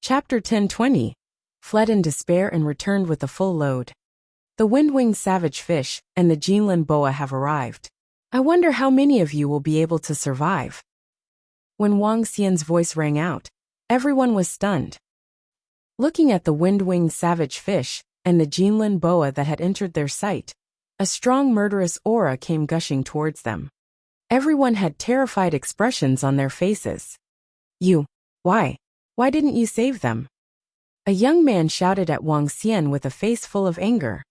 Chapter 1020. Fled in despair and returned with a full load. The wind-winged savage fish and the Jinlin boa have arrived. I wonder how many of you will be able to survive. When Wang Xian's voice rang out, everyone was stunned. Looking at the wind-winged savage fish and the Jinlin boa that had entered their sight, a strong murderous aura came gushing towards them. Everyone had terrified expressions on their faces. Why didn't you save them? A young man shouted at Wang Xian with a face full of anger.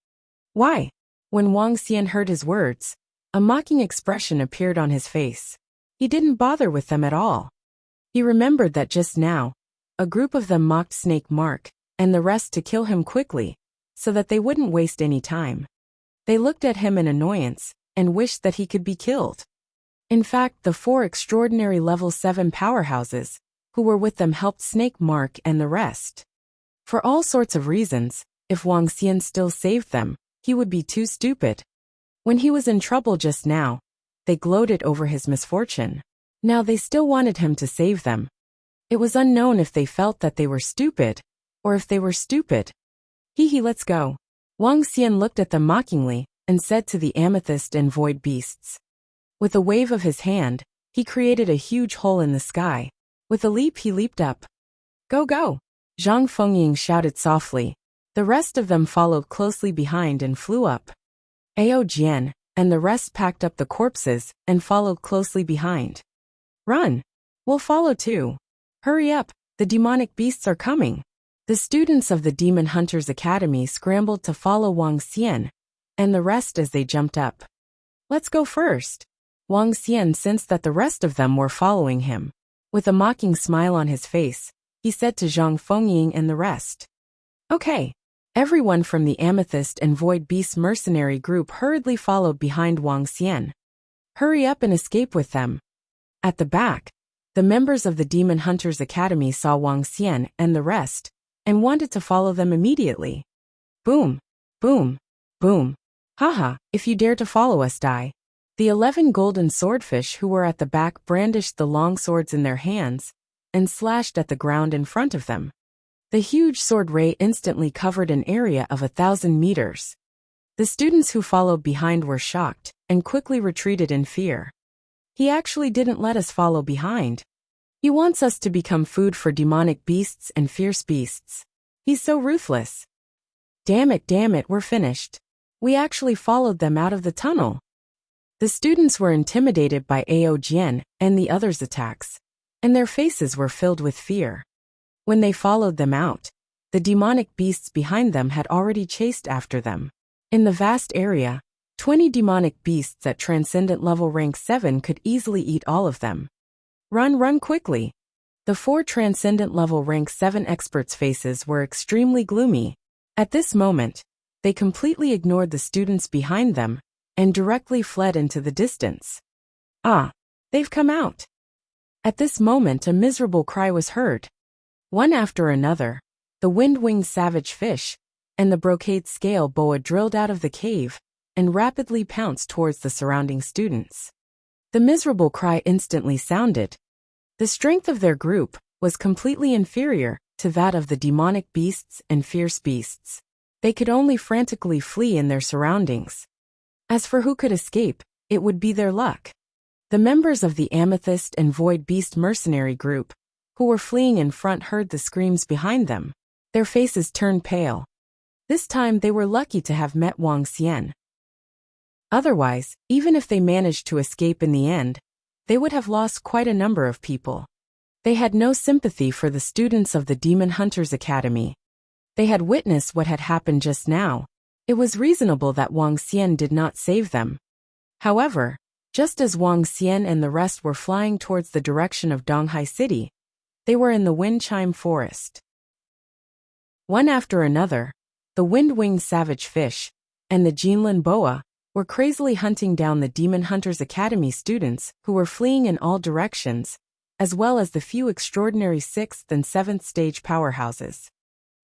Why? When Wang Xian heard his words, a mocking expression appeared on his face. He didn't bother with them at all. He remembered that just now, a group of them mocked Snake Mark and the rest to kill him quickly, so that they wouldn't waste any time. They looked at him in annoyance and wished that he could be killed. In fact, the 4 extraordinary level 7 powerhouses who were with them helped Snake Mark and the rest. For all sorts of reasons, if Wang Xian still saved them, he would be too stupid. When he was in trouble just now, they gloated over his misfortune. Now they still wanted him to save them. It was unknown if they felt that they were stupid, or if they were stupid. Let's go. Wang Xian looked at them mockingly and said to the amethyst and void beasts. With a wave of his hand, he created a huge hole in the sky. With a leap he leaped up. Go, go! Zhang Fengying shouted softly. The rest of them followed closely behind and flew up. Ao Jian and the rest packed up the corpses and followed closely behind. Run! We'll follow too. Hurry up, the demonic beasts are coming. The students of the Demon Hunters Academy scrambled to follow Wang Xian and the rest as they jumped up. Let's go first. Wang Xian sensed that the rest of them were following him. With a mocking smile on his face, he said to Zhang Fengying and the rest. Okay. Everyone from the Amethyst and Void Beast mercenary group hurriedly followed behind Wang Xian. Hurry up and escape with them. At the back, the members of the Demon Hunters Academy saw Wang Xian and the rest, and wanted to follow them immediately. Boom! Boom! Boom! Haha, if you dare to follow us, die. The 11 golden swordfish who were at the back brandished the long swords in their hands and slashed at the ground in front of them. The huge sword ray instantly covered an area of 1,000 meters. The students who followed behind were shocked and quickly retreated in fear. He actually didn't let us follow behind. He wants us to become food for demonic beasts and fierce beasts. He's so ruthless. Damn it, we're finished. We actually followed them out of the tunnel. The students were intimidated by Ao Jian and the others' attacks, and their faces were filled with fear. When they followed them out, the demonic beasts behind them had already chased after them. In the vast area, 20 demonic beasts at transcendent level rank 7 could easily eat all of them. Run quickly! The 4 transcendent level rank 7 experts' faces were extremely gloomy. At this moment, they completely ignored the students behind them and directly fled into the distance. Ah, they've come out. At this moment a miserable cry was heard. One after another, the wind-winged savage fish and the brocade scale boa drilled out of the cave and rapidly pounced towards the surrounding students. The miserable cry instantly sounded. The strength of their group was completely inferior to that of the demonic beasts and fierce beasts. They could only frantically flee in their surroundings. As for who could escape, it would be their luck. The members of the Amethyst and Void Beast mercenary group, who were fleeing in front, heard the screams behind them. Their faces turned pale. This time they were lucky to have met Wang Xian. Otherwise, even if they managed to escape in the end, they would have lost quite a number of people. They had no sympathy for the students of the Demon Hunters Academy. They had witnessed what had happened just now. It was reasonable that Wang Xian did not save them. However, just as Wang Xian and the rest were flying towards the direction of Donghai City, they were in the Wind Chime Forest. One after another, the wind-winged savage fish and the Jinlin boa were crazily hunting down the Demon Hunters Academy students who were fleeing in all directions, as well as the few extraordinary 6th and 7th stage powerhouses.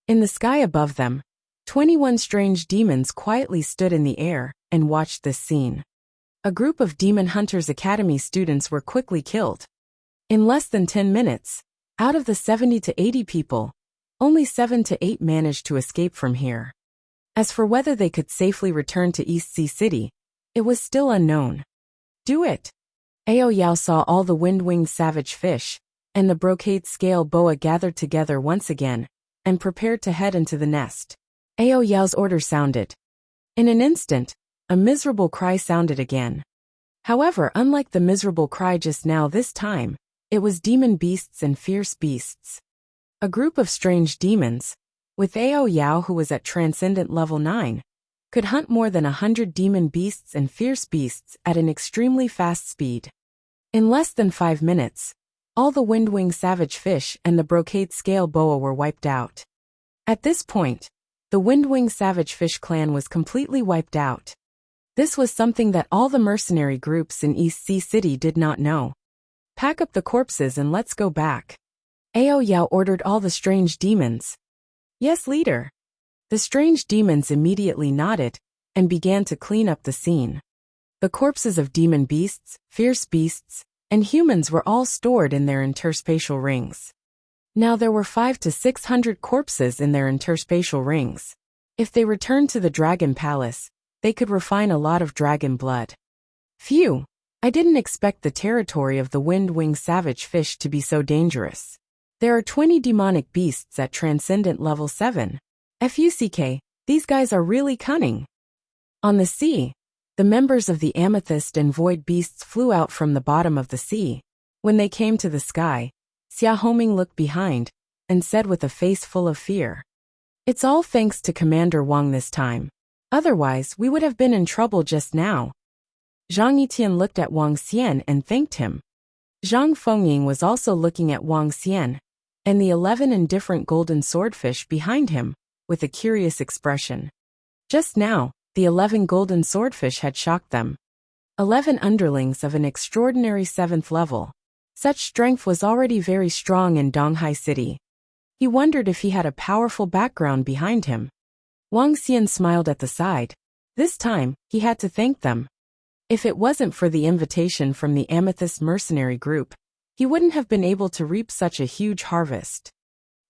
In the sky above them, 21 strange demons quietly stood in the air and watched this scene. A group of Demon Hunters Academy students were quickly killed. In less than 10 minutes, out of the 70 to 80 people, Only 7 to 8 managed to escape from here. As for whether they could safely return to East Sea City, it was still unknown. Do it! Ao Yao saw all the wind-winged savage fish and the brocade scale boa gathered together once again and prepared to head into the nest. Ao Yao's order sounded. In an instant, a miserable cry sounded again. However, unlike the miserable cry just now this time, it was demon beasts and fierce beasts. A group of strange demons, with Ao Yao who was at Transcendent Level 9, could hunt more than 100 demon beasts and fierce beasts at an extremely fast speed. In less than 5 minutes, all the wind-winged savage fish and the brocade scale boa were wiped out. At this point, the wind-winged savage fish clan was completely wiped out. This was something that all the mercenary groups in East Sea City did not know. Pack up the corpses and let's go back. Ao Yao ordered all the strange demons. Yes, leader. The strange demons immediately nodded and began to clean up the scene. The corpses of demon beasts, fierce beasts, and humans were all stored in their interspatial rings. Now there were 500 to 600 corpses in their interspatial rings. If they returned to the Dragon Palace, they could refine a lot of dragon blood. Phew! I didn't expect the territory of the wind-winged savage fish to be so dangerous. There are 20 demonic beasts at Transcendent Level 7. FUCK, these guys are really cunning. On the sea, the members of the Amethyst and Void Beasts flew out from the bottom of the sea. When they came to the sky, Xia Homing looked behind and said with a face full of fear, "It's all thanks to Commander Wang this time. Otherwise, we would have been in trouble just now." Zhang Yitian looked at Wang Xian and thanked him. Zhang Fengying was also looking at Wang Xian and the 11 indifferent golden swordfish behind him with a curious expression. Just now, the 11 golden swordfish had shocked them. 11 underlings of an extraordinary 7th level. Such strength was already very strong in Donghai City. He wondered if he had a powerful background behind him. Wang Xian smiled at the side. This time, he had to thank them. If it wasn't for the invitation from the Amethyst mercenary group, he wouldn't have been able to reap such a huge harvest.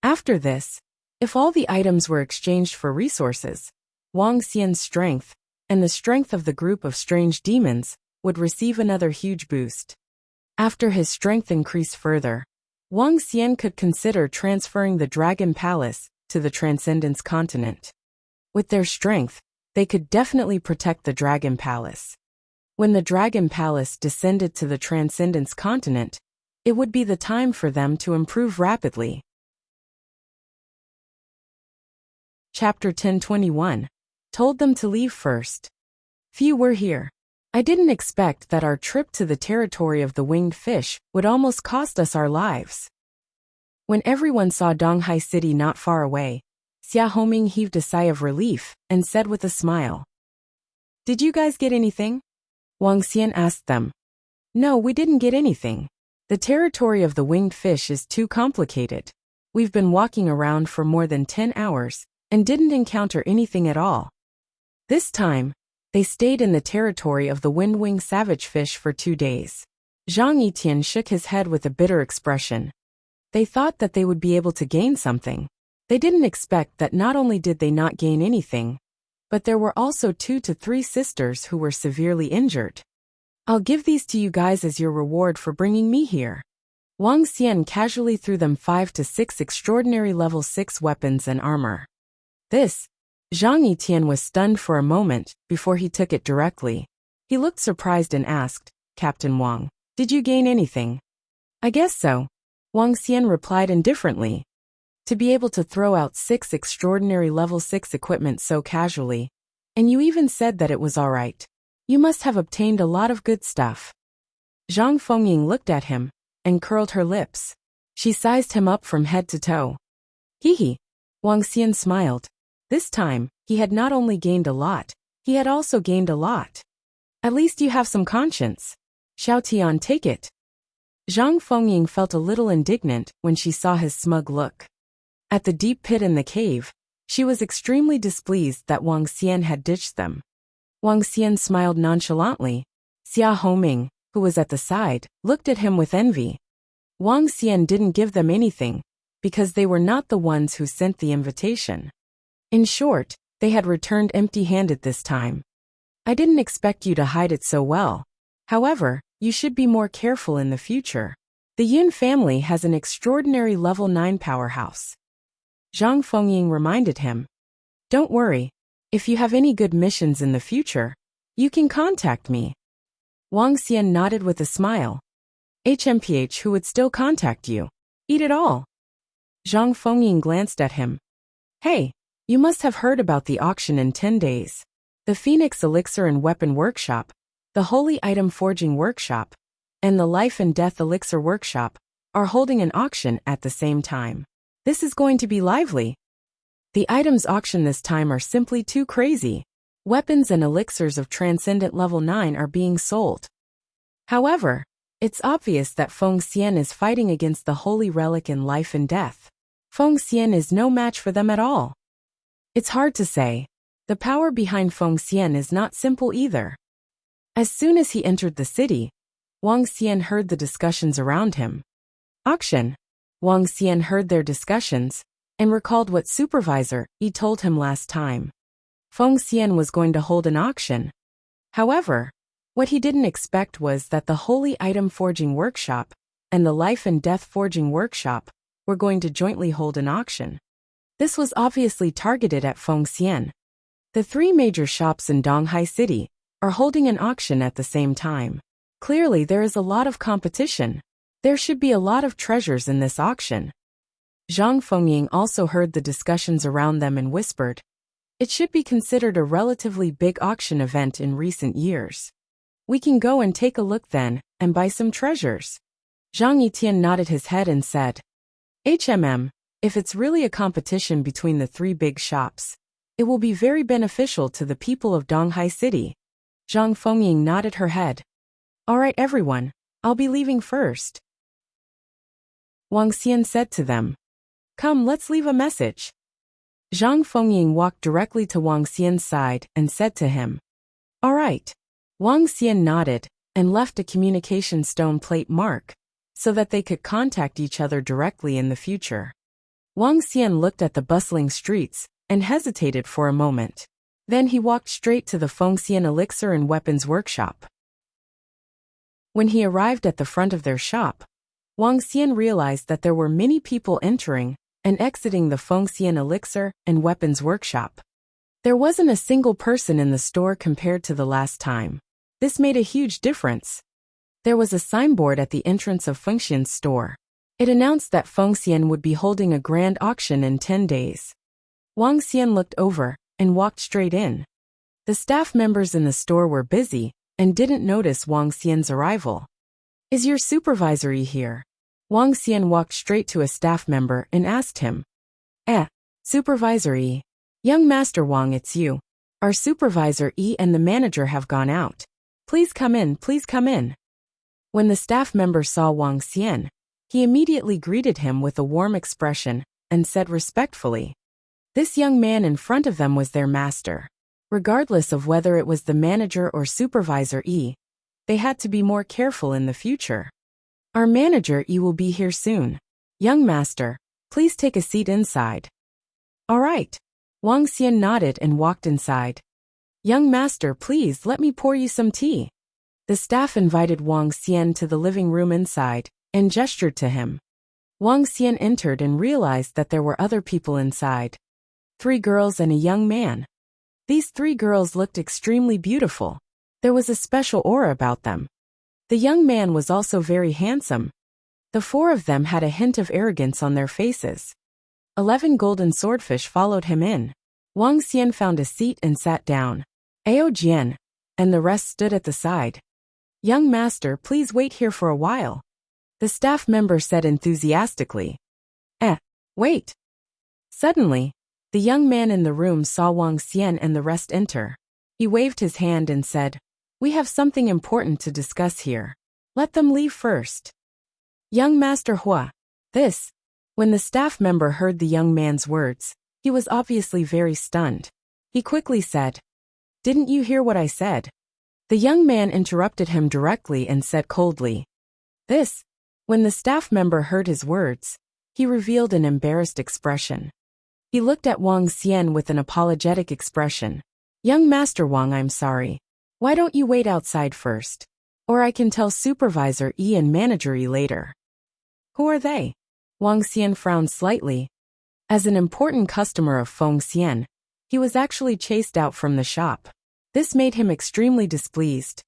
After this, if all the items were exchanged for resources, Wang Xian's strength, and the strength of the group of strange demons, would receive another huge boost. After his strength increased further, Wang Xian could consider transferring the Dragon Palace to the Transcendence Continent. With their strength, they could definitely protect the Dragon Palace. When the Dragon Palace descended to the Transcendence Continent, it would be the time for them to improve rapidly. Chapter 1021. Told them to leave first. Few were here. I didn't expect that our trip to the territory of the winged fish would almost cost us our lives. When everyone saw Donghai City not far away, Xia Homing heaved a sigh of relief and said with a smile, "Did you guys get anything?" Wang Xian asked them. "No, we didn't get anything. The territory of the winged fish is too complicated. We've been walking around for more than 10 hours and didn't encounter anything at all." This time, they stayed in the territory of the wind-winged savage fish for 2 days. Zhang Yitian shook his head with a bitter expression. They thought that they would be able to gain something. They didn't expect that not only did they not gain anything, but there were also 2 to 3 sisters who were severely injured. "I'll give these to you guys as your reward for bringing me here." Wang Xian casually threw them 5 to 6 extraordinary level 6 weapons and armor. This, Zhang Yitian was stunned for a moment before he took it directly. He looked surprised and asked, "Captain Wang, did you gain anything?" "I guess so," Wang Xian replied indifferently. To be able to throw out 6 extraordinary level 6 equipment so casually, and you even said that it was alright. You must have obtained a lot of good stuff. Zhang Fengying looked at him and curled her lips. She sized him up from head to toe. Hee. Wang Xian smiled. This time, he had not only gained a lot, he had also gained a lot. "At least you have some conscience. Xiao Tian, take it." Zhang Fengying felt a little indignant when she saw his smug look. At the deep pit in the cave, she was extremely displeased that Wang Xian had ditched them. Wang Xian smiled nonchalantly. Xia Homing, who was at the side, looked at him with envy. Wang Xian didn't give them anything, because they were not the ones who sent the invitation. In short, they had returned empty-handed this time. I didn't expect you to hide it so well. However, you should be more careful in the future. The Yun family has an extraordinary level 9 powerhouse. Zhang Fengying reminded him. Don't worry. If you have any good missions in the future, you can contact me. Wang Xian nodded with a smile. HMPH, who would still contact you? Eat it all. Zhang Fengying glanced at him. Hey, you must have heard about the auction in 10 days. The Phoenix Elixir and Weapon Workshop, the Holy Item Forging Workshop, and the Life and Death Elixir Workshop are holding an auction at the same time. This is going to be lively. The items auctioned this time are simply too crazy. Weapons and elixirs of Transcendent Level 9 are being sold. However, it's obvious that Feng Xian is fighting against the Holy Relic in Life and Death. Feng Xian is no match for them at all. It's hard to say. The power behind Feng Xian is not simple either. As soon as he entered the city, Wang Xian heard the discussions around him. Auction. Wang Xian heard their discussions and recalled what Supervisor Yi told him last time. Feng Xian was going to hold an auction. However, what he didn't expect was that the Holy Item Forging Workshop and the Life and Death Forging Workshop were going to jointly hold an auction. This was obviously targeted at Feng Xian. The 3 major shops in Donghai City are holding an auction at the same time. Clearly there is a lot of competition. There should be a lot of treasures in this auction. Zhang Fengying also heard the discussions around them and whispered, it should be considered a relatively big auction event in recent years. We can go and take a look then, and buy some treasures. Zhang Yitian nodded his head and said, if it's really a competition between the 3 big shops, it will be very beneficial to the people of Donghai City. Zhang Fengying nodded her head. All right everyone, I'll be leaving first. Wang Xian said to them. Come, let's leave a message. Zhang Fengying walked directly to Wang Xian's side and said to him. All right. Wang Xian nodded and left a communication stone plate mark so that they could contact each other directly in the future. Wang Xian looked at the bustling streets and hesitated for a moment. Then he walked straight to the Feng Xian Elixir and Weapons Workshop. When he arrived at the front of their shop, Wang Xian realized that there were many people entering and exiting the Feng Xian Elixir and Weapons Workshop. There wasn't a single person in the store compared to the last time. This made a huge difference. There was a signboard at the entrance of Feng Xian's store. It announced that Feng Xian would be holding a grand auction in 10 days. Wang Xian looked over and walked straight in. The staff members in the store were busy and didn't notice Wang Xian's arrival. Is your supervisor here? Wang Xian walked straight to a staff member and asked him. Supervisor Yi. Young Master Wang, it's you. Our supervisor Yi and the manager have gone out. Please come in, please come in. When the staff member saw Wang Xian, he immediately greeted him with a warm expression and said respectfully. This young man in front of them was their master. Regardless of whether it was the manager or supervisor Yi, they had to be more careful in the future. Our manager Yi will be here soon. Young master, please take a seat inside. All right. Wang Xian nodded and walked inside. Young master, please let me pour you some tea. The staff invited Wang Xian to the living room inside and gestured to him. Wang Xian entered and realized that there were other people inside. 3 girls and a young man. These 3 girls looked extremely beautiful. There was a special aura about them. The young man was also very handsome. The 4 of them had a hint of arrogance on their faces. 11 golden swordfish followed him in. Wang Xian found a seat and sat down. Ao Jian and the rest stood at the side. Young master, please wait here for a while. The staff member said enthusiastically. Wait. Suddenly, the young man in the room saw Wang Xian and the rest enter. He waved his hand and said, We have something important to discuss here. Let them leave first. Young Master Hua. When the staff member heard the young man's words, he was obviously very stunned. He quickly said, Didn't you hear what I said? The young man interrupted him directly and said coldly. When the staff member heard his words, He revealed an embarrassed expression. He looked at Wang Xian with an apologetic expression. Young Master Wang, I'm sorry. Why don't you wait outside first? Or I can tell Supervisor Yi and Manager Yi later. Who are they? Wang Xian frowned slightly. As an important customer of Feng Xian, he was actually chased out from the shop. This made him extremely displeased.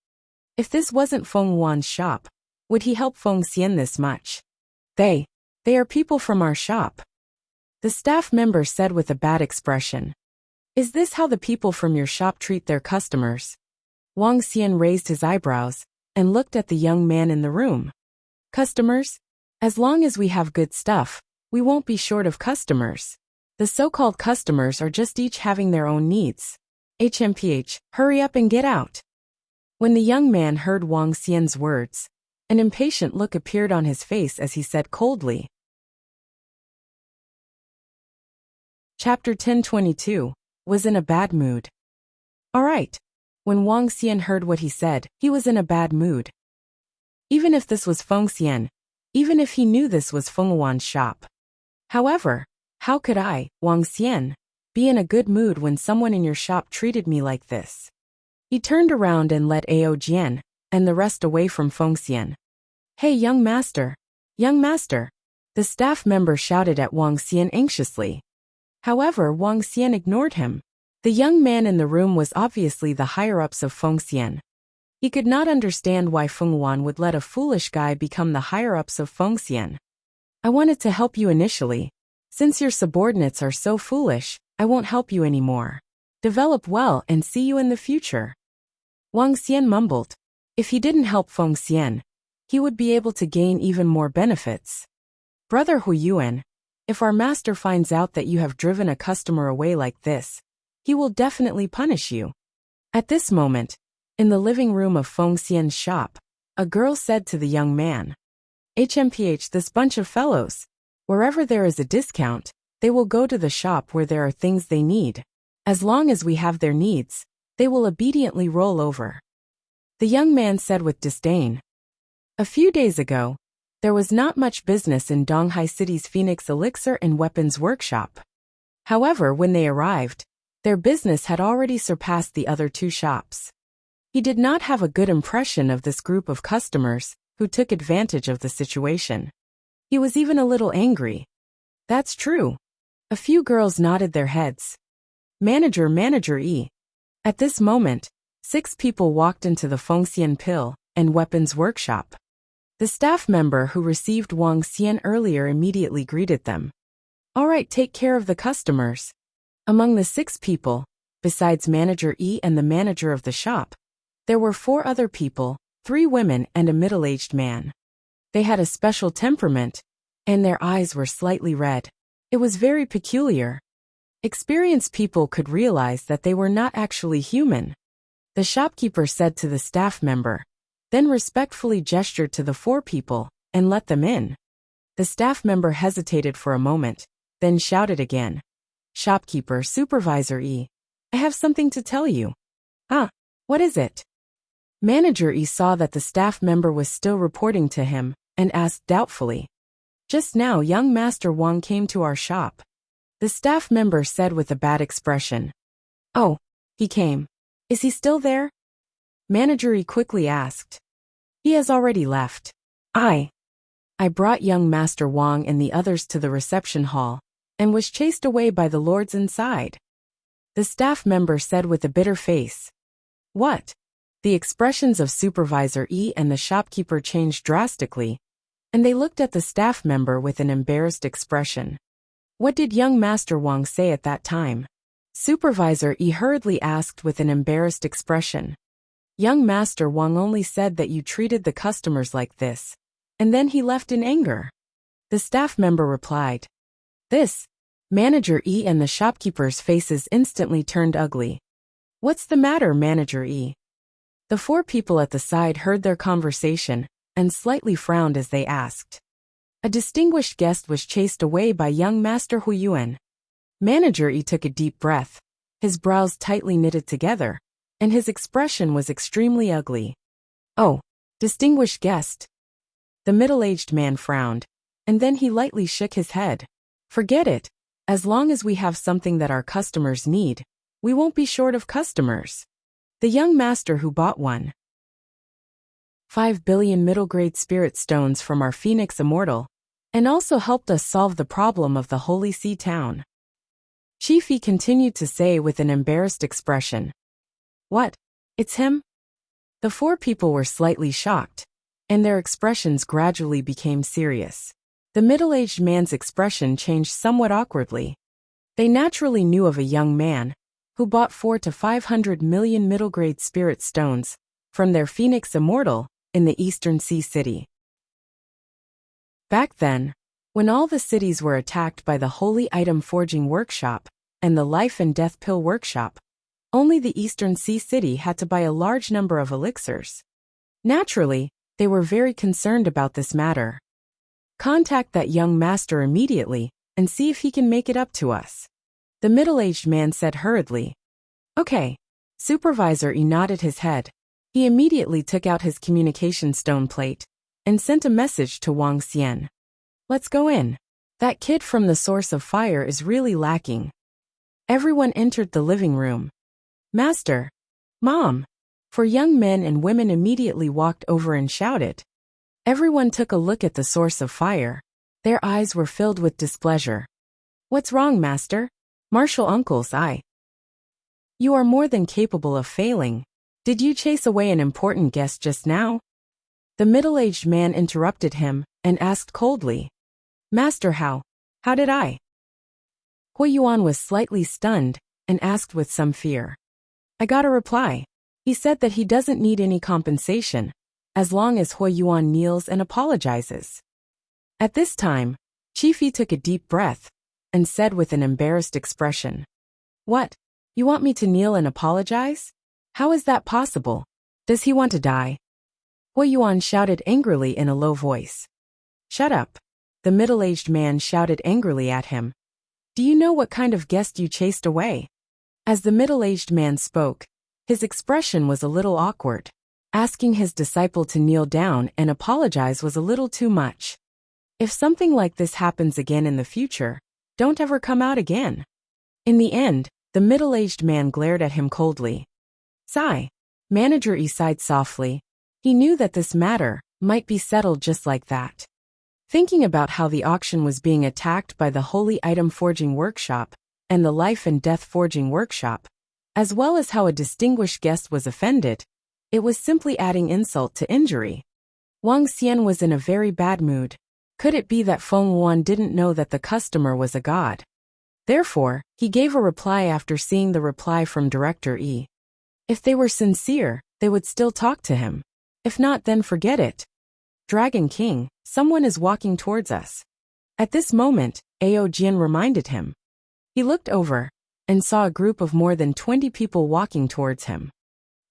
If this wasn't Feng Wan's shop, would he help Feng Xian this much? They are people from our shop. The staff member said with a bad expression. Is this how the people from your shop treat their customers? Wang Xian raised his eyebrows and looked at the young man in the room. Customers? As long as we have good stuff, we won't be short of customers. The so-called customers are just each having their own needs. HMPH, hurry up and get out. When the young man heard Wang Xian's words, an impatient look appeared on his face as he said coldly. Chapter 1022, was in a bad mood. All right. When Wang Xian heard what he said, he was in a bad mood. Even if this was Feng Xian, even if he knew this was Feng Wan's shop. However, how could I, Wang Xian, be in a good mood when someone in your shop treated me like this? He turned around and led Ao Jian and the rest away from Feng Xian. Hey, young master! Young master! The staff member shouted at Wang Xian anxiously. However, Wang Xian ignored him. The young man in the room was obviously the higher-ups of Feng Xian. He could not understand why Feng Wan would let a foolish guy become the higher-ups of Feng Xian. I wanted to help you initially. Since your subordinates are so foolish, I won't help you anymore. Develop well and see you in the future. Wang Xian mumbled. If he didn't help Feng Xian, he would be able to gain even more benefits. Brother Hu Yuan, if our master finds out that you have driven a customer away like this, he will definitely punish you. At this moment, in the living room of Feng Xian's shop, a girl said to the young man, HMPH, this bunch of fellows, wherever there is a discount, they will go to the shop where there are things they need. As long as we have their needs, they will obediently roll over. The young man said with disdain. A few days ago, there was not much business in Donghai City's Phoenix Elixir and Weapons Workshop. However, when they arrived, their business had already surpassed the other two shops. He did not have a good impression of this group of customers who took advantage of the situation. He was even a little angry. That's true. A few girls nodded their heads. Manager E. At this moment, 6 people walked into the Feng Xian Pill and Weapons Workshop. The staff member who received Wang Xian earlier immediately greeted them. All right, take care of the customers. Among the 6 people, besides Manager E and the manager of the shop, there were 4 other people, 3 women and a middle-aged man. They had a special temperament, and their eyes were slightly red. It was very peculiar. Experienced people could realize that they were not actually human. The shopkeeper said to the staff member, then respectfully gestured to the 4 people, and let them in. The staff member hesitated for a moment, then shouted again. Shopkeeper, Supervisor E. I have something to tell you. What is it? Manager E saw that the staff member was still reporting to him, and asked doubtfully. Just now young Master Wang came to our shop. The staff member said with a bad expression. Oh, he came. Is he still there? Manager E quickly asked. He has already left. I brought young Master Wang and the others to the reception hall, and was chased away by the lords inside. The staff member said with a bitter face. What? The expressions of Supervisor E and the shopkeeper changed drastically, and they looked at the staff member with an embarrassed expression. What did young Master Wang say at that time? Supervisor E hurriedly asked with an embarrassed expression. Young Master Wang only said that you treated the customers like this, and then he left in anger. The staff member replied. This. Manager E and the shopkeeper's faces instantly turned ugly. What's the matter, Manager E? The 4 people at the side heard their conversation, and slightly frowned as they asked. A distinguished guest was chased away by young Master Hu Yuan. Manager E took a deep breath, his brows tightly knitted together, and his expression was extremely ugly. Oh, distinguished guest. The middle-aged man frowned. and then he lightly shook his head. Forget it. As long as we have something that our customers need, we won't be short of customers. The young master who bought 1.5 billion middle-grade spirit stones from our Phoenix Immortal, and also helped us solve the problem of the Holy Sea town. Chiefy continued to say with an embarrassed expression. What? It's him? The four people were slightly shocked, and their expressions gradually became serious. The middle-aged man's expression changed somewhat awkwardly. They naturally knew of a young man who bought 400 to 500 million middle-grade spirit stones from their Phoenix Immortal in the Eastern Sea City. Back then, when all the cities were attacked by the Holy Item Forging Workshop and the Life and Death Pill Workshop, only the Eastern Sea City had to buy a large number of elixirs. Naturally, they were very concerned about this matter. Contact that young master immediately and see if he can make it up to us. The middle-aged man said hurriedly. Okay. Supervisor E nodded his head. He immediately took out his communication stone plate and sent a message to Wuxia. Let's go in. That kid from the Source of Fire is really lacking. Everyone entered the living room. Master. Mom. For young men and women immediately walked over and shouted. Everyone took a look at the Source of Fire. Their eyes were filled with displeasure. What's wrong, Master? Martial Uncle's eye. You are more than capable of failing. Did you chase away an important guest just now? The middle-aged man interrupted him and asked coldly. Master, how did I? Hui Yuan was slightly stunned and asked with some fear. I got a reply. He said that he doesn't need any compensation, as long as Hui Yuan kneels and apologizes. At this time, Chiefy took a deep breath and said with an embarrassed expression. What? You want me to kneel and apologize? How is that possible? Does he want to die? Hui Yuan shouted angrily in a low voice. Shut up. The middle-aged man shouted angrily at him. Do you know what kind of guest you chased away? As the middle-aged man spoke, his expression was a little awkward. Asking his disciple to kneel down and apologize was a little too much. If something like this happens again in the future, don't ever come out again. In the end, the middle-aged man glared at him coldly. Sigh. Manager E sighed softly. He knew that this matter might be settled just like that. Thinking about how the auction was being attacked by the Holy Item Forging Workshop and the Life and Death Forging Workshop, as well as how a distinguished guest was offended, it was simply adding insult to injury. Wuxia was in a very bad mood. Could it be that Feng Yuan didn't know that the customer was a god? Therefore, he gave a reply after seeing the reply from Director E. If they were sincere, they would still talk to him. If not, then forget it. Dragon King, someone is walking towards us. At this moment, Ao Jian reminded him. He looked over and saw a group of more than 20 people walking towards him.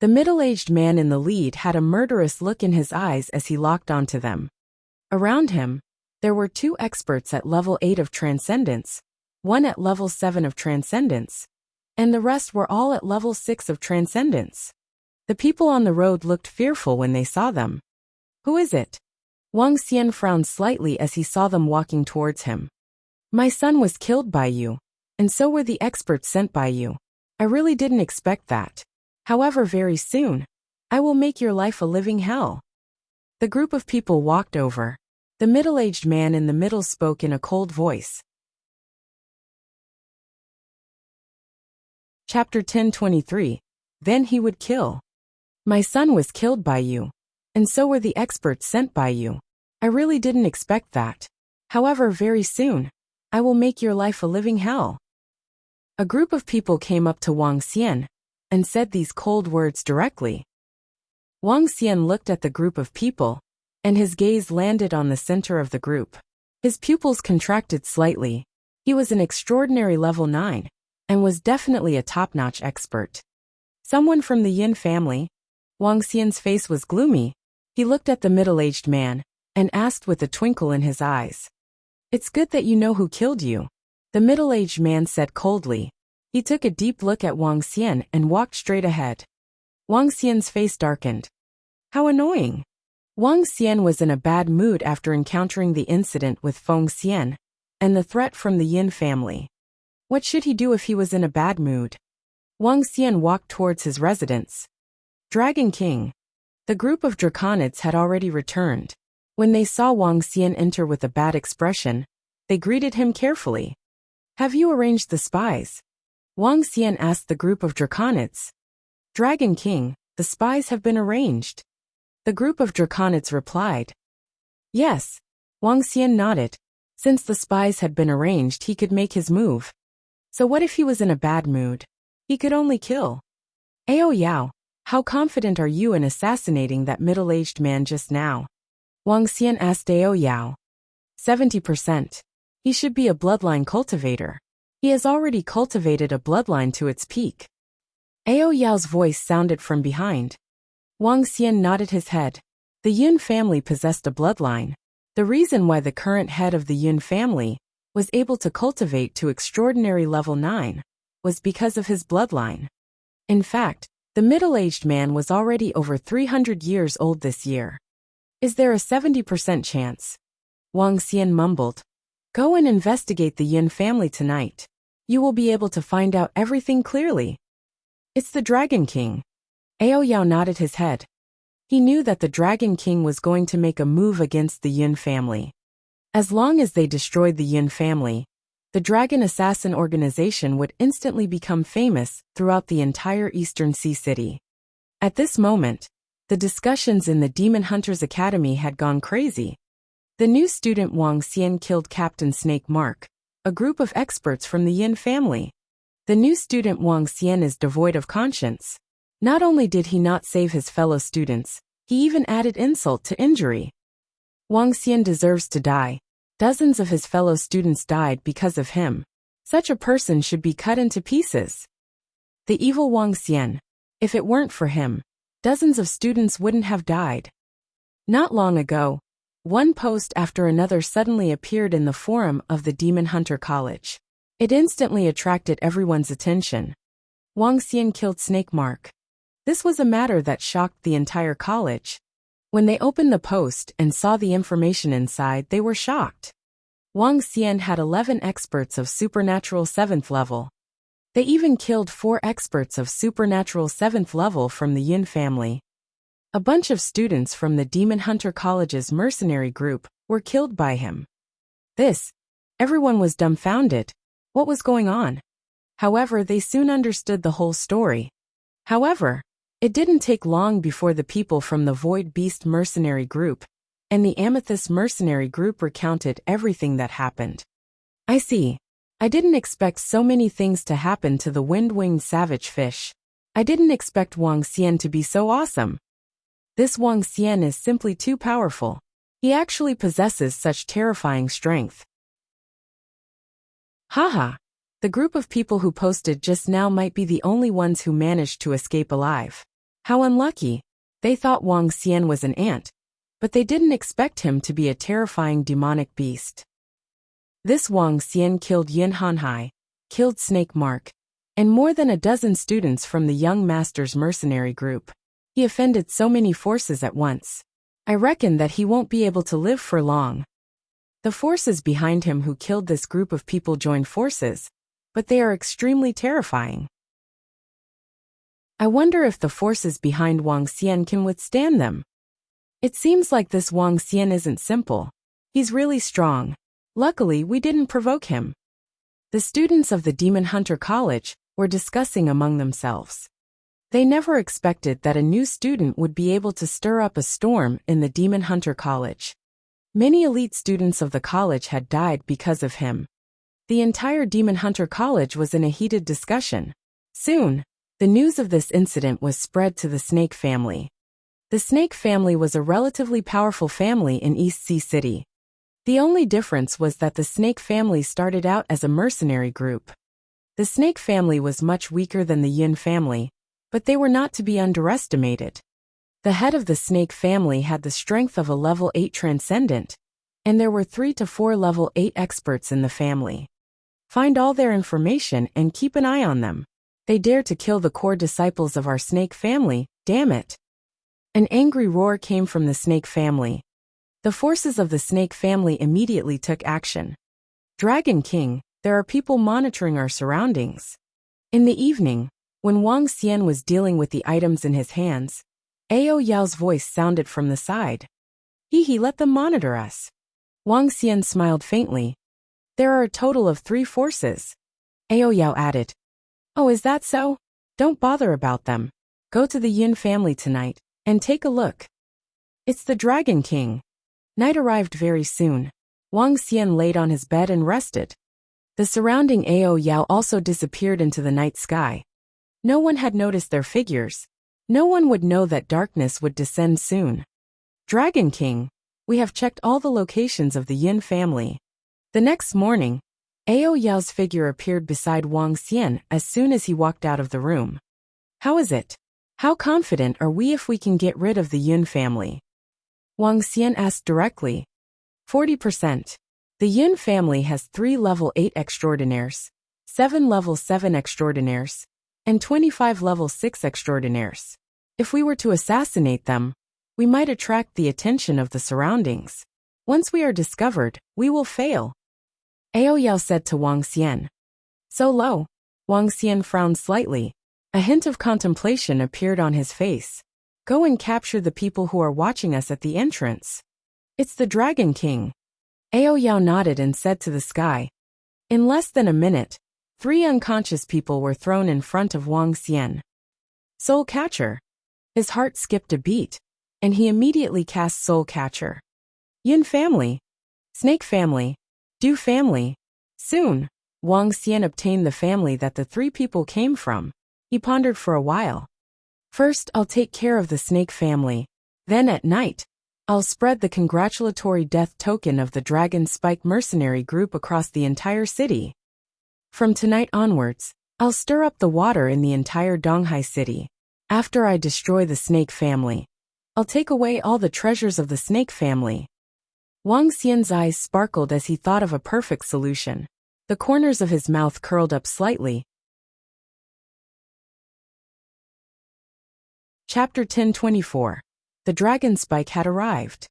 The middle-aged man in the lead had a murderous look in his eyes as he locked onto them. Around him, there were 2 experts at level 8 of Transcendence, 1 at level 7 of Transcendence, and the rest were all at level 6 of Transcendence. The people on the road looked fearful when they saw them. Who is it? Wuxia frowned slightly as he saw them walking towards him. My son was killed by you, and so were the experts sent by you. I really didn't expect that. However, very soon, I will make your life a living hell. The group of people walked over. The middle-aged man in the middle spoke in a cold voice. Chapter 10:23. Then he would kill. My son was killed by you, and so were the experts sent by you. I really didn't expect that. However, very soon, I will make your life a living hell. A group of people came up to Wuxia and said these cold words directly. Wuxia looked at the group of people, and his gaze landed on the center of the group. His pupils contracted slightly. He was an extraordinary level 9, and was definitely a top-notch expert. Someone from the Yin family? Wuxia's face was gloomy. He looked at the middle-aged man, and asked with a twinkle in his eyes. It's good that you know who killed you. The middle-aged man said coldly. He took a deep look at Wuxia and walked straight ahead. Wuxia's face darkened. How annoying. Wang Xian was in a bad mood after encountering the incident with Feng Xian and the threat from the Yin family. What should he do if he was in a bad mood? Wang Xian walked towards his residence. Dragon King. The group of draconids had already returned. When they saw Wang Xian enter with a bad expression, they greeted him carefully. Have you arranged the spies? Wang Xian asked the group of draconids. Dragon King, the spies have been arranged. The group of draconids replied. Yes. Wang Xian nodded. Since the spies had been arranged, he could make his move. So what if he was in a bad mood? He could only kill. Ao Yao, how confident are you in assassinating that middle-aged man just now? Wang Xian asked Ao Yao. 70%. He should be a bloodline cultivator. He has already cultivated a bloodline to its peak. Ao Yao's voice sounded from behind. Wang Xian nodded his head. The Yun family possessed a bloodline. The reason why the current head of the Yun family was able to cultivate to extraordinary level 9 was because of his bloodline. In fact, the middle-aged man was already over 300 years old this year. Is there a 70% chance? Wang Xian mumbled. Go and investigate the Yin family tonight. You will be able to find out everything clearly. It's the Dragon King. Ao Yao nodded his head. He knew that the Dragon King was going to make a move against the Yin family. As long as they destroyed the Yin family, the Dragon Assassin organization would instantly become famous throughout the entire Eastern Sea City. At this moment, the discussions in the Demon Hunters Academy had gone crazy. The new student Wang Xian killed Captain Snake Mark, a group of experts from the Yin family. The new student Wang Xian is devoid of conscience. Not only did he not save his fellow students, he even added insult to injury. Wang Xian deserves to die. Dozens of his fellow students died because of him. Such a person should be cut into pieces. The evil Wang Xian. If it weren't for him, dozens of students wouldn't have died. Not long ago, one post after another suddenly appeared in the forum of the Demon Hunter College. It instantly attracted everyone's attention. Wang Xian killed Snake Mark. This was a matter that shocked the entire college. When they opened the post and saw the information inside, they were shocked. Wang Xian had 11 experts of supernatural 7th level. They even killed 4 experts of supernatural 7th level from the Yin family. A bunch of students from the Demon Hunter College's mercenary group were killed by him. Everyone was dumbfounded. What was going on? However, they soon understood the whole story. However, it didn't take long before the people from the Void Beast mercenary group and the Amethyst mercenary group recounted everything that happened. I see. I didn't expect so many things to happen to the wind-winged savage fish. I didn't expect Wang Xian to be so awesome. This Wang Xian is simply too powerful. He actually possesses such terrifying strength. Haha. The group of people who posted just now might be the only ones who managed to escape alive. How unlucky. They thought Wang Xian was an ant, but they didn't expect him to be a terrifying demonic beast. This Wang Xian killed Yin Hanhai, killed Snake Mark, and more than a dozen students from the Young Master's mercenary group. He offended so many forces at once. I reckon that he won't be able to live for long. The forces behind him who killed this group of people joined forces, but they are extremely terrifying. I wonder if the forces behind Wang Xian can withstand them. It seems like this Wang Xian isn't simple. He's really strong. Luckily, we didn't provoke him. The students of the Demon Hunter College were discussing among themselves. They never expected that a new student would be able to stir up a storm in the Demon Hunter College. Many elite students of the college had died because of him. The entire Demon Hunter College was in a heated discussion. Soon, the news of this incident was spread to the Snake family. The Snake family was a relatively powerful family in East Sea City. The only difference was that the Snake family started out as a mercenary group. The Snake family was much weaker than the Yin family, but they were not to be underestimated. The head of the Snake family had the strength of a level 8 transcendent, and there were 3 to 4 level 8 experts in the family. Find all their information and keep an eye on them. They dare to kill the core disciples of our Snake family, damn it. An angry roar came from the snake family. The forces of the snake family immediately took action. Dragon King, there are people monitoring our surroundings. In the evening, when Wang Xian was dealing with the items in his hands, Ao Yao's voice sounded from the side. He let them monitor us. Wang Xian smiled faintly. There are a total of 3 forces. Ao Yao added. Oh, is that so? Don't bother about them. Go to the Yin family tonight, and take a look. It's the Dragon King. Night arrived very soon. Wang Xian laid on his bed and rested. The surrounding Ao Yao also disappeared into the night sky. No one had noticed their figures. No one would know that darkness would descend soon. Dragon King, we have checked all the locations of the Yin family. The next morning, Ao Yao's figure appeared beside Wang Xian as soon as he walked out of the room. How is it? How confident are we if we can get rid of the Yin family? Wang Xian asked directly. 40%. The Yin family has 3 level 8 extraordinaires, 7 level 7 extraordinaires, and 25 level 6 extraordinaires. If we were to assassinate them, we might attract the attention of the surroundings. Once we are discovered, we will fail. Ao Yao said to Wang Xian. So low. Wang Xian frowned slightly. A hint of contemplation appeared on his face. Go and capture the people who are watching us at the entrance. It's the Dragon King. Ao Yao nodded and said to the sky. In less than a minute, 3 unconscious people were thrown in front of Wang Xian. Soul Catcher. His heart skipped a beat, and he immediately cast Soul Catcher. Yin family. Snake family. Du family. Soon, Wang Xian obtained the family that the 3 people came from. He pondered for a while. First, I'll take care of the snake family. Then at night, I'll spread the congratulatory death token of the Dragon Spike mercenary group across the entire city. From tonight onwards, I'll stir up the water in the entire Donghai city. After I destroy the snake family, I'll take away all the treasures of the snake family. Wang Xian's eyes sparkled as he thought of a perfect solution. The corners of his mouth curled up slightly. Chapter 1024. The Dragon Spike had arrived.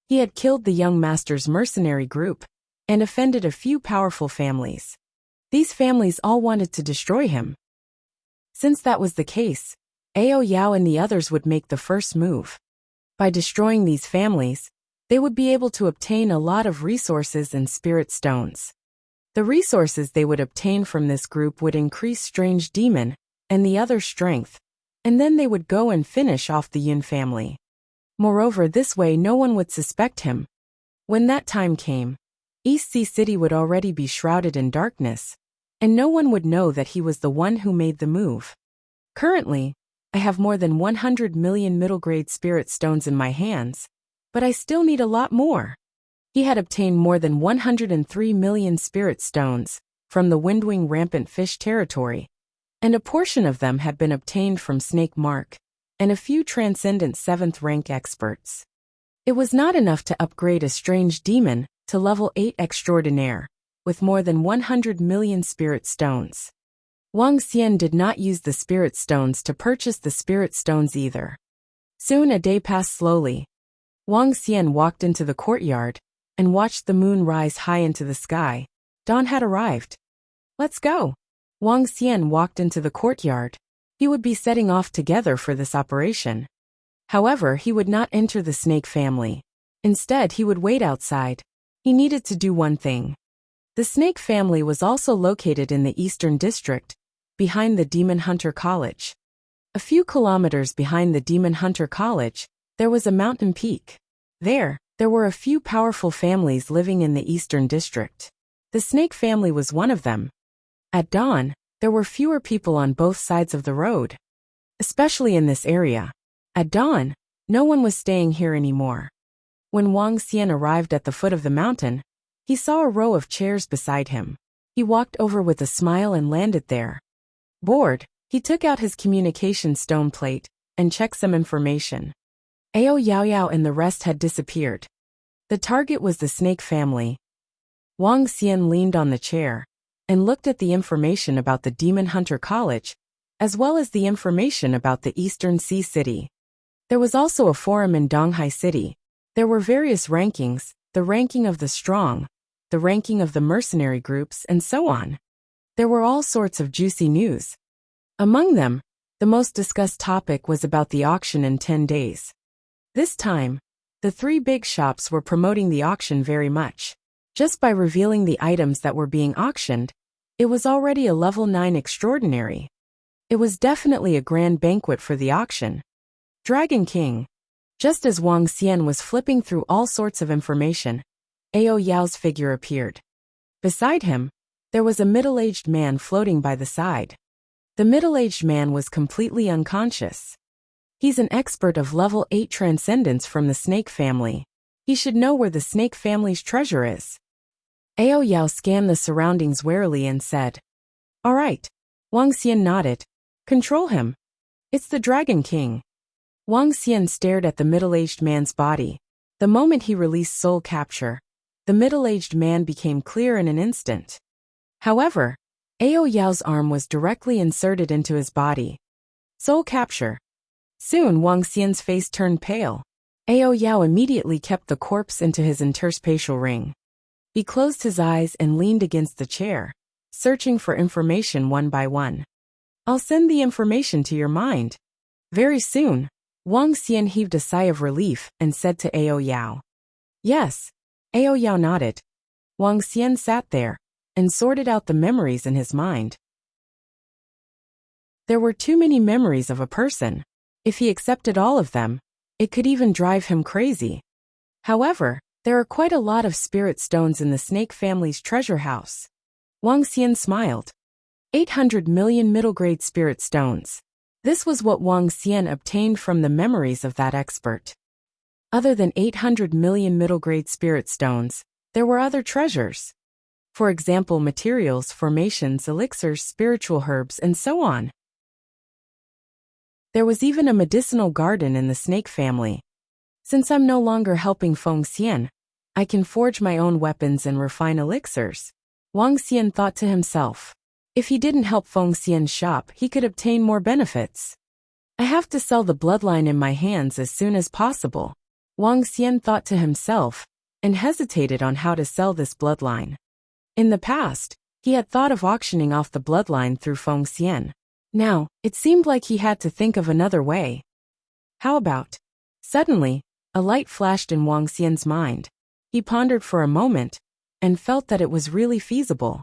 He had killed the young master's mercenary group and offended a few powerful families. These families all wanted to destroy him. Since that was the case, Ao Yao and the others would make the first move. By destroying these families, they would be able to obtain a lot of resources and spirit stones. The resources they would obtain from this group would increase Strange Demon and the other strength, and then they would go and finish off the Yin family. Moreover, this way no one would suspect him. When that time came, East Sea City would already be shrouded in darkness, and no one would know that he was the one who made the move. Currently, I have more than 100 million middle-grade spirit stones in my hands, but I still need a lot more. He had obtained more than 103 million spirit stones from the Windwing Rampant Fish territory, and a portion of them had been obtained from Snake Mark and a few transcendent 7th rank experts. It was not enough to upgrade a Strange Demon to level 8 extraordinaire with more than 100 million spirit stones. Wang Xian did not use the spirit stones to purchase the spirit stones either. Soon a day passed slowly. Wang Xian walked into the courtyard and watched the moon rise high into the sky. Dawn had arrived. Let's go. Wang Xian walked into the courtyard. He would be setting off together for this operation. However, he would not enter the snake family. Instead, he would wait outside. He needed to do one thing. The snake family was also located in the Eastern District, behind the Demon Hunter College. A few kilometers behind the Demon Hunter College, there was a mountain peak. There were a few powerful families living in the Eastern District. The snake family was one of them. At dawn, there were fewer people on both sides of the road. Especially in this area. At dawn, no one was staying here anymore. When Wang Xian arrived at the foot of the mountain, he saw a row of chairs beside him. He walked over with a smile and landed there. Bored, he took out his communication stone plate and checked some information. Ao Yao and the rest had disappeared. The target was the snake family. Wang Xian leaned on the chair and looked at the information about the Demon Hunter College, as well as the information about the Eastern Sea City. There was also a forum in Donghai City. There were various rankings, the ranking of the strong, the ranking of the mercenary groups, and so on. There were all sorts of juicy news. Among them, the most discussed topic was about the auction in 10 days. This time, the three big shops were promoting the auction very much. Just by revealing the items that were being auctioned, it was already a level 9 extraordinary. It was definitely a grand banquet for the auction. Dragon King. Just as Wang Xian was flipping through all sorts of information, Ao Yao's figure appeared. Beside him, there was a middle-aged man floating by the side. The middle-aged man was completely unconscious. He's an expert of level 8 transcendence from the snake family. He should know where the snake family's treasure is. Ao Yao scanned the surroundings warily and said, "All right." Wang Xian nodded. "Control him. It's the Dragon King." Wang Xian stared at the middle-aged man's body. The moment he released soul capture, the middle-aged man became clear in an instant. However, Ao Yao's arm was directly inserted into his body. Soul capture. Soon Wang Xian's face turned pale. Ao Yao immediately kept the corpse into his interspatial ring. He closed his eyes and leaned against the chair, searching for information one by one. "I'll send the information to your mind." Very soon, Wang Xian heaved a sigh of relief and said to Ao Yao, "Yes." Ao Yao nodded. Wang Xian sat there and sorted out the memories in his mind. There were too many memories of a person. If he accepted all of them, it could even drive him crazy. However, there are quite a lot of spirit stones in the snake family's treasure house. Wang Xian smiled. 800 million middle-grade spirit stones. This was what Wang Xian obtained from the memories of that expert. Other than 800 million middle-grade spirit stones, there were other treasures. For example, materials, formations, elixirs, spiritual herbs, and so on. There was even a medicinal garden in the snake family. Since I'm no longer helping Feng Xian, I can forge my own weapons and refine elixirs. Wang Xian thought to himself. If he didn't help Feng Xian's shop, he could obtain more benefits. I have to sell the bloodline in my hands as soon as possible. Wang Xian thought to himself, and hesitated on how to sell this bloodline. In the past, he had thought of auctioning off the bloodline through Feng Xian. Now, it seemed like he had to think of another way. How about? Suddenly, a light flashed in Wang Xian's mind. He pondered for a moment, and felt that it was really feasible.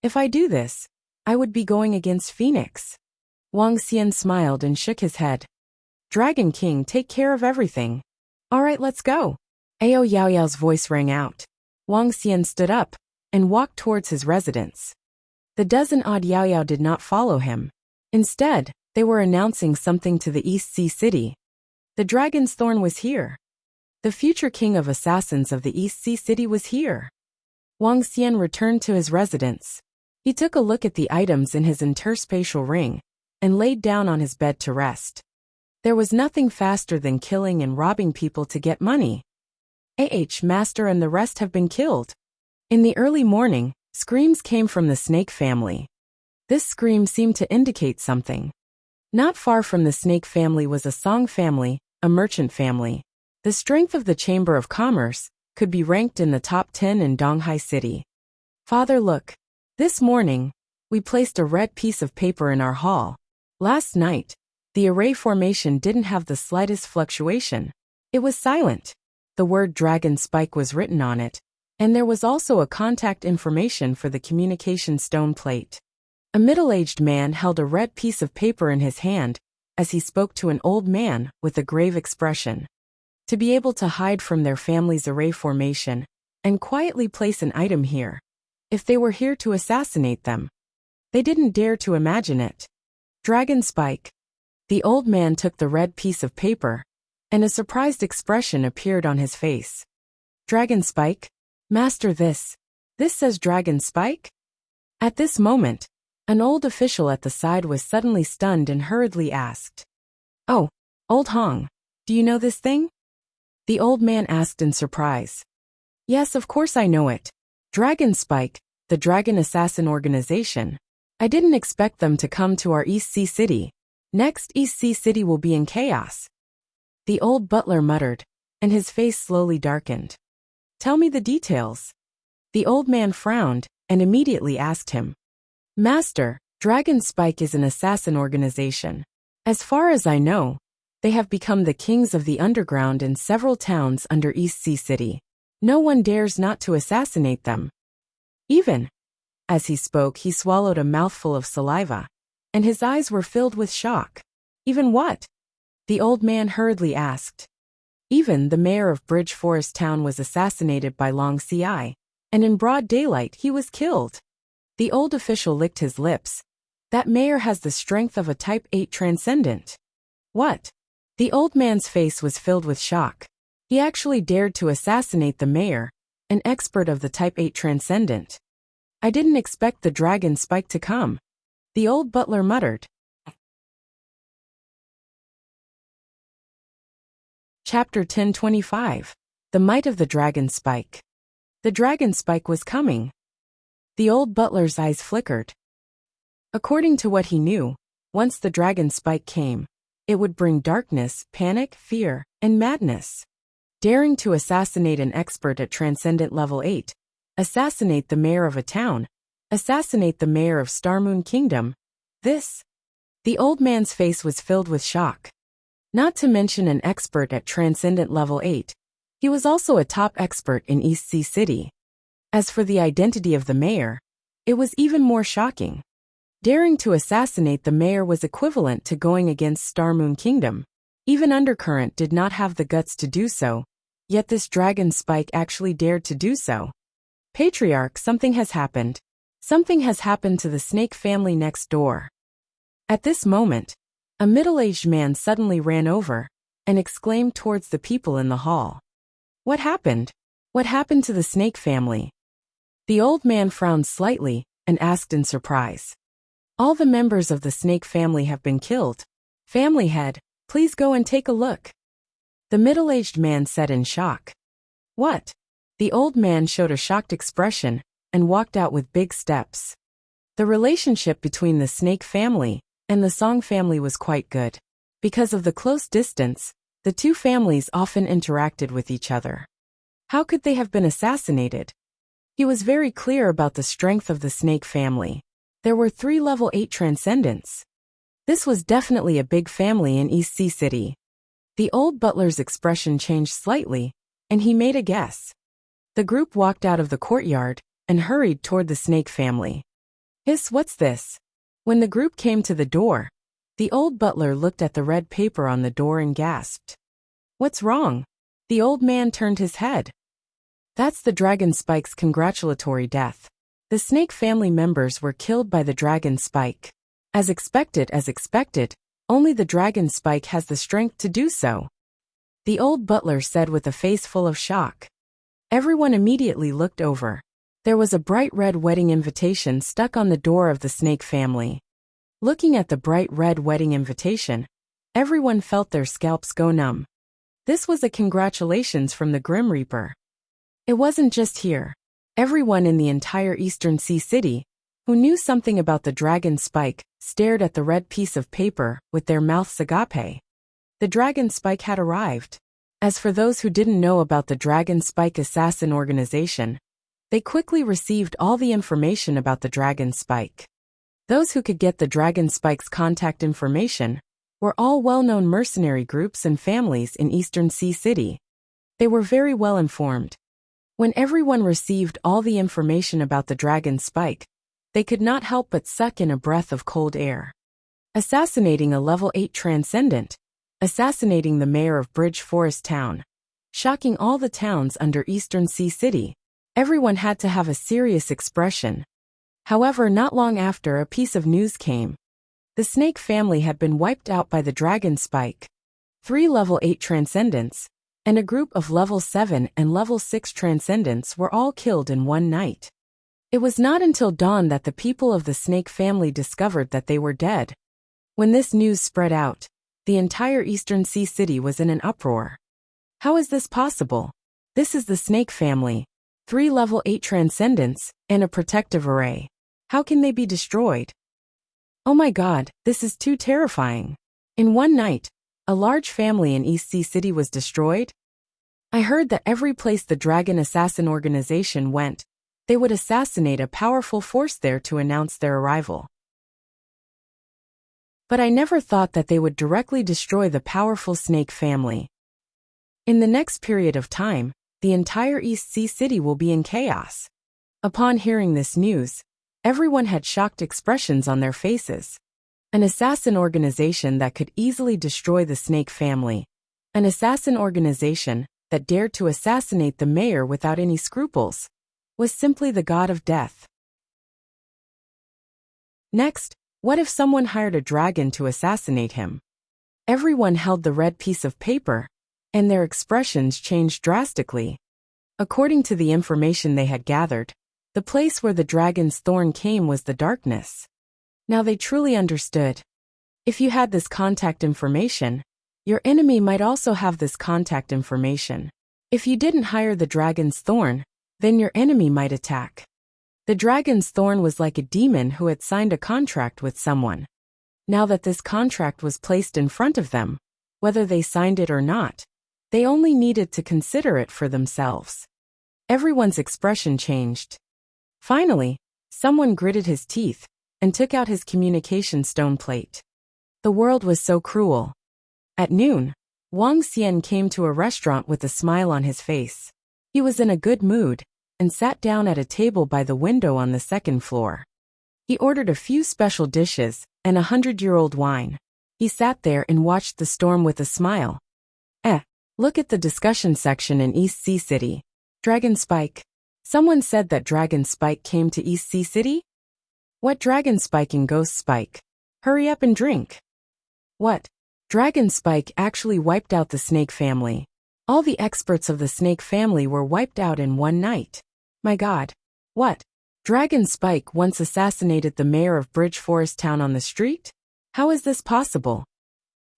If I do this, I would be going against Phoenix. Wang Xian smiled and shook his head. Dragon King, take care of everything. All right, let's go. Ao Yao's voice rang out. Wang Xian stood up and walked towards his residence. The dozen-odd Yao did not follow him. Instead, they were announcing something to the East Sea City. The Dragon's Thorn was here. The future king of assassins of the East Sea City was here. Wang Xian returned to his residence. He took a look at the items in his interspatial ring and laid down on his bed to rest. There was nothing faster than killing and robbing people to get money. Master and the rest have been killed. In the early morning, screams came from the snake family. This scream seemed to indicate something. Not far from the snake family was a Song family, a merchant family. The strength of the Chamber of Commerce could be ranked in the top 10 in Donghai City. Father, look. This morning, we placed a red piece of paper in our hall. Last night, the array formation didn't have the slightest fluctuation. It was silent. The word Dragon Spike was written on it, and there was also a contact information for the communication stone plate. A middle-aged man held a red piece of paper in his hand as he spoke to an old man with a grave expression. To be able to hide from their family's array formation and quietly place an item here, if they were here to assassinate them. They didn't dare to imagine it. Dragon Spike. The old man took the red piece of paper, and a surprised expression appeared on his face. Dragon Spike? Master, this says Dragon Spike? At this moment, an old official at the side was suddenly stunned and hurriedly asked. Oh, Old Hong, do you know this thing? The old man asked in surprise. Yes, of course I know it. Dragon Spike, the Dragon Assassin Organization. I didn't expect them to come to our East Sea City. Next East Sea City will be in chaos. The old butler muttered, and his face slowly darkened. Tell me the details. The old man frowned and immediately asked him. Master, Dragon Spike is an assassin organization. As far as I know, they have become the kings of the underground in several towns under East Sea City. No one dares not to assassinate them. Even. As he spoke, he swallowed a mouthful of saliva, and his eyes were filled with shock. Even what? The old man hurriedly asked. Even the mayor of Bridge Forest Town was assassinated by Wuxia, and in broad daylight he was killed. The old official licked his lips. That mayor has the strength of a Type 8 transcendent. What? The old man's face was filled with shock. He actually dared to assassinate the mayor, an expert of the Type 8 transcendent. I didn't expect the Dragon Spike to come. The old butler muttered. Chapter 1025. The Might of the Dragon Spike. The Dragon Spike was coming. The old butler's eyes flickered. According to what he knew, once the Dragon Spike came, it would bring darkness, panic, fear, and madness. Daring to assassinate an expert at Transcendent Level 8, assassinate the mayor of a town, assassinate the mayor of Starmoon Kingdom. This. The old man's face was filled with shock. Not to mention an expert at Transcendent Level 8. He was also a top expert in East Sea City. As for the identity of the mayor, it was even more shocking. Daring to assassinate the mayor was equivalent to going against Starmoon Kingdom. Even Undercurrent did not have the guts to do so, yet this Dragon Spike actually dared to do so. Patriarch, something has happened. Something has happened to the snake family next door. At this moment, a middle-aged man suddenly ran over and exclaimed towards the people in the hall. What happened? What happened to the snake family? The old man frowned slightly and asked in surprise. All the members of the snake family have been killed. Family head, please go and take a look. The middle-aged man said in shock. What? The old man showed a shocked expression and walked out with big steps. The relationship between the snake family and the Song family was quite good. Because of the close distance, the two families often interacted with each other. How could they have been assassinated? He was very clear about the strength of the snake family. There were 3 level 8 transcendents. This was definitely a big family in East Sea City. The old butler's expression changed slightly, and he made a guess. The group walked out of the courtyard and hurried toward the snake family. Hiss, what's this? When the group came to the door, the old butler looked at the red paper on the door and gasped. What's wrong? The old man turned his head. That's the Dragon Spike's congratulatory death. The snake family members were killed by the Dragon Spike. As expected, only the Dragon Spike has the strength to do so. The old butler said with a face full of shock. Everyone immediately looked over. There was a bright red wedding invitation stuck on the door of the snake family. Looking at the bright red wedding invitation, everyone felt their scalps go numb. This was a congratulations from the Grim Reaper. It wasn't just here. Everyone in the entire Eastern Sea City, who knew something about the Dragon Spike, stared at the red piece of paper with their mouths agape. The Dragon Spike had arrived. As for those who didn't know about the Dragon Spike assassin organization, they quickly received all the information about the Dragon Spike. Those who could get the Dragon Spike's contact information were all well-known mercenary groups and families in Eastern Sea City. They were very well informed. When everyone received all the information about the Dragon Spike, they could not help but suck in a breath of cold air. Assassinating a level 8 transcendent, assassinating the mayor of Bridge Forest Town, shocking all the towns under Eastern Sea City. Everyone had to have a serious expression. However, not long after, a piece of news came. The snake family had been wiped out by the Dragon Spike. 3 level 8 transcendents, and a group of level 7 and level 6 transcendents were all killed in one night. It was not until dawn that the people of the snake family discovered that they were dead. When this news spread out, the entire Eastern Sea City was in an uproar. How is this possible? This is the snake family. 3 level 8 transcendents, and a protective array. How can they be destroyed? Oh my god, this is too terrifying. In one night, A large family in East Sea City was destroyed? I heard that every place the Dragon Assassin organization went, they would assassinate a powerful force there to announce their arrival. But I never thought that they would directly destroy the powerful snake family. In the next period of time, the entire East Sea City will be in chaos. Upon hearing this news, everyone had shocked expressions on their faces. An assassin organization that could easily destroy the snake family. An assassin organization that dared to assassinate the mayor without any scruples, was simply the god of death. Next, what if someone hired a dragon to assassinate him? Everyone held the red piece of paper, and their expressions changed drastically. According to the information they had gathered, the place where the dragon's thorn came was the darkness. Now they truly understood. If you had this contact information, your enemy might also have this contact information. If you didn't hire the dragon's thorn, then your enemy might attack. The dragon's thorn was like a demon who had signed a contract with someone. Now that this contract was placed in front of them, whether they signed it or not, they only needed to consider it for themselves. Everyone's expression changed. Finally, someone gritted his teeth and took out his communication stone plate. The world was so cruel. At noon, Wuxia came to a restaurant with a smile on his face. He was in a good mood and sat down at a table by the window on the second floor. He ordered a few special dishes and 100-year-old wine. He sat there and watched the storm with a smile. Look at the discussion section in East Sea City. Dragon Spike. Someone said that Dragon Spike came to East Sea City? What Dragon Spike and Ghost Spike? Hurry up and drink. What? Dragon Spike actually wiped out the snake family. All the experts of the snake family were wiped out in one night. My God. What? Dragon Spike once assassinated the mayor of Bridge Forest Town on the street? How is this possible?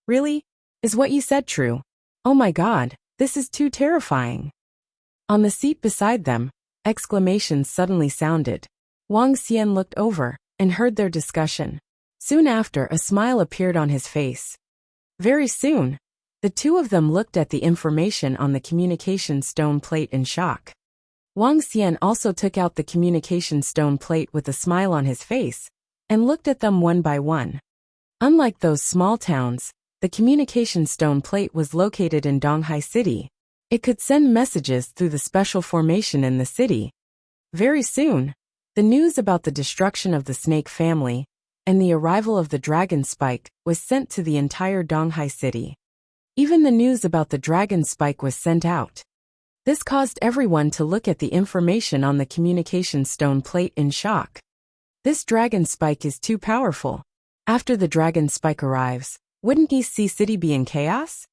Really? Is what you said true? Oh my God, this is too terrifying. On the seat beside them, exclamations suddenly sounded. Wuxia looked over and heard their discussion. Soon after, a smile appeared on his face. Very soon, the two of them looked at the information on the communication stone plate in shock. Wuxia also took out the communication stone plate with a smile on his face and looked at them one by one. Unlike those small towns, the communication stone plate was located in Donghai City. It could send messages through the special formation in the city. Very soon, the news about the destruction of the snake family and the arrival of the Dragon Spike was sent to the entire Donghai City. Even the news about the Dragon Spike was sent out. This caused everyone to look at the information on the communication stone plate in shock. This Dragon Spike is too powerful. After the Dragon Spike arrives, wouldn't East Sea City be in chaos?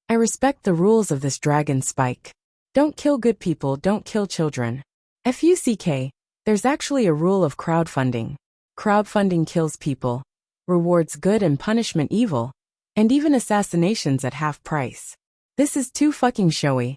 I respect the rules of this Dragon Spike. Don't kill good people, don't kill children. FUCK, there's actually a rule of crowdfunding. Crowdfunding kills people, rewards good and punishment evil, and even assassinations at half price. This is too fucking showy.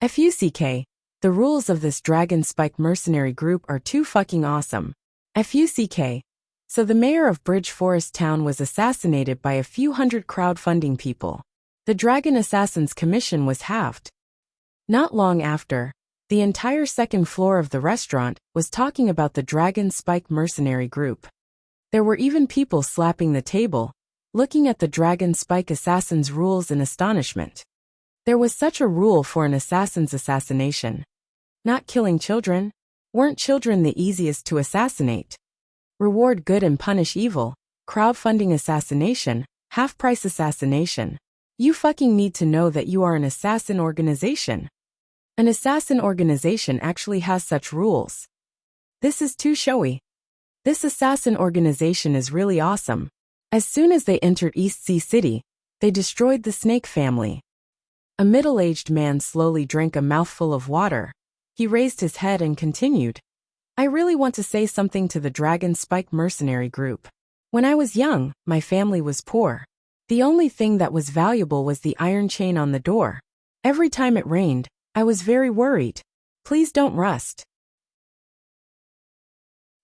FUCK, the rules of this Dragon Spike mercenary group are too fucking awesome. FUCK, so the mayor of Bridge Forest Town was assassinated by a few hundred crowdfunding people. The Dragon Assassin's commission was halved. Not long after, the entire second floor of the restaurant was talking about the Dragon Spike mercenary group. There were even people slapping the table, looking at the Dragon Spike assassin's rules in astonishment. There was such a rule for an assassin's assassination. Not killing children. Weren't children the easiest to assassinate? Reward good and punish evil. Crowdfunding assassination. Half-price assassination. You fucking need to know that you are an assassin organization. An assassin organization actually has such rules. This is too showy. This assassin organization is really awesome. As soon as they entered East Sea City, they destroyed the snake family. A middle-aged man slowly drank a mouthful of water. He raised his head and continued. I really want to say something to the Dragon Spike mercenary group. When I was young, my family was poor. The only thing that was valuable was the iron chain on the door. Every time it rained, I was very worried. Please don't rust.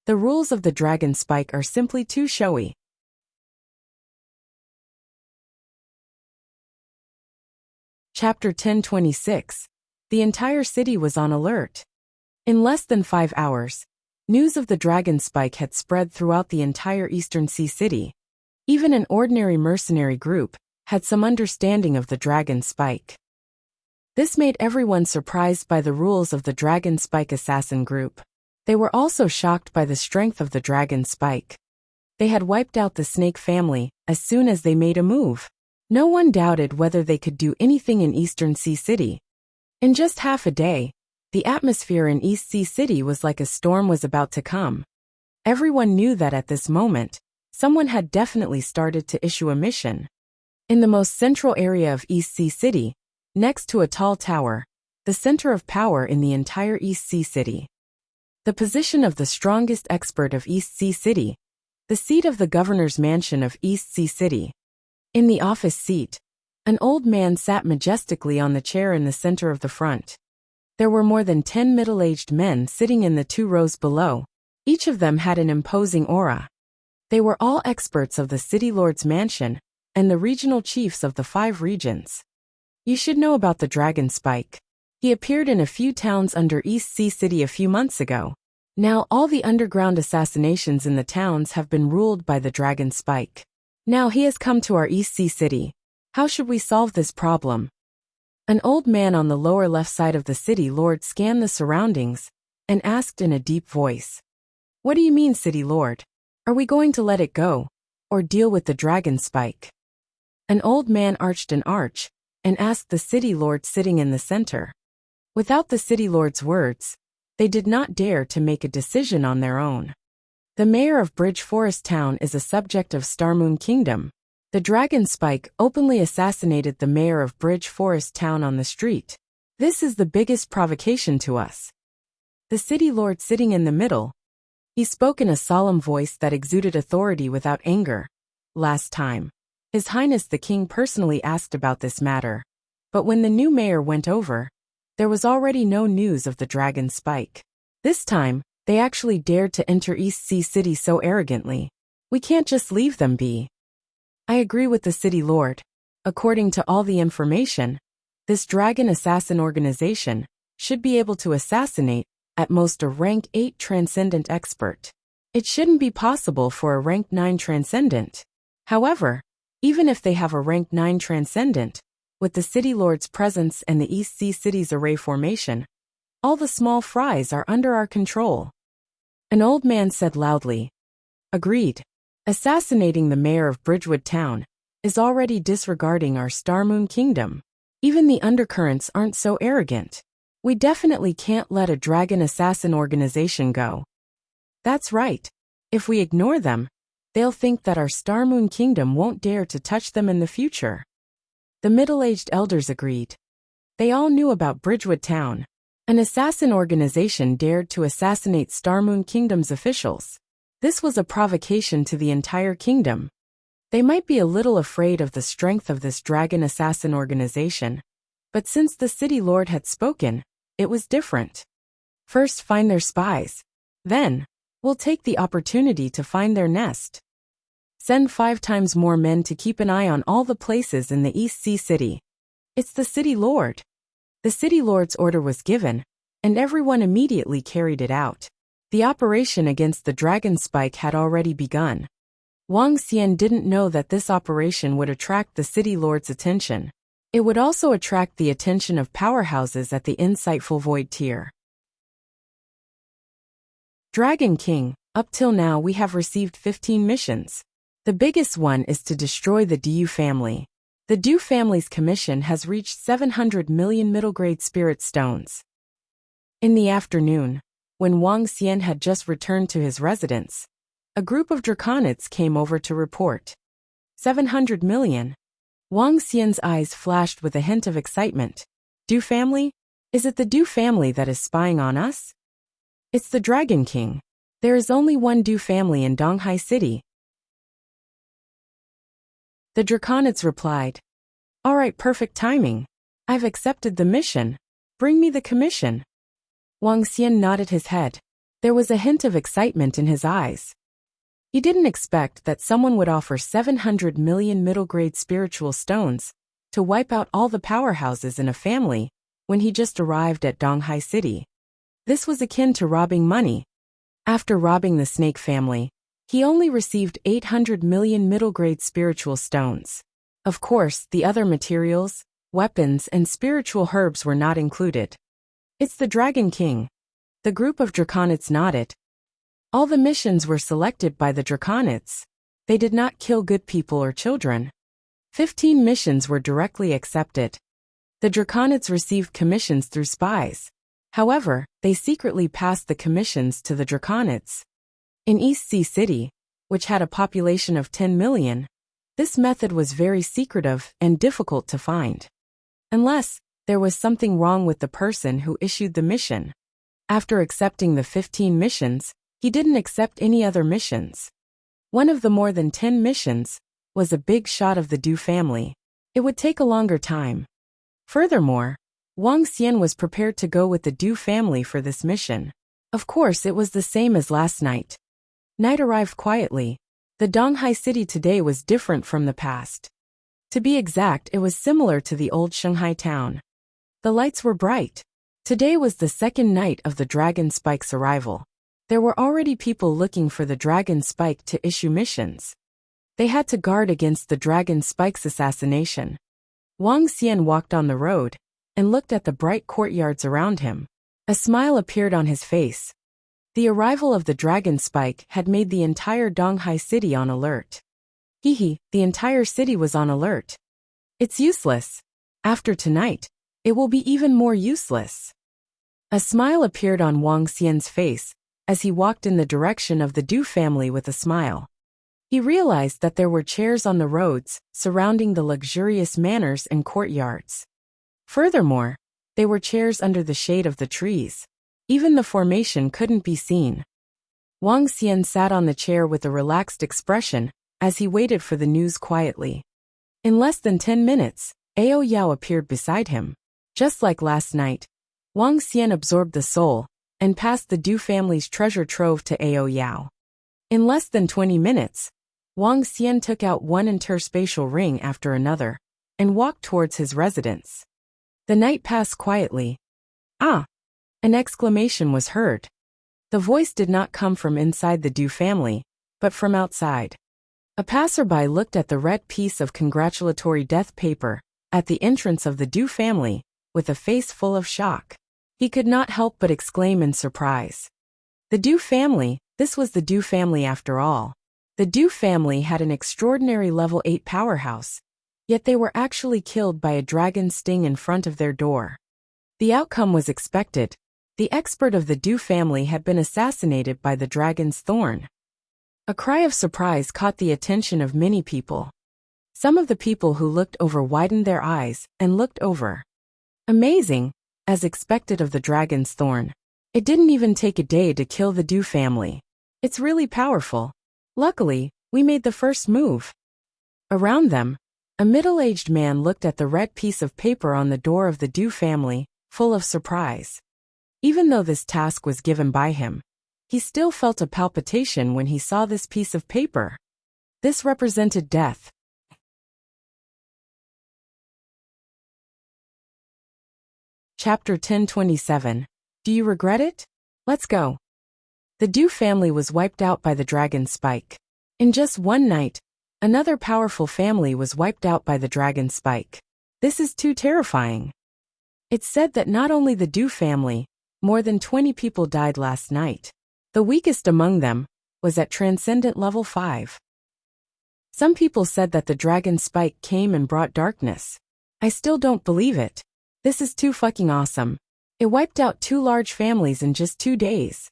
The rules of the Dragon Spike are simply too showy. Chapter 1026. The entire city was on alert. In less than 5 hours, news of the dragon spike had spread throughout the entire Eastern Sea city. Even an ordinary mercenary group had some understanding of the dragon spike. This made everyone surprised by the rules of the dragon spike assassin group. They were also shocked by the strength of the dragon spike. They had wiped out the snake family as soon as they made a move. No one doubted whether they could do anything in Eastern Sea City. In just half a day, the atmosphere in East Sea City was like a storm was about to come. Everyone knew that at this moment, someone had definitely started to issue a mission. In the most central area of East Sea City, next to a tall tower, the center of power in the entire East Sea City. The position of the strongest expert of East Sea City, the seat of the governor's mansion of East Sea City. In the office seat, an old man sat majestically on the chair in the center of the front. There were more than 10 middle-aged men sitting in the 2 rows below. Each of them had an imposing aura. They were all experts of the city lord's mansion and the regional chiefs of the 5 regions. You should know about the dragon spike. He appeared in a few towns under East Sea City a few months ago. Now all the underground assassinations in the towns have been ruled by the dragon spike. Now he has come to our East Sea City. How should we solve this problem? An old man on the lower left side of the city lord scanned the surroundings and asked in a deep voice. What do you mean, city lord? Are we going to let it go or deal with the dragon spike? An old man arched an arch and asked the city lord sitting in the center. Without the city lord's words, they did not dare to make a decision on their own. The mayor of Bridge Forest Town is a subject of Starmoon Kingdom. The dragon spike openly assassinated the mayor of Bridge Forest Town on the street. This is the biggest provocation to us. The city lord sitting in the middle. He spoke in a solemn voice that exuded authority without anger. Last time, His Highness the King personally asked about this matter. But when the new mayor went over, there was already no news of the dragon spike. This time, they actually dared to enter East Sea City so arrogantly. We can't just leave them be. I agree with the city lord. According to all the information, this dragon assassin organization should be able to assassinate at most a rank 8 transcendent expert. It shouldn't be possible for a rank 9 transcendent. However, even if they have a rank 9 transcendent, with the city lord's presence and the East Sea City's array formation, all the small fries are under our control. An old man said loudly. Agreed. Assassinating the mayor of Bridgewood Town is already disregarding our Starmoon Kingdom. Even the undercurrents aren't so arrogant. We definitely can't let a dragon assassin organization go. That's right. If we ignore them, they'll think that our Starmoon Kingdom won't dare to touch them in the future. The middle-aged elders agreed. They all knew about Bridgewood Town. An assassin organization dared to assassinate Starmoon Kingdom's officials. This was a provocation to the entire kingdom. They might be a little afraid of the strength of this dragon assassin organization, but since the city lord had spoken, it was different. First find their spies. Then, we'll take the opportunity to find their nest. Send 5 times more men to keep an eye on all the places in the East Sea City. It's the city lord. The city lord's order was given, and everyone immediately carried it out. The operation against the dragon spike had already begun. Wang Xian didn't know that this operation would attract the city lord's attention. It would also attract the attention of powerhouses at the insightful void tier. Dragon King, up till now we have received 15 missions. The biggest one is to destroy the Du family. The Du family's commission has reached 700 million middle-grade spirit stones. In the afternoon, when Wang Xian had just returned to his residence, a group of draconids came over to report. 700 million. Wang Xian's eyes flashed with a hint of excitement. Du family? Is it the Du family that is spying on us? It's the Dragon King. There is only one Du family in Donghai City. The draconids replied. All right, perfect timing. I've accepted the mission. Bring me the commission. Wang Xian nodded his head. There was a hint of excitement in his eyes. He didn't expect that someone would offer 700 million middle-grade spiritual stones to wipe out all the powerhouses in a family when he just arrived at Donghai City. This was akin to robbing money. After robbing the snake family, he only received 800 million middle-grade spiritual stones. Of course, the other materials, weapons, and spiritual herbs were not included. It's the Dragon King. The group of Draconids nodded. All the missions were selected by the Draconids. They did not kill good people or children. 15 missions were directly accepted. The Draconids received commissions through spies. However, they secretly passed the commissions to the Draconids. In East Sea City, which had a population of 10 million, this method was very secretive and difficult to find. Unless there was something wrong with the person who issued the mission. After accepting the 15 missions, he didn't accept any other missions. One of the more than 10 missions was a big shot of the Du family. It would take a longer time. Furthermore, Wang Xian was prepared to go with the Du family for this mission. Of course, it was the same as last night. Night arrived quietly. The Donghai city today was different from the past. To be exact, it was similar to the old Shanghai town. The lights were bright. Today was the second night of the Dragon Spike's arrival. There were already people looking for the Dragon Spike to issue missions. They had to guard against the Dragon Spike's assassination. Wang Xian walked on the road and looked at the bright courtyards around him. A smile appeared on his face. The arrival of the Dragon Spike had made the entire Donghai city on alert. The entire city was on alert. It's useless. After tonight, it will be even more useless. A smile appeared on Wang Xian's face as he walked in the direction of the Du family with a smile. He realized that there were chairs on the roads surrounding the luxurious manors and courtyards. Furthermore, there were chairs under the shade of the trees. Even the formation couldn't be seen. Wang Xian sat on the chair with a relaxed expression as he waited for the news quietly. In less than 10 minutes, Ao Yao appeared beside him. Just like last night, Wang Xian absorbed the soul and passed the Du family's treasure trove to Ao Yao. In less than 20 minutes, Wang Xian took out one interspatial ring after another and walked towards his residence. The night passed quietly. Ah! An exclamation was heard. The voice did not come from inside the Du family, but from outside. A passerby looked at the red piece of congratulatory death paper at the entrance of the Du family with a face full of shock. He could not help but exclaim in surprise. The Du family, this was the Du family after all. The Du family had an extraordinary level 8 powerhouse, yet they were actually killed by a dragon's sting in front of their door. The outcome was expected. The expert of the Du family had been assassinated by the dragon's thorn. A cry of surprise caught the attention of many people. Some of the people who looked over widened their eyes and looked over. Amazing, as expected of the dragon's thorn. It didn't even take a day to kill the Du family. It's really powerful. Luckily, we made the first move. Around them, a middle-aged man looked at the red piece of paper on the door of the Du family, full of surprise. Even though this task was given by him, he still felt a palpitation when he saw this piece of paper. This represented death. Chapter 1027. Do you regret it? Let's go. The Du family was wiped out by the Dragon Spike. In just one night, another powerful family was wiped out by the Dragon Spike. This is too terrifying. It's said that not only the Du family, more than 20 people died last night. The weakest among them was at Transcendent Level 5. Some people said that the Dragon Spike came and brought darkness. I still don't believe it. This is too fucking awesome. It wiped out 2 large families in just 2 days.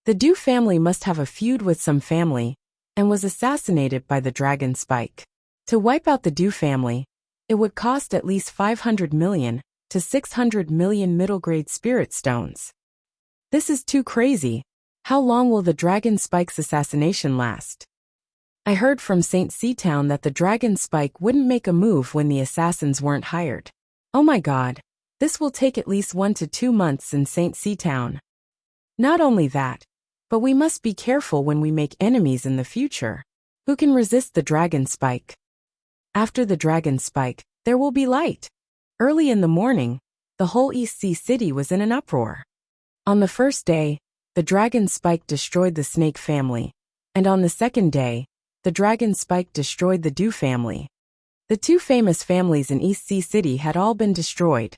The Du family must have a feud with some family and was assassinated by the Dragon Spike. To wipe out the Du family, it would cost at least 500 million to 600 million middle-grade spirit stones. This is too crazy. How long will the Dragon Spike's assassination last? I heard from St. C Town that the Dragon Spike wouldn't make a move when the assassins weren't hired. Oh my god, this will take at least 1 to 2 months in St. C Town. Not only that, but we must be careful when we make enemies in the future. Who can resist the Dragon Spike? After the Dragon Spike, There will be light. Early in the morning, the whole East Sea City was in an uproar. On the first day, the dragon spike destroyed the snake family, and on the second day, the dragon spike destroyed the dew family. The two famous families in East Sea City had all been destroyed.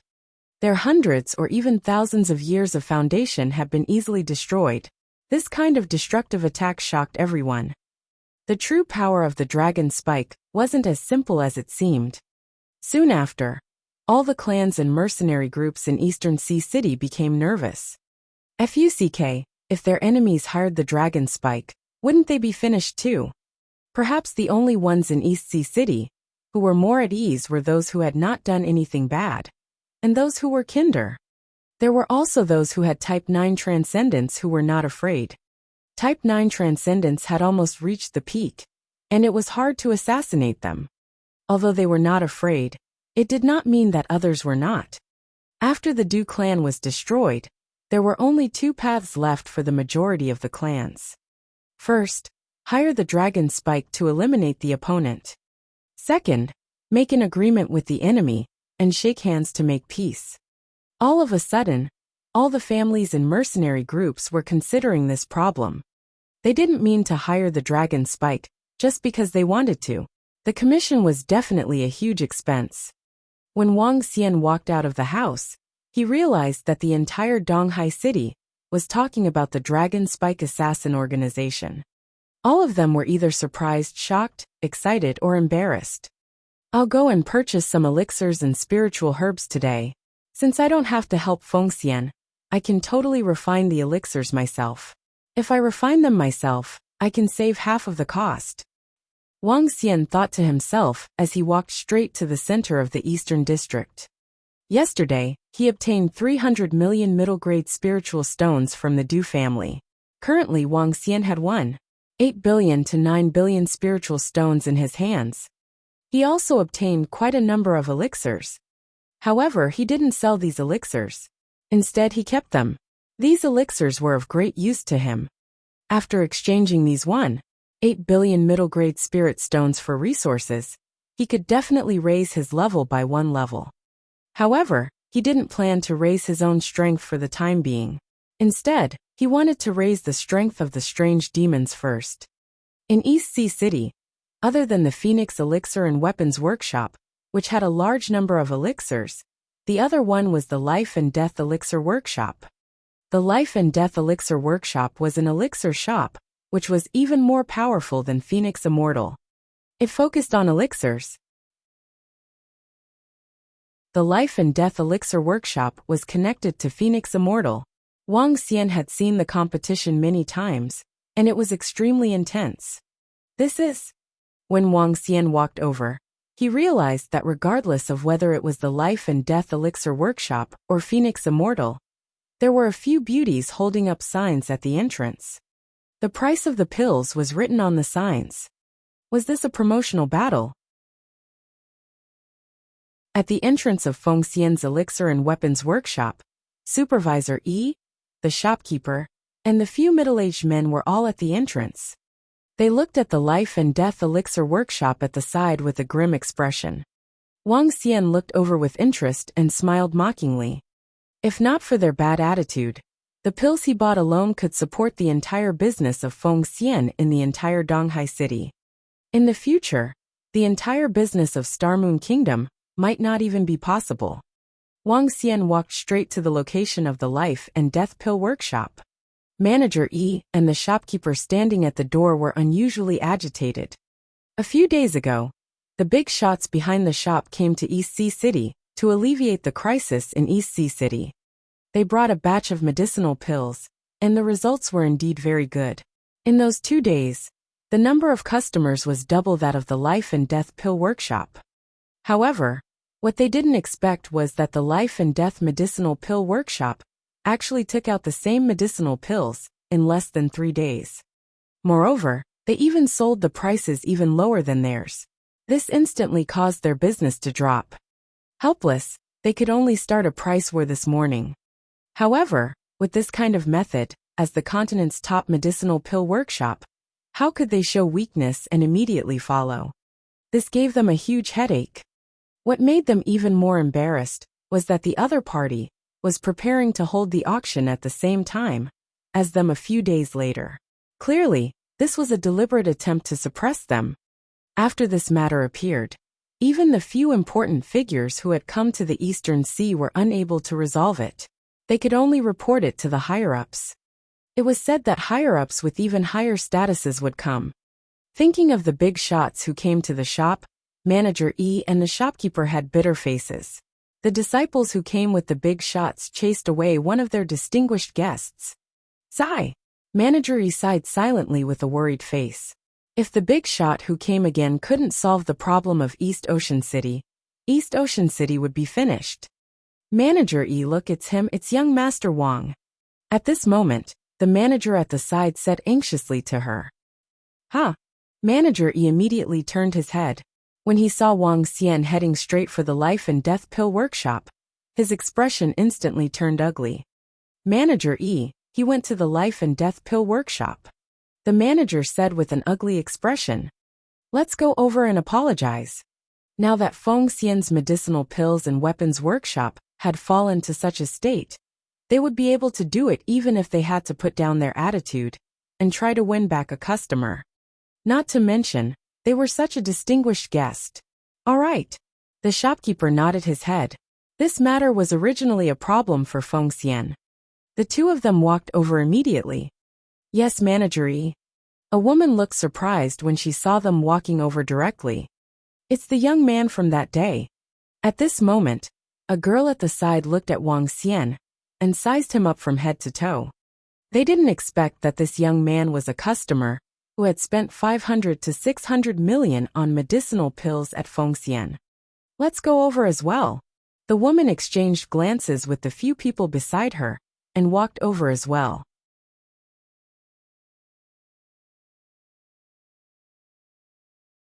Their hundreds or even thousands of years of foundation had been easily destroyed. This kind of destructive attack shocked everyone. The true power of the dragon spike wasn't as simple as it seemed. Soon after, all the clans and mercenary groups in Eastern Sea City became nervous. FUCK, if their enemies hired the dragon spike, wouldn't they be finished too? Perhaps the only ones in East Sea City who were more at ease were those who had not done anything bad, and those who were kinder. There were also those who had Type 9 transcendence who were not afraid. Type 9 transcendence had almost reached the peak, and it was hard to assassinate them. Although they were not afraid, it did not mean that others were not. After the Dew clan was destroyed, there were only two paths left for the majority of the clans. First, hire the dragon spike to eliminate the opponent. Second, make an agreement with the enemy and shake hands to make peace. All of a sudden, all the families and mercenary groups were considering this problem. They didn't mean to hire the dragon spike just because they wanted to. The commission was definitely a huge expense. When Wang Xian walked out of the house, he realized that the entire Donghai city was talking about the Dragon Spike Assassin organization. All of them were either surprised, shocked, excited, or embarrassed. I'll go and purchase some elixirs and spiritual herbs today. Since I don't have to help Feng Xian, I can totally refine the elixirs myself. If I refine them myself, I can save half of the cost. Wang Xian thought to himself as he walked straight to the center of the Eastern District. Yesterday, he obtained 300 million middle-grade spiritual stones from the Dew family. Currently, Wang Xian had 8 billion to 9 billion spiritual stones in his hands. He also obtained quite a number of elixirs. However, he didn't sell these elixirs. Instead, he kept them. These elixirs were of great use to him. After exchanging these 8 billion middle-grade spirit stones for resources, he could definitely raise his level by 1 level. However, he didn't plan to raise his own strength for the time being. Instead, he wanted to raise the strength of the strange demons first. In East Sea City, other than the Phoenix Elixir and Weapons Workshop, which had a large number of elixirs, the other one was the Life and Death Elixir Workshop. The Life and Death Elixir Workshop was an elixir shop, which was even more powerful than Phoenix Immortal. It focused on elixirs. The Life and Death Elixir Workshop was connected to Phoenix Immortal. Wang Xian had seen the competition many times, and it was extremely intense. When Wang Xian walked over, he realized that regardless of whether it was the Life and Death Elixir Workshop or Phoenix Immortal, there were a few beauties holding up signs at the entrance. The price of the pills was written on the signs. Was this a promotional battle? At the entrance of Feng Xian's Elixir and Weapons Workshop, Supervisor E, the shopkeeper, and the few middle-aged men were all at the entrance. They looked at the Life and Death Elixir Workshop at the side with a grim expression. Wang Xian looked over with interest and smiled mockingly. If not for their bad attitude, the pills he bought alone could support the entire business of Feng Xian in the entire Donghai city. In the future, the entire business of Star Moon Kingdom might not even be possible. Wang Xian walked straight to the location of the Life and Death Pill Workshop. Manager E and the shopkeeper standing at the door were unusually agitated. A few days ago, the big shots behind the shop came to East Sea City to alleviate the crisis in East Sea City. They brought a batch of medicinal pills, and the results were indeed very good. In those 2 days, the number of customers was double that of the Life and Death Pill Workshop. However, what they didn't expect was that the Life and Death Medicinal Pill Workshop actually took out the same medicinal pills in less than 3 days. Moreover, they even sold the prices even lower than theirs. This instantly caused their business to drop. Helpless, they could only start a price war this morning. However, with this kind of method, as the continent's top medicinal pill workshop, how could they show weakness and immediately follow? This gave them a huge headache. What made them even more embarrassed was that the other party was preparing to hold the auction at the same time as them a few days later. Clearly, this was a deliberate attempt to suppress them. After this matter appeared, even the few important figures who had come to the Eastern Sea were unable to resolve it. They could only report it to the higher-ups. It was said that higher-ups with even higher statuses would come. Thinking of the big shots who came to the shop, Manager E and the shopkeeper had bitter faces. The disciples who came with the big shots chased away one of their distinguished guests. Sigh. Manager E sighed silently with a worried face. If the big shot who came again couldn't solve the problem of East Ocean City would be finished. Manager E look it's him, it's young Master Wang. At this moment, the manager at the side said anxiously to her. Huh? Manager E immediately turned his head. When he saw Wang Xian heading straight for the life and death pill workshop, his expression instantly turned ugly. Manager E, he went to the life and death pill workshop. The manager said with an ugly expression. Let's go over and apologize. Now that Feng Xian's medicinal pills and weapons workshop had fallen to such a state, they would be able to do it even if they had to put down their attitude and try to win back a customer. Not to mention, they were such a distinguished guest. All right. The shopkeeper nodded his head. This matter was originally a problem for Feng Xian. The two of them walked over immediately. Yes, Manager E. A woman looked surprised when she saw them walking over directly. It's the young man from that day. At this moment, a girl at the side looked at Wang Xian and sized him up from head to toe. They didn't expect that this young man was a customer who had spent 500 to 600 million on medicinal pills at Feng Xian. Let's go over as well. The woman exchanged glances with the few people beside her and walked over as well.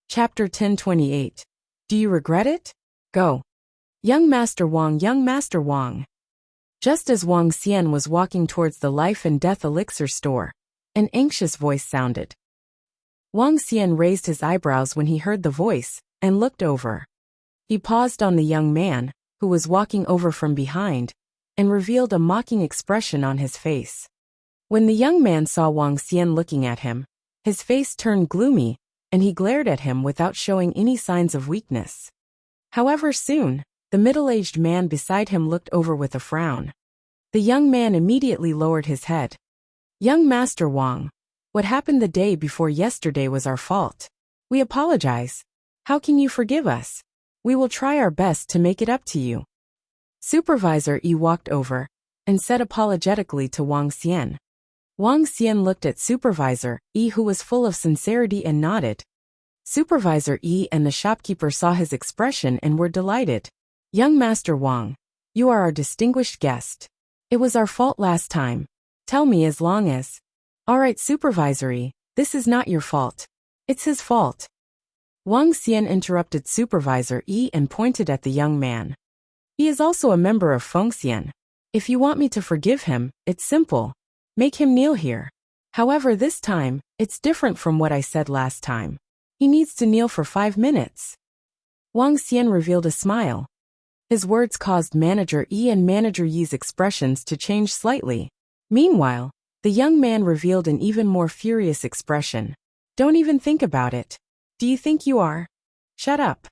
Chapter 1028. Do you regret it? Go. Young Master Wang, young Master Wang. Just as Wang Xian was walking towards the life and death elixir store, an anxious voice sounded. Wang Xian raised his eyebrows when he heard the voice and looked over. He paused on the young man, who was walking over from behind, and revealed a mocking expression on his face. When the young man saw Wang Xian looking at him, his face turned gloomy, and he glared at him without showing any signs of weakness. However, soon, the middle-aged man beside him looked over with a frown. The young man immediately lowered his head. Young Master Wang, what happened the day before yesterday was our fault. We apologize. How can you forgive us? We will try our best to make it up to you. Supervisor E walked over and said apologetically to Wang Xian. Wang Xian looked at Supervisor E, who was full of sincerity, and nodded. Supervisor E and the shopkeeper saw his expression and were delighted. Young Master Wang, you are our distinguished guest. It was our fault last time. Tell me as long as... All right, Supervisor E, this is not your fault. It's his fault. Wang Xian interrupted Supervisor E and pointed at the young man. He is also a member of Feng Xian. If you want me to forgive him, it's simple. Make him kneel here. However, this time, it's different from what I said last time. He needs to kneel for 5 minutes. Wang Xian revealed a smile. His words caused Manager E and Manager Yi's expressions to change slightly. Meanwhile, the young man revealed an even more furious expression. Don't even think about it. Do you think you are? Shut up.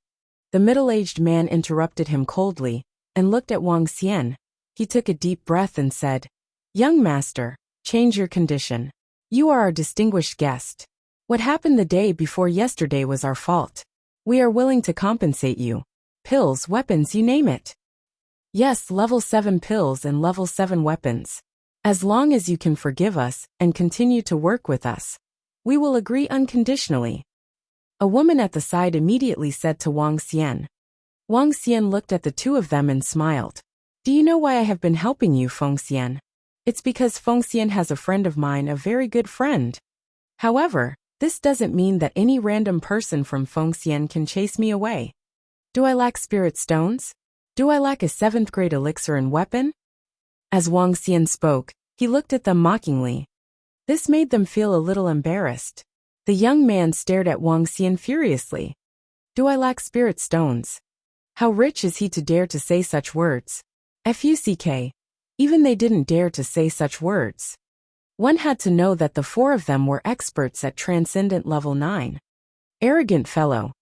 The middle-aged man interrupted him coldly and looked at Wang Xian. He took a deep breath and said, Young master, change your condition. You are our distinguished guest. What happened the day before yesterday was our fault. We are willing to compensate you. Pills, weapons, you name it. Yes, level 7 pills and level 7 weapons. As long as you can forgive us and continue to work with us, we will agree unconditionally. A woman at the side immediately said to Wang Xian. Wang Xian looked at the two of them and smiled. Do you know why I have been helping you, Feng Xian? It's because Feng Xian has a friend of mine, a very good friend. However, this doesn't mean that any random person from Feng Xian can chase me away. Do I lack spirit stones? Do I lack a 7th grade elixir and weapon? As Wang Xian spoke, he looked at them mockingly. This made them feel a little embarrassed. The young man stared at Wang Xian furiously. Do I lack spirit stones? How rich is he to dare to say such words? Fuck. Even they didn't dare to say such words. One had to know that the four of them were experts at Transcendent Level 9. Arrogant fellow.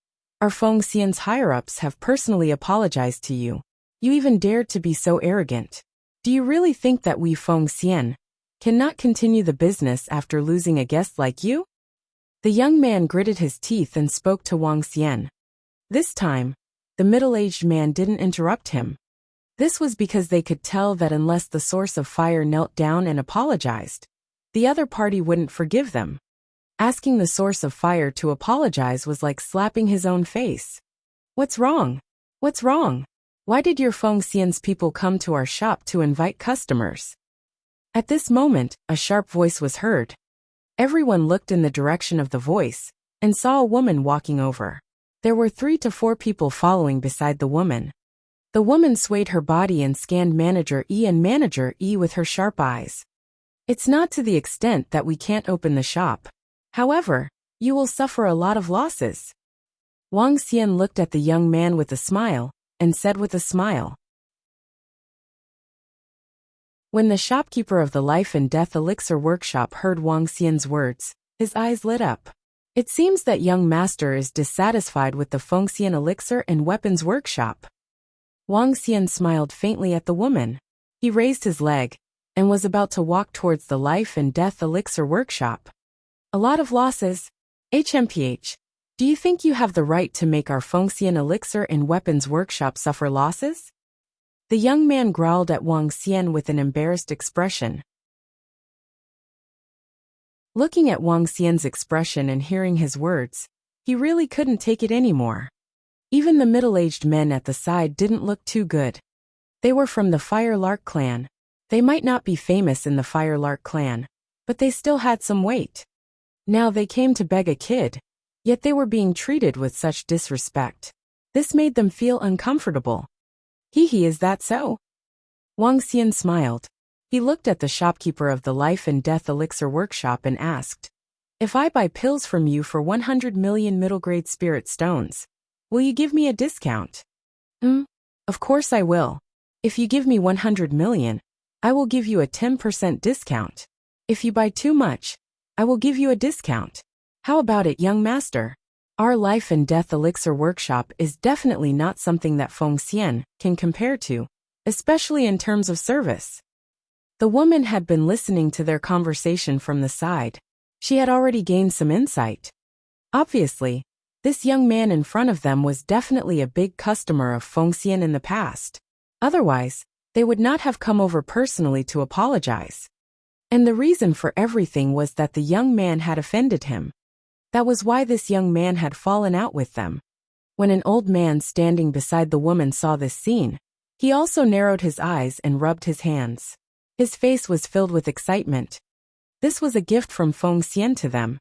Our Feng Xian's higher-ups have personally apologized to you. You even dared to be so arrogant. Do you really think that we Feng Xian cannot continue the business after losing a guest like you? The young man gritted his teeth and spoke to Wang Xian. This time, the middle-aged man didn't interrupt him. This was because they could tell that unless the source of fire knelt down and apologized, the other party wouldn't forgive them. Asking the source of fire to apologize was like slapping his own face. What's wrong? What's wrong? Why did your Feng Xian's people come to our shop to invite customers? At this moment, a sharp voice was heard. Everyone looked in the direction of the voice and saw a woman walking over. There were 3 to 4 people following beside the woman. The woman swayed her body and scanned Manager E and Manager E with her sharp eyes. It's not to the extent that we can't open the shop. However, you will suffer a lot of losses. Wang Xian looked at the young man with a smile and said with a smile. When the shopkeeper of the Life and Death Elixir Workshop heard Wang Xian's words, his eyes lit up. It seems that young master is dissatisfied with the Feng Xian Elixir and Weapons Workshop. Wang Xian smiled faintly at the woman. He raised his leg and was about to walk towards the Life and Death Elixir Workshop. A lot of losses. HMPH. Do you think you have the right to make our Feng Xian Elixir and Weapons Workshop suffer losses? The young man growled at Wang Xian with an embarrassed expression. Looking at Wang Xian's expression and hearing his words, he really couldn't take it anymore. Even the middle-aged men at the side didn't look too good. They were from the Fire Lark clan. They might not be famous in the Fire Lark clan, but they still had some weight. Now they came to beg a kid, yet they were being treated with such disrespect. This made them feel uncomfortable. Hee, is that so? Wang Xian smiled. He looked at the shopkeeper of the Life and Death Elixir Workshop and asked, if I buy pills from you for 100 million middle-grade spirit stones, will you give me a discount? Of course I will. If you give me 100 million, I will give you a 10% discount. If you buy too much, I will give you a discount. How about it, young master? Our Life and Death Elixir Workshop is definitely not something that Feng Xian can compare to, especially in terms of service. The woman had been listening to their conversation from the side. She had already gained some insight. Obviously, this young man in front of them was definitely a big customer of Feng Xian in the past. Otherwise, they would not have come over personally to apologize. And the reason for everything was that the young man had offended him. That was why this young man had fallen out with them. When an old man standing beside the woman saw this scene, he also narrowed his eyes and rubbed his hands. His face was filled with excitement. This was a gift from Feng Xian to them.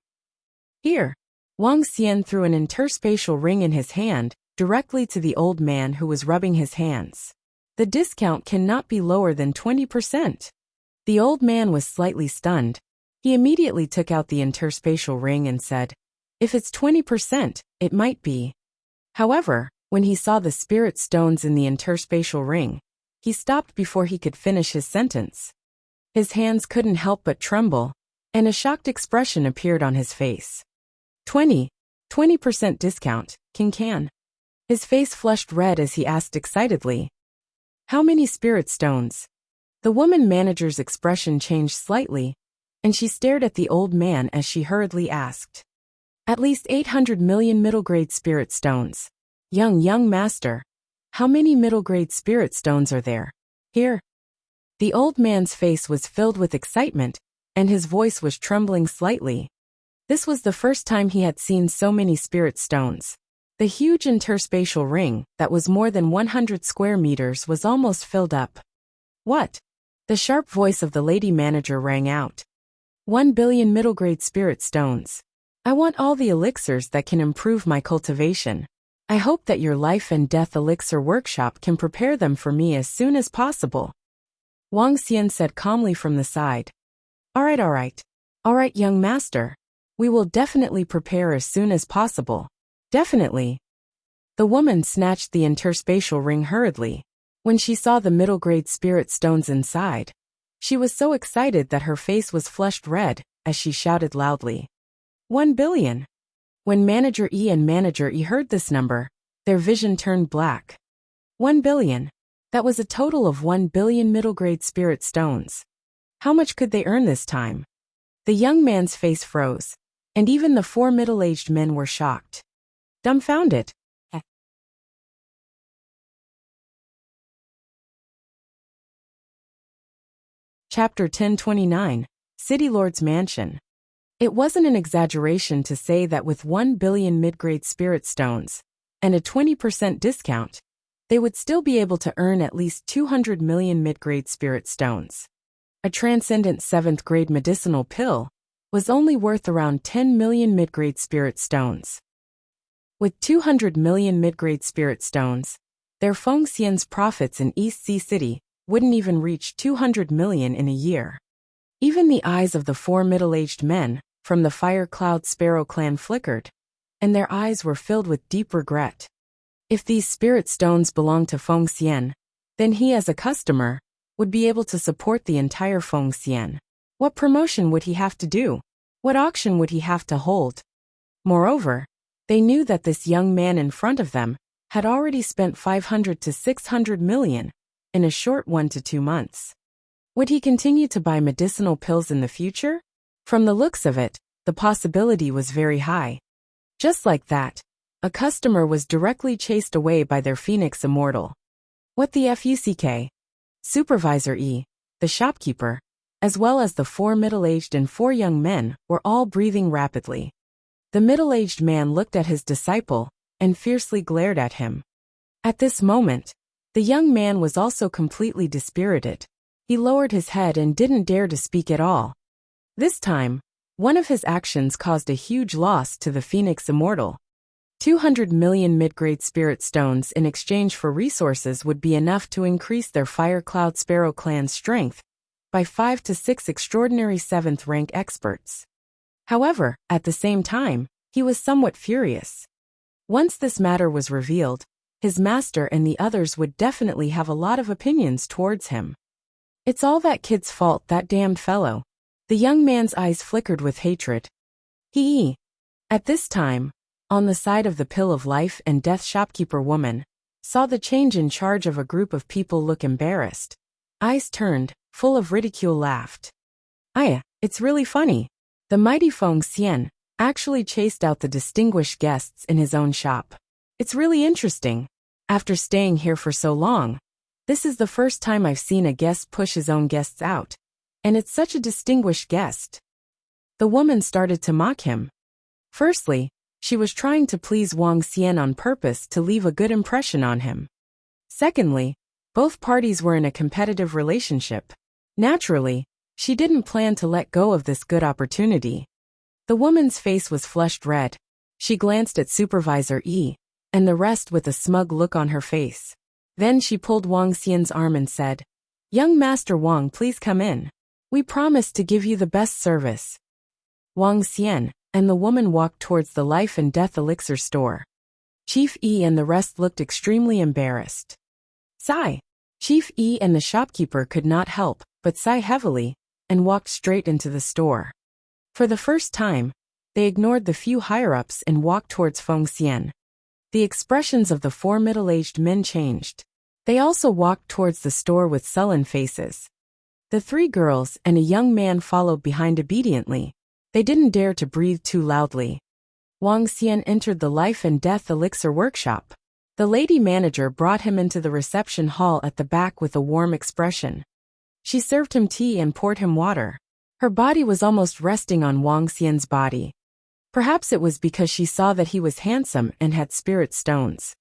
Here, Wang Xian threw an interspatial ring in his hand, directly to the old man who was rubbing his hands. The discount cannot be lower than 20%. The old man was slightly stunned. He immediately took out the interspatial ring and said, if it's 20%, it might be. However, when he saw the spirit stones in the interspatial ring, he stopped before he could finish his sentence. His hands couldn't help but tremble, and a shocked expression appeared on his face. 20% discount, can. His face flushed red as he asked excitedly, how many spirit stones? The woman manager's expression changed slightly, and she stared at the old man as she hurriedly asked. At least 800 million middle-grade spirit stones. Young master. How many middle-grade spirit stones are there? Here. The old man's face was filled with excitement, and his voice was trembling slightly. This was the first time he had seen so many spirit stones. The huge interspatial ring, that was more than 100 square meters, was almost filled up. What? The sharp voice of the lady manager rang out. 1 billion middle-grade spirit stones. I want all the elixirs that can improve my cultivation. I hope that your Life and Death Elixir Workshop can prepare them for me as soon as possible. Wang Xian said calmly from the side. All right, young master. We will definitely prepare as soon as possible. Definitely. The woman snatched the interspatial ring hurriedly. When she saw the middle-grade spirit stones inside, she was so excited that her face was flushed red as she shouted loudly, 1 billion. When Manager E and Manager E heard this number, their vision turned black. 1 billion. That was a total of 1 billion middle-grade spirit stones. How much could they earn this time? The young man's face froze, and even the 4 middle-aged men were shocked. Dumbfounded. Chapter 1029, City Lord's Mansion. It wasn't an exaggeration to say that with 1 billion mid-grade spirit stones and a 20% discount, they would still be able to earn at least 200 million mid-grade spirit stones. A transcendent 7th grade medicinal pill was only worth around 10 million mid-grade spirit stones. With 200 million mid-grade spirit stones, their Feng Xian's profits in East Sea City wouldn't even reach 200 million in a year. Even the eyes of the 4 middle-aged men from the Fire Cloud Sparrow clan flickered, and their eyes were filled with deep regret. If these spirit stones belonged to Feng Xian, then he as a customer would be able to support the entire Feng Xian. What promotion would he have to do? What auction would he have to hold? Moreover, they knew that this young man in front of them had already spent 500 to 600 million in a short 1 to 2 months. Would he continue to buy medicinal pills in the future? From the looks of it, the possibility was very high. Just like that, a customer was directly chased away by their Phoenix Immortal. What the fuck? Supervisor E, the shopkeeper, as well as the 4 middle-aged and 4 young men were all breathing rapidly. The middle-aged man looked at his disciple and fiercely glared at him. At this moment, the young man was also completely dispirited. He lowered his head and didn't dare to speak at all. This time, one of his actions caused a huge loss to the Phoenix Immortal. 200 million mid-grade spirit stones in exchange for resources would be enough to increase their Fire Cloud Sparrow clan's strength by 5 to 6 extraordinary 7th rank experts. However, at the same time, he was somewhat furious. Once this matter was revealed, his master and the others would definitely have a lot of opinions towards him. It's all that kid's fault, that damned fellow. The young man's eyes flickered with hatred. At this time, on the side of the Pill of Life and Death shopkeeper woman, saw the change in charge of a group of people look embarrassed. Eyes turned, full of ridicule laughed. It's really funny. The mighty Feng Xian actually chased out the distinguished guests in his own shop. It's really interesting. After staying here for so long, this is the first time I've seen a guest push his own guests out. And it's such a distinguished guest. The woman started to mock him. Firstly, she was trying to please Wang Xian on purpose to leave a good impression on him. Secondly, both parties were in a competitive relationship. Naturally, she didn't plan to let go of this good opportunity. The woman's face was flushed red. She glanced at Supervisor E, and the rest with a smug look on her face. Then she pulled Wang Xian's arm and said, "Young Master Wang, please come in. We promise to give you the best service." Wang Xian and the woman walked towards the Life and Death Elixir store. Chief E and the rest looked extremely embarrassed. Sigh. Chief E and the shopkeeper could not help but sigh heavily and walked straight into the store. For the first time, they ignored the few higher-ups and walked towards Feng Xian. The expressions of the 4 middle-aged men changed. They also walked towards the store with sullen faces. The 3 girls and a young man followed behind obediently. They didn't dare to breathe too loudly. Wang Xian entered the Life and Death Elixir workshop. The lady manager brought him into the reception hall at the back with a warm expression. She served him tea and poured him water. Her body was almost resting on Wang Xian's body. Perhaps it was because she saw that he was handsome and had spirit stones.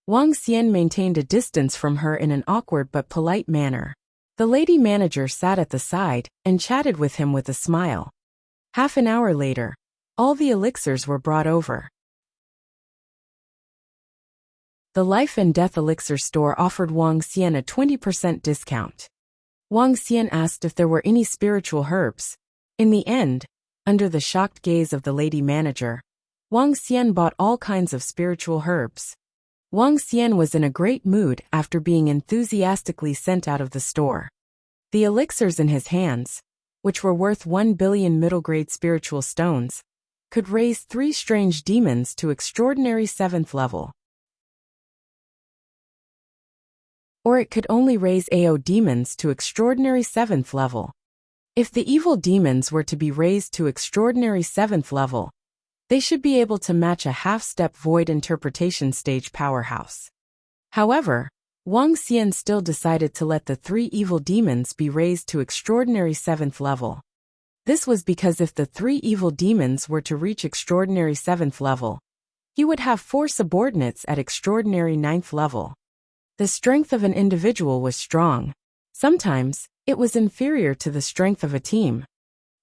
Wang Xian maintained a distance from her in an awkward but polite manner. The lady manager sat at the side and chatted with him with a smile. Half an hour later, all the elixirs were brought over. The Life and Death Elixir store offered Wang Xian a 20% discount. Wang Xian asked if there were any spiritual herbs. In the end, under the shocked gaze of the lady manager, Wang Xian bought all kinds of spiritual herbs. Wang Xian was in a great mood after being enthusiastically sent out of the store. The elixirs in his hands, which were worth 1 billion middle-grade spiritual stones, could raise 3 strange demons to extraordinary 7th level. Or it could only raise AO demons to extraordinary 7th level. If the evil demons were to be raised to extraordinary 7th level, they should be able to match a half-step void interpretation stage powerhouse. However, Wang Xian still decided to let the 3 evil demons be raised to extraordinary 7th level. This was because if the 3 evil demons were to reach extraordinary 7th level, he would have 4 subordinates at extraordinary 9th level. The strength of an individual was strong. Sometimes, it was inferior to the strength of a team.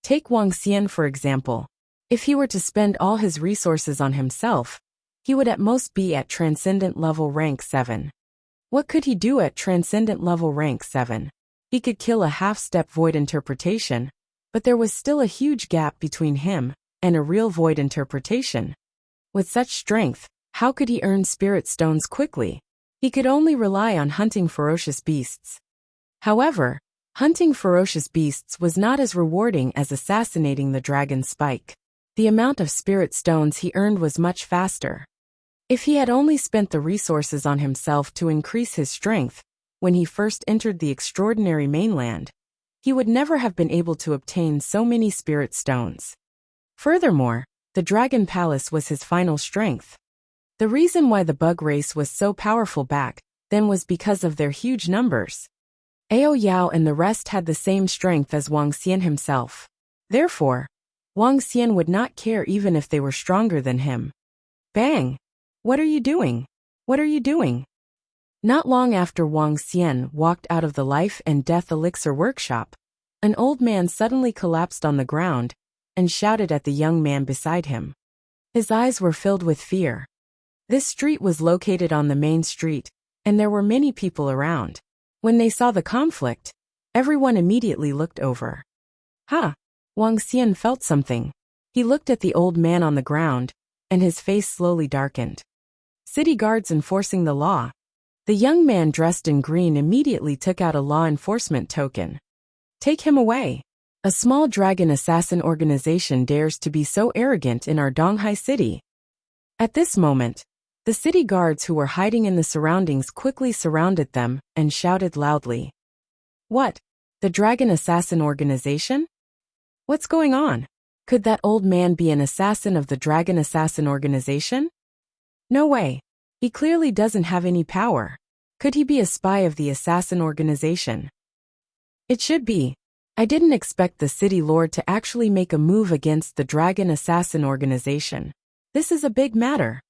Take Wang Xian for example. If he were to spend all his resources on himself, he would at most be at Transcendent level rank 7. What could he do at Transcendent level rank 7? He could kill a half-step void interpretation, but there was still a huge gap between him and a real void interpretation. With such strength, how could he earn spirit stones quickly? He could only rely on hunting ferocious beasts. However, hunting ferocious beasts was not as rewarding as assassinating the dragon Spike. The amount of spirit stones he earned was much faster. If he had only spent the resources on himself to increase his strength when he first entered the extraordinary mainland, he would never have been able to obtain so many spirit stones. Furthermore, the Dragon Palace was his final strength. The reason why the bug race was so powerful back then was because of their huge numbers. Ao Yao and the rest had the same strength as Wang Xian himself. Therefore, Wang Xian would not care even if they were stronger than him. Bang! What are you doing? What are you doing? Not long after Wang Xian walked out of the life and death elixir workshop, an old man suddenly collapsed on the ground and shouted at the young man beside him. His eyes were filled with fear. This street was located on the main street, and there were many people around. When they saw the conflict, everyone immediately looked over. Ha! Wang Xian felt something. He looked at the old man on the ground, and his face slowly darkened. City guards enforcing the law. The young man dressed in green immediately took out a law enforcement token. Take him away. A small dragon assassin organization dares to be so arrogant in our Donghai city. At this moment, the city guards who were hiding in the surroundings quickly surrounded them and shouted loudly. What? The Dragon Assassin Organization? What's going on? Could that old man be an assassin of the Dragon Assassin Organization? No way. He clearly doesn't have any power. Could he be a spy of the Assassin Organization? It should be. I didn't expect the city lord to actually make a move against the Dragon Assassin Organization. This is a big matter.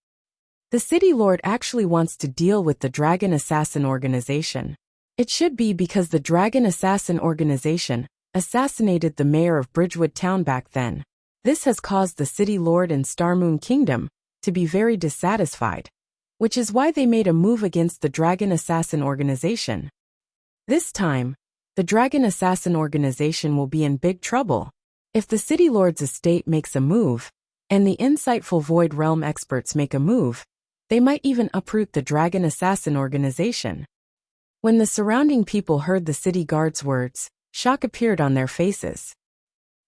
The city lord actually wants to deal with the Dragon Assassin Organization. It should be because the Dragon Assassin Organization assassinated the mayor of Bridgewood Town back then. This has caused the city lord and Star Moon Kingdom to be very dissatisfied, which is why they made a move against the Dragon Assassin Organization. This time, the Dragon Assassin Organization will be in big trouble. If the city lord's estate makes a move, and the insightful Void Realm experts make a move, they might even uproot the Dragon Assassin Organization. When the surrounding people heard the city guards' words, shock appeared on their faces.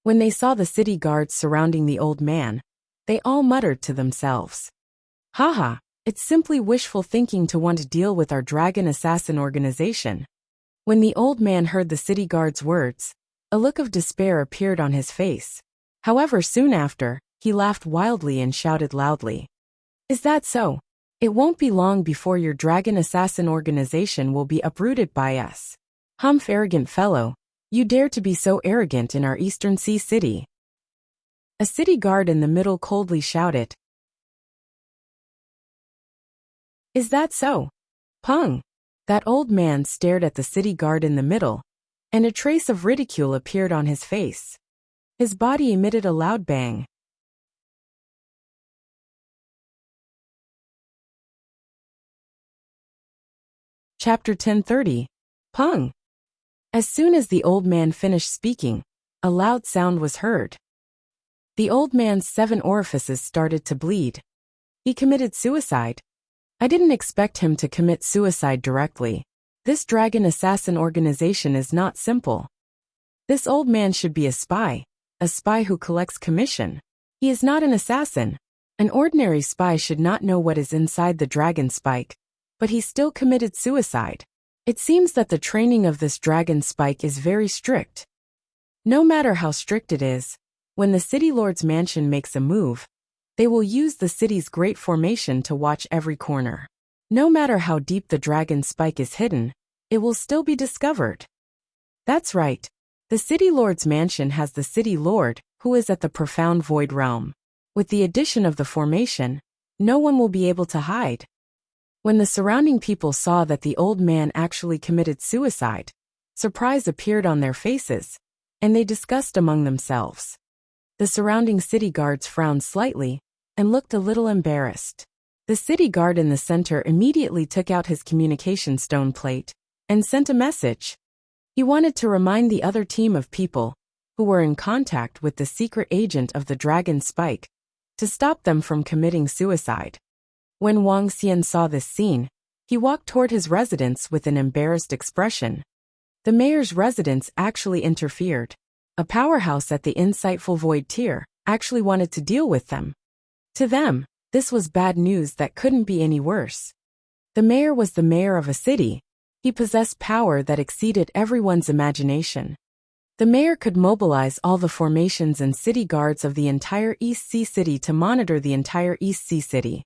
When they saw the city guards surrounding the old man, they all muttered to themselves. Haha, it's simply wishful thinking to want to deal with our Dragon Assassin Organization. When the old man heard the city guard's words, a look of despair appeared on his face. However, soon after, he laughed wildly and shouted loudly. Is that so? It won't be long before your Dragon Assassin Organization will be uprooted by us. Humph, arrogant fellow. You dare to be so arrogant in our Eastern Sea city. A city guard in the middle coldly shouted. Is that so? Pung! That old man stared at the city guard in the middle, and a trace of ridicule appeared on his face. His body emitted a loud bang. Chapter 1030. Pung! As soon as the old man finished speaking, a loud sound was heard. The old man's 7 orifices started to bleed. He committed suicide. I didn't expect him to commit suicide directly. This dragon assassin organization is not simple. This old man should be a spy who collects commission. He is not an assassin. An ordinary spy should not know what is inside the dragon spike, but he still committed suicide. It seems that the training of this dragon spike is very strict. No matter how strict it is, when the city lord's mansion makes a move, they will use the city's great formation to watch every corner. No matter how deep the dragon spike is hidden, it will still be discovered. That's right. The city lord's mansion has the city lord, who is at the profound void realm. With the addition of the formation, no one will be able to hide. When the surrounding people saw that the old man actually committed suicide, surprise appeared on their faces, and they discussed among themselves. The surrounding city guards frowned slightly and looked a little embarrassed. The city guard in the center immediately took out his communication stone plate and sent a message. He wanted to remind the other team of people who were in contact with the secret agent of the dragon spike to stop them from committing suicide. When Wang Xian saw this scene, he walked toward his residence with an embarrassed expression. The mayor's residence actually interfered. A powerhouse at the insightful void tier actually wanted to deal with them. To them, this was bad news that couldn't be any worse. The mayor was the mayor of a city. He possessed power that exceeded everyone's imagination. The mayor could mobilize all the formations and city guards of the entire East Sea City to monitor the entire East Sea City.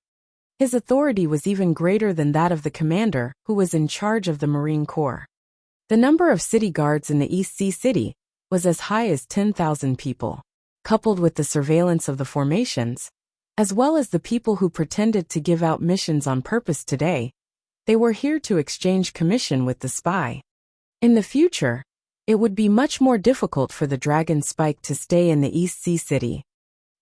His authority was even greater than that of the commander, who was in charge of the Marine Corps. The number of city guards in the East Sea City was as high as 10,000 people. Coupled with the surveillance of the formations, as well as the people who pretended to give out missions on purpose today, they were here to exchange commission with the spy. In the future, it would be much more difficult for the dragon spike to stay in the East Sea City.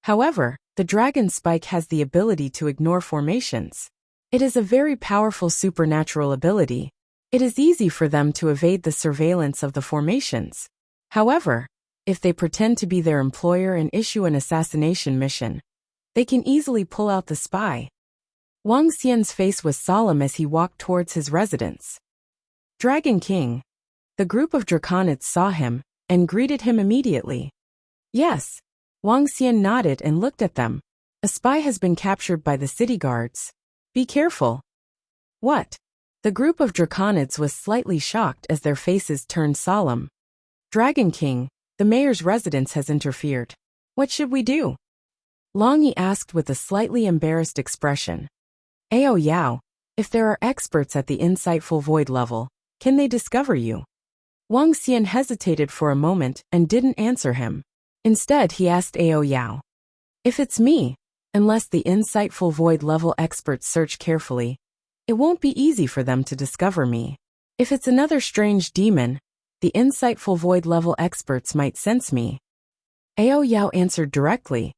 However, the dragon spike has the ability to ignore formations. It is a very powerful supernatural ability. It is easy for them to evade the surveillance of the formations. However, if they pretend to be their employer and issue an assassination mission, they can easily pull out the spy. Wang Xian's face was solemn as he walked towards his residence. Dragon King. The group of draconids saw him and greeted him immediately. Yes. Wang Xian nodded and looked at them. A spy has been captured by the city guards. Be careful. What? The group of draconids was slightly shocked as their faces turned solemn. Dragon King, the mayor's residence has interfered. What should we do? Long Yi asked with a slightly embarrassed expression. Ao Yao, if there are experts at the insightful void level, can they discover you? Wang Xian hesitated for a moment and didn't answer him. Instead, he asked Ao Yao. If it's me, unless the insightful void level experts search carefully, it won't be easy for them to discover me. If it's another strange demon, the insightful void level experts might sense me. Ao Yao answered directly.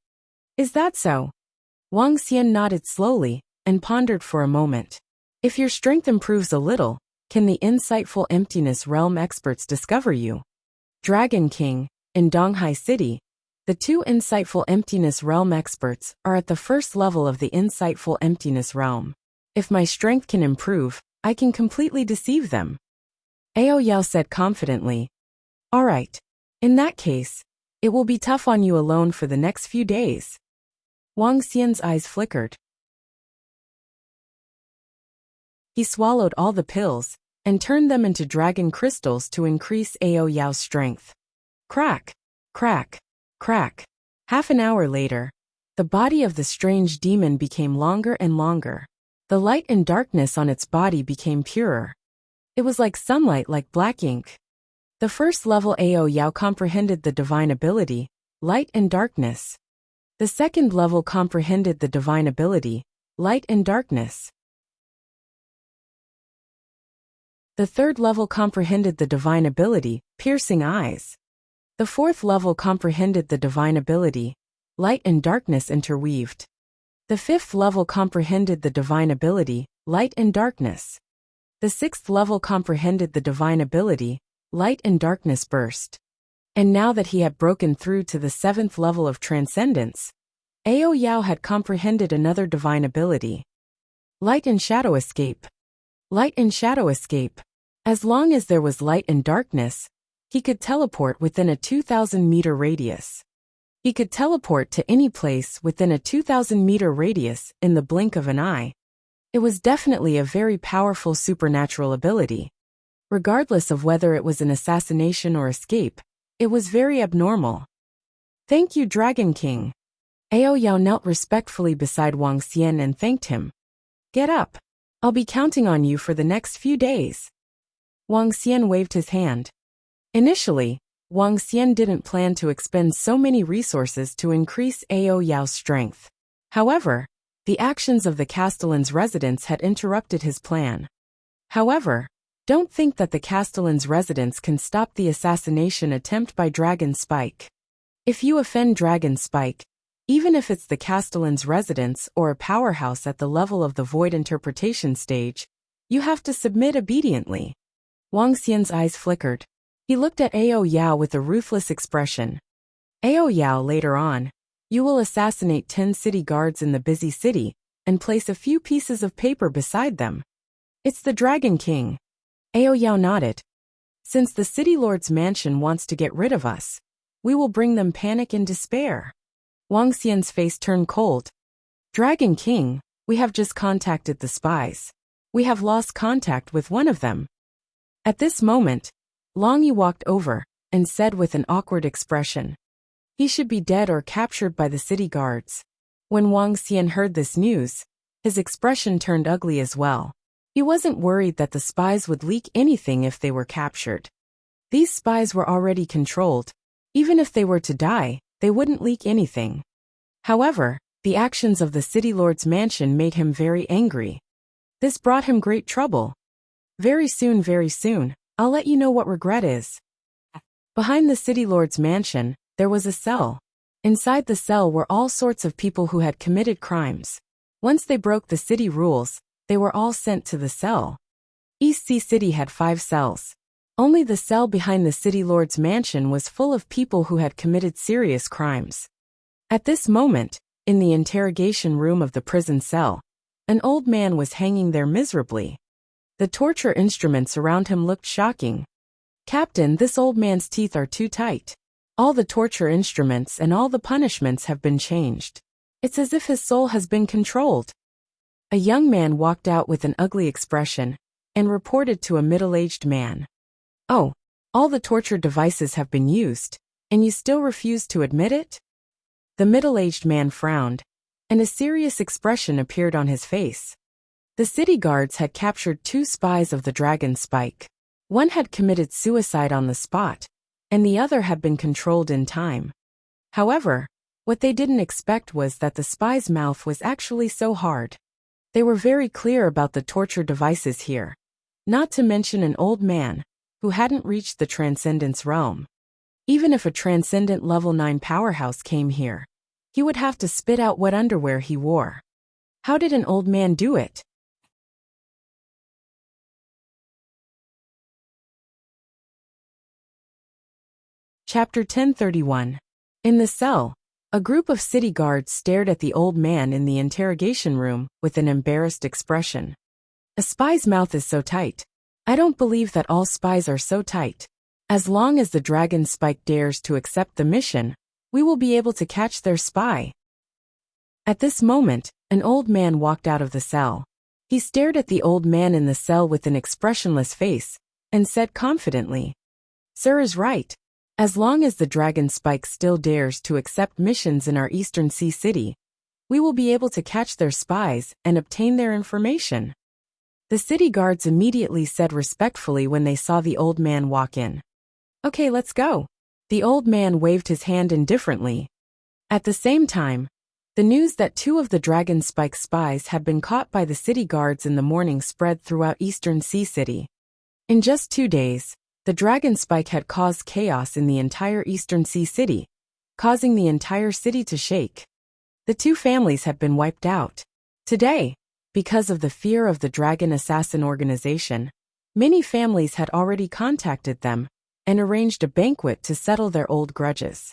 Is that so? Wang Xian nodded slowly and pondered for a moment. If your strength improves a little, can the insightful emptiness realm experts discover you? Dragon King, in Donghai City, the two insightful emptiness realm experts are at the first level of the insightful emptiness realm. If my strength can improve, I can completely deceive them. Ao Yao said confidently. All right. In that case, it will be tough on you alone for the next few days. Wang Xian's eyes flickered. He swallowed all the pills and turned them into dragon crystals to increase Ao Yao's strength. Crack, crack, crack. Half an hour later, the body of the strange demon became longer and longer. The light and darkness on its body became purer. It was like sunlight, like black ink. The first level Ao Yao comprehended the divine ability, light and darkness. The second level comprehended the divine ability, light and darkness. The third level comprehended the divine ability, piercing eyes. The fourth level comprehended the divine ability, light and darkness interweaved. The fifth level comprehended the divine ability, light and darkness. The sixth level comprehended the divine ability, light and darkness burst. And now that he had broken through to the seventh level of transcendence, Ao Yao had comprehended another divine ability. Light and shadow escape. Light and shadow escape. As long as there was light and darkness, he could teleport within a 2,000-meter radius. He could teleport to any place within a 2,000-meter radius in the blink of an eye. It was definitely a very powerful supernatural ability. Regardless of whether it was an assassination or escape, it was very abnormal. Thank you, Dragon King. Ao Yao knelt respectfully beside Wang Xian and thanked him. Get up. I'll be counting on you for the next few days. Wang Xian waved his hand. Initially, Wang Xian didn't plan to expend so many resources to increase Ao Yao's strength. However, the actions of the Castellan's residents had interrupted his plan. However, don't think that the Castellan's residents can stop the assassination attempt by Dragon Spike. If you offend Dragon Spike, even if it's the Castellan's residents or a powerhouse at the level of the Void Interpretation stage, you have to submit obediently. Wang Xian's eyes flickered. He looked at Ao Yao with a ruthless expression. Ao Yao, later on, you will assassinate 10 city guards in the busy city and place a few pieces of paper beside them. It's the Dragon King. Ao Yao nodded. Since the city lord's mansion wants to get rid of us, we will bring them panic and despair. Wang Xian's face turned cold. Dragon King, we have just contacted the spies. We have lost contact with one of them. At this moment, Long Yi walked over and said with an awkward expression, he should be dead or captured by the city guards. When Wang Xian heard this news, his expression turned ugly as well. He wasn't worried that the spies would leak anything if they were captured. These spies were already controlled. Even if they were to die, they wouldn't leak anything. However, the actions of the city lord's mansion made him very angry. This brought him great trouble. Very soon, I'll let you know what regret is. Behind the city lord's mansion, there was a cell. Inside the cell were all sorts of people who had committed crimes. Once they broke the city rules, they were all sent to the cell. East Sea City had 5 cells. Only the cell behind the city lord's mansion was full of people who had committed serious crimes. At this moment, in the interrogation room of the prison cell, an old man was hanging there miserably. The torture instruments around him looked shocking. Captain, this old man's teeth are too tight. All the torture instruments and all the punishments have been changed. It's as if his soul has been controlled. A young man walked out with an ugly expression and reported to a middle-aged man. Oh, all the torture devices have been used, and you still refuse to admit it? The middle-aged man frowned, and a serious expression appeared on his face. The city guards had captured 2 spies of the Dragon Spike. One had committed suicide on the spot, and the other had been controlled in time. However, what they didn't expect was that the spy's mouth was actually so hard. They were very clear about the torture devices here, not to mention an old man who hadn't reached the Transcendence realm. Even if a Transcendent level 9 powerhouse came here, he would have to spit out what underwear he wore. How did an old man do it? Chapter 1031. In the cell, a group of city guards stared at the old man in the interrogation room with an embarrassed expression. A spy's mouth is so tight. I don't believe that all spies are so tight. As long as the Dragon Spike dares to accept the mission, we will be able to catch their spy. At this moment, an old man walked out of the cell. He stared at the old man in the cell with an expressionless face and said confidently, Sir is right. As long as the Dragon Spike still dares to accept missions in our Eastern Sea City, we will be able to catch their spies and obtain their information. The city guards immediately said respectfully when they saw the old man walk in. Okay, let's go. The old man waved his hand indifferently. At the same time, the news that 2 of the Dragon Spike spies had been caught by the city guards in the morning spread throughout Eastern Sea City. In just 2 days, the Dragon Spike had caused chaos in the entire Eastern Sea City, causing the entire city to shake. The 2 families had been wiped out. Today, because of the fear of the Dragon Assassin organization, many families had already contacted them and arranged a banquet to settle their old grudges.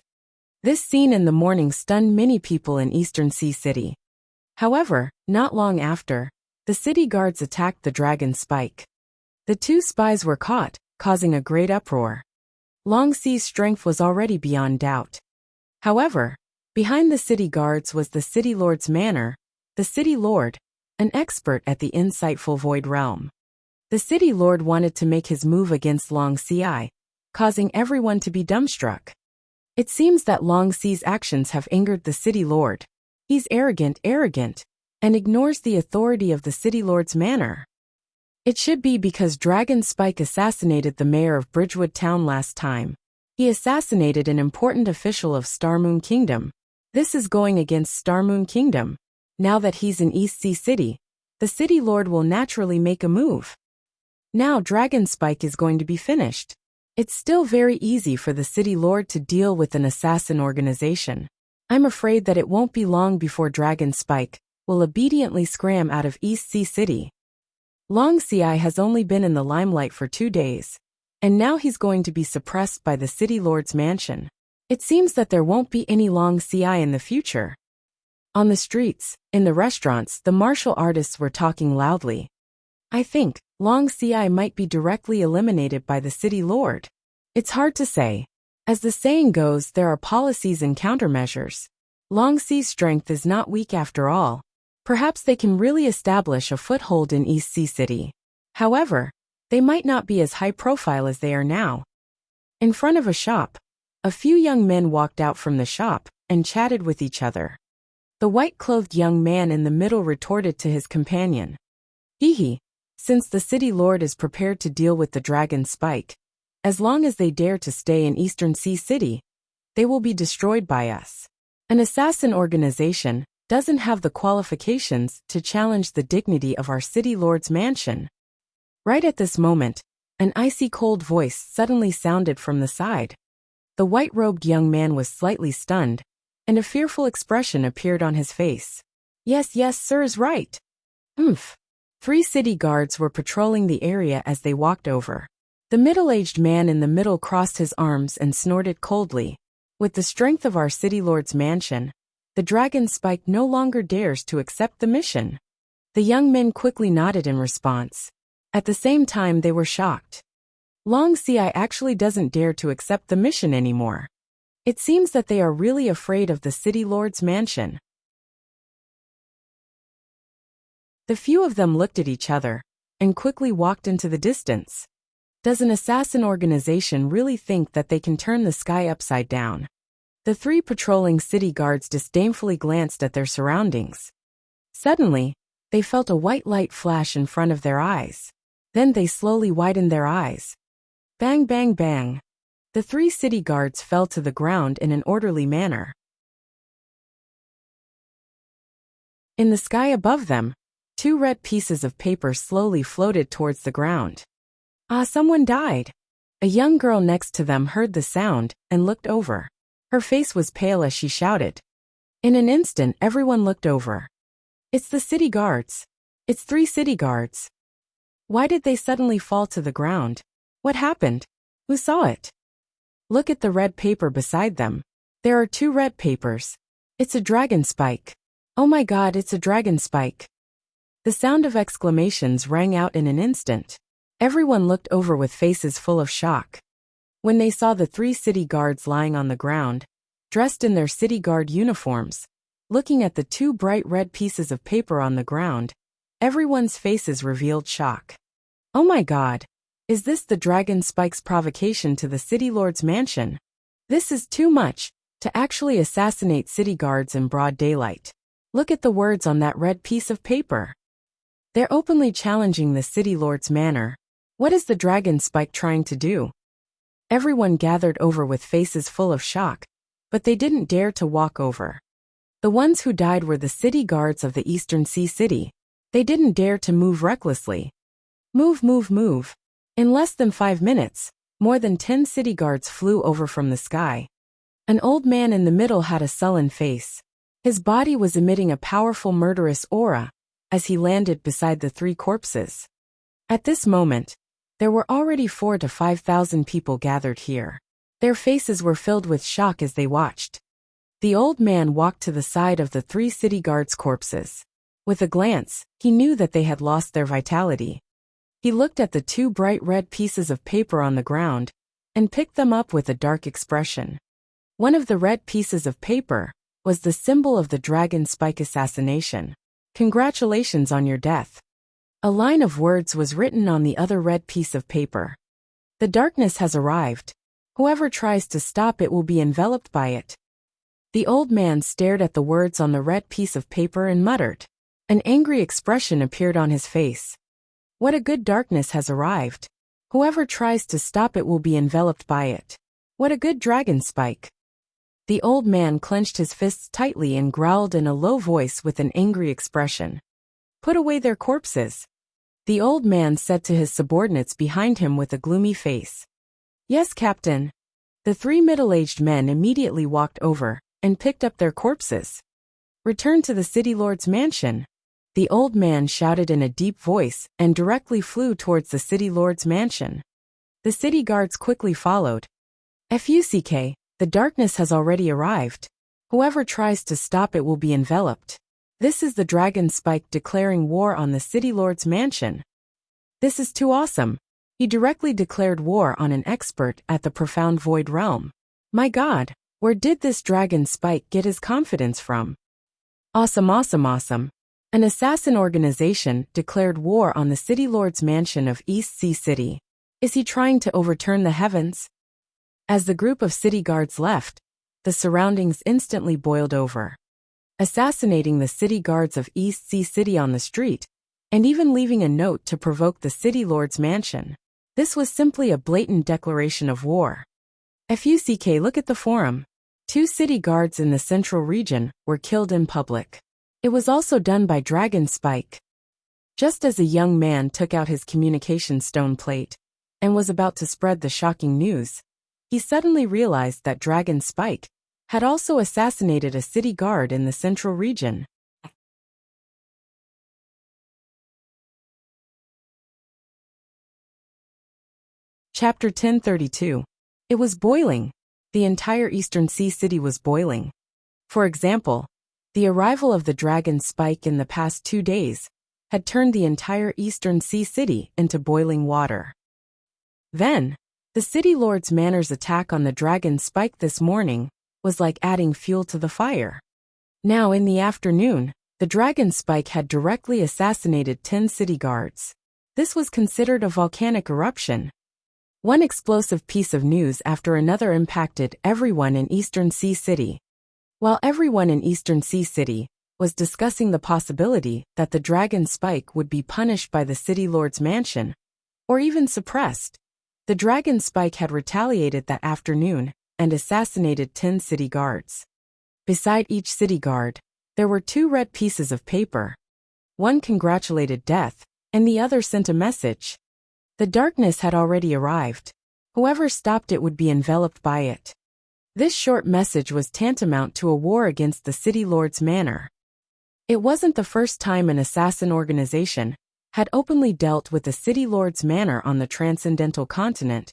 This scene in the morning stunned many people in Eastern Sea City. However, not long after, the The city guards attacked the dragon spike. The two spies were caught, causing a great uproar. Long Xi's strength was already beyond doubt. However, behind the city guards was the city lord's manor, the city lord, an expert at the insightful void realm. The city lord wanted to make his move against Long Xi, causing everyone to be dumbstruck. It seems that Long Xi's actions have angered the city lord. He's arrogant, and ignores the authority of the city lord's manor. It should be because Dragon Spike assassinated the mayor of Bridgewood Town last time. He assassinated an important official of Starmoon Kingdom. This is going against Starmoon Kingdom. Now that he's in East Sea City, the city lord will naturally make a move. Now Dragon Spike is going to be finished. It's still very easy for the city lord to deal with an assassin organization. I'm afraid that it won't be long before Dragon Spike will obediently scram out of East Sea City. Long Xi has only been in the limelight for 2 days, and now he's going to be suppressed by the city lord's mansion. It seems that there won't be any Long Xi in the future. On the streets, in the restaurants, the martial artists were talking loudly. I think Long Xi might be directly eliminated by the city lord. It's hard to say. As the saying goes, there are policies and countermeasures. Long Xi's strength is not weak after all. Perhaps they can really establish a foothold in East Sea City. However, they might not be as high profile as they are now. In front of a shop, a few young men walked out from the shop and chatted with each other. The white-clothed young man in the middle retorted to his companion. Hee, since the city lord is prepared to deal with the dragon spike, as long as they dare to stay in Eastern Sea City, they will be destroyed by us. An assassin organization doesn't have the qualifications to challenge the dignity of our city lord's mansion. Right at this moment, an icy cold voice suddenly sounded from the side. The white-robed young man was slightly stunned, and a fearful expression appeared on his face. Yes, sir is right. 3 city guards were patrolling the area as they walked over. The middle-aged man in the middle crossed his arms and snorted coldly. With the strength of our city lord's mansion, the dragon spike no longer dares to accept the mission. The young men quickly nodded in response. At the same time, they were shocked. Long Xi actually doesn't dare to accept the mission anymore. It seems that they are really afraid of the city lord's mansion. The few of them looked at each other and quickly walked into the distance. Does an assassin organization really think that they can turn the sky upside down? The 3 patrolling city guards disdainfully glanced at their surroundings. Suddenly, they felt a white light flash in front of their eyes. Then they slowly widened their eyes. Bang, bang, bang. The 3 city guards fell to the ground in an orderly manner. In the sky above them, 2 red pieces of paper slowly floated towards the ground. Someone died. A young girl next to them heard the sound and looked over. Her face was pale as she shouted. In an instant, everyone looked over. It's the city guards. It's 3 city guards. Why did they suddenly fall to the ground? What happened? Who saw it? Look at the red paper beside them. There are 2 red papers. It's a dragon spike. Oh my God, it's a dragon spike. The sound of exclamations rang out in an instant. Everyone looked over with faces full of shock. When they saw the 3 city guards lying on the ground, dressed in their city guard uniforms, looking at the 2 bright red pieces of paper on the ground, everyone's faces revealed shock. Oh my God! Is this the dragon spike's provocation to the city lord's mansion? This is too much, to actually assassinate city guards in broad daylight. Look at the words on that red piece of paper. They're openly challenging the city lord's manor. What is the dragon spike trying to do? Everyone gathered over with faces full of shock, but they didn't dare to walk over. The ones who died were the city guards of the Eastern Sea City. They didn't dare to move recklessly. Move, move, move. In less than 5 minutes, more than 10 city guards flew over from the sky. An old man in the middle had a sullen face. His body was emitting a powerful murderous aura as he landed beside the 3 corpses. At this moment, there were already 4,000 to 5,000 people gathered here. Their faces were filled with shock as they watched. The old man walked to the side of the 3 city guards' corpses. With a glance, he knew that they had lost their vitality. He looked at the two bright red pieces of paper on the ground and picked them up with a dark expression. One of the red pieces of paper was the symbol of the dragon spike assassination. Congratulations on your death. A line of words was written on the other red piece of paper. The darkness has arrived. Whoever tries to stop it will be enveloped by it. The old man stared at the words on the red piece of paper and muttered. An angry expression appeared on his face. What a good darkness has arrived. Whoever tries to stop it will be enveloped by it. What a good dragon spike. The old man clenched his fists tightly and growled in a low voice with an angry expression. Put away their corpses. The old man said to his subordinates behind him with a gloomy face. Yes, Captain. The three middle-aged men immediately walked over and picked up their corpses. Return to the city lord's mansion. The old man shouted in a deep voice and directly flew towards the city lord's mansion. The city guards quickly followed. Fuck, the darkness has already arrived. Whoever tries to stop it will be enveloped. This is the dragon spike declaring war on the city lord's mansion. This is too awesome. He directly declared war on an expert at the profound void realm. My God, where did this dragon spike get his confidence from? Awesome, awesome, awesome. An assassin organization declared war on the city lord's mansion of East Sea City. Is he trying to overturn the heavens? As the group of city guards left, the surroundings instantly boiled over. Assassinating the city guards of East Sea City on the street, and even leaving a note to provoke the city lord's mansion. This was simply a blatant declaration of war. Fuck, look at the forum. 2 city guards in the central region were killed in public. It was also done by Dragon Spike. Just as a young man took out his communication stone plate and was about to spread the shocking news, he suddenly realized that Dragon Spike had also assassinated a city guard in the central region. Chapter 1032. It was boiling. The entire Eastern Sea City was boiling. For example, the arrival of the Dragon Spike in the past 2 days had turned the entire Eastern Sea City into boiling water. Then, the City Lord's Manor's attack on the Dragon Spike this morning was like adding fuel to the fire. Now in the afternoon, the Dragon Spike had directly assassinated 10 city guards. This was considered a volcanic eruption. One explosive piece of news after another impacted everyone in Eastern Sea City. While everyone in Eastern Sea City was discussing the possibility that the Dragon Spike would be punished by the City Lord's mansion, or even suppressed, the Dragon Spike had retaliated that afternoon and assassinated 10 city guards. Beside each city guard, there were 2 red pieces of paper. One congratulated death, and the other sent a message. The darkness had already arrived. Whoever stopped it would be enveloped by it. This short message was tantamount to a war against the City Lord's Manor. It wasn't the first time an assassin organization had openly dealt with the City Lord's Manor on the Transcendental Continent,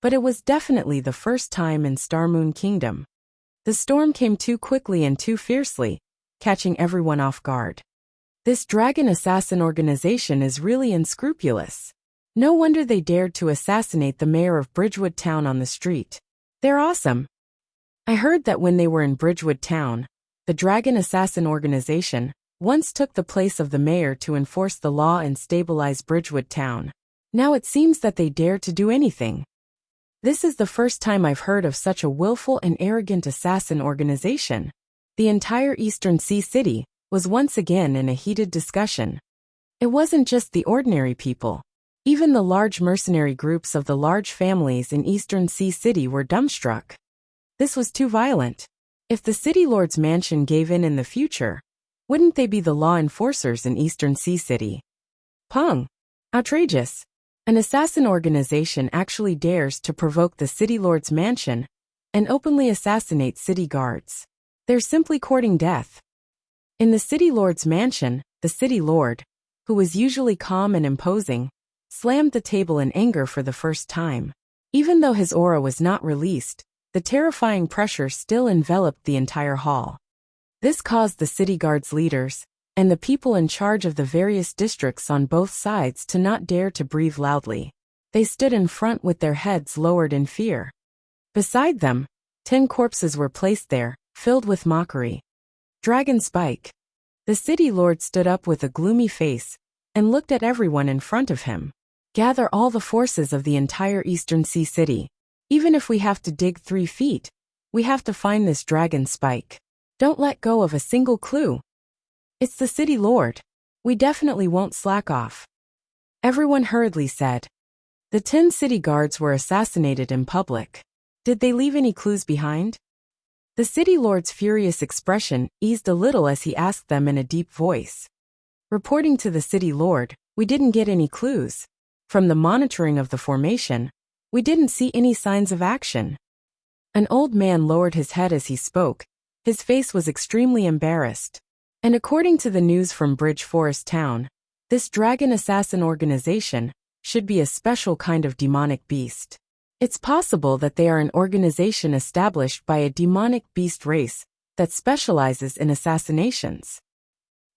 but it was definitely the first time in Starmoon Kingdom. The storm came too quickly and too fiercely, catching everyone off guard. This dragon assassin organization is really unscrupulous. No wonder they dared to assassinate the mayor of Bridgewood Town on the street. They're awesome. I heard that when they were in Bridgewood Town, the Dragon Assassin Organization once took the place of the mayor to enforce the law and stabilize Bridgewood Town. Now it seems that they dare to do anything. This is the first time I've heard of such a willful and arrogant assassin organization. The entire Eastern Sea City was once again in a heated discussion. It wasn't just the ordinary people. Even the large mercenary groups of the large families in Eastern Sea City were dumbstruck. This was too violent. If the City Lord's mansion gave in the future, wouldn't they be the law enforcers in Eastern Sea City? Pung. Outrageous. An assassin organization actually dares to provoke the City Lord's mansion and openly assassinate city guards. They're simply courting death. In the City Lord's mansion, the City Lord, who was usually calm and imposing, slammed the table in anger for the first time. Even though his aura was not released, the terrifying pressure still enveloped the entire hall. This caused the city guard's leaders and the people in charge of the various districts on both sides to not dare to breathe loudly. They stood in front with their heads lowered in fear. Beside them, 10 corpses were placed there, filled with mockery. Dragon Spike. The city lord stood up with a gloomy face and looked at everyone in front of him. Gather all the forces of the entire Eastern Sea City. Even if we have to dig 3 feet, we have to find this Dragon Spike. Don't let go of a single clue. It's the city lord. We definitely won't slack off. Everyone hurriedly said. The 10 city guards were assassinated in public. Did they leave any clues behind? The city lord's furious expression eased a little as he asked them in a deep voice. Reporting to the city lord, we didn't get any clues. From the monitoring of the formation, we didn't see any signs of action. An old man lowered his head as he spoke. His face was extremely embarrassed. And according to the news from Bridge Forest Town, this dragon assassin organization should be a special kind of demonic beast. It's possible that they are an organization established by a demonic beast race that specializes in assassinations.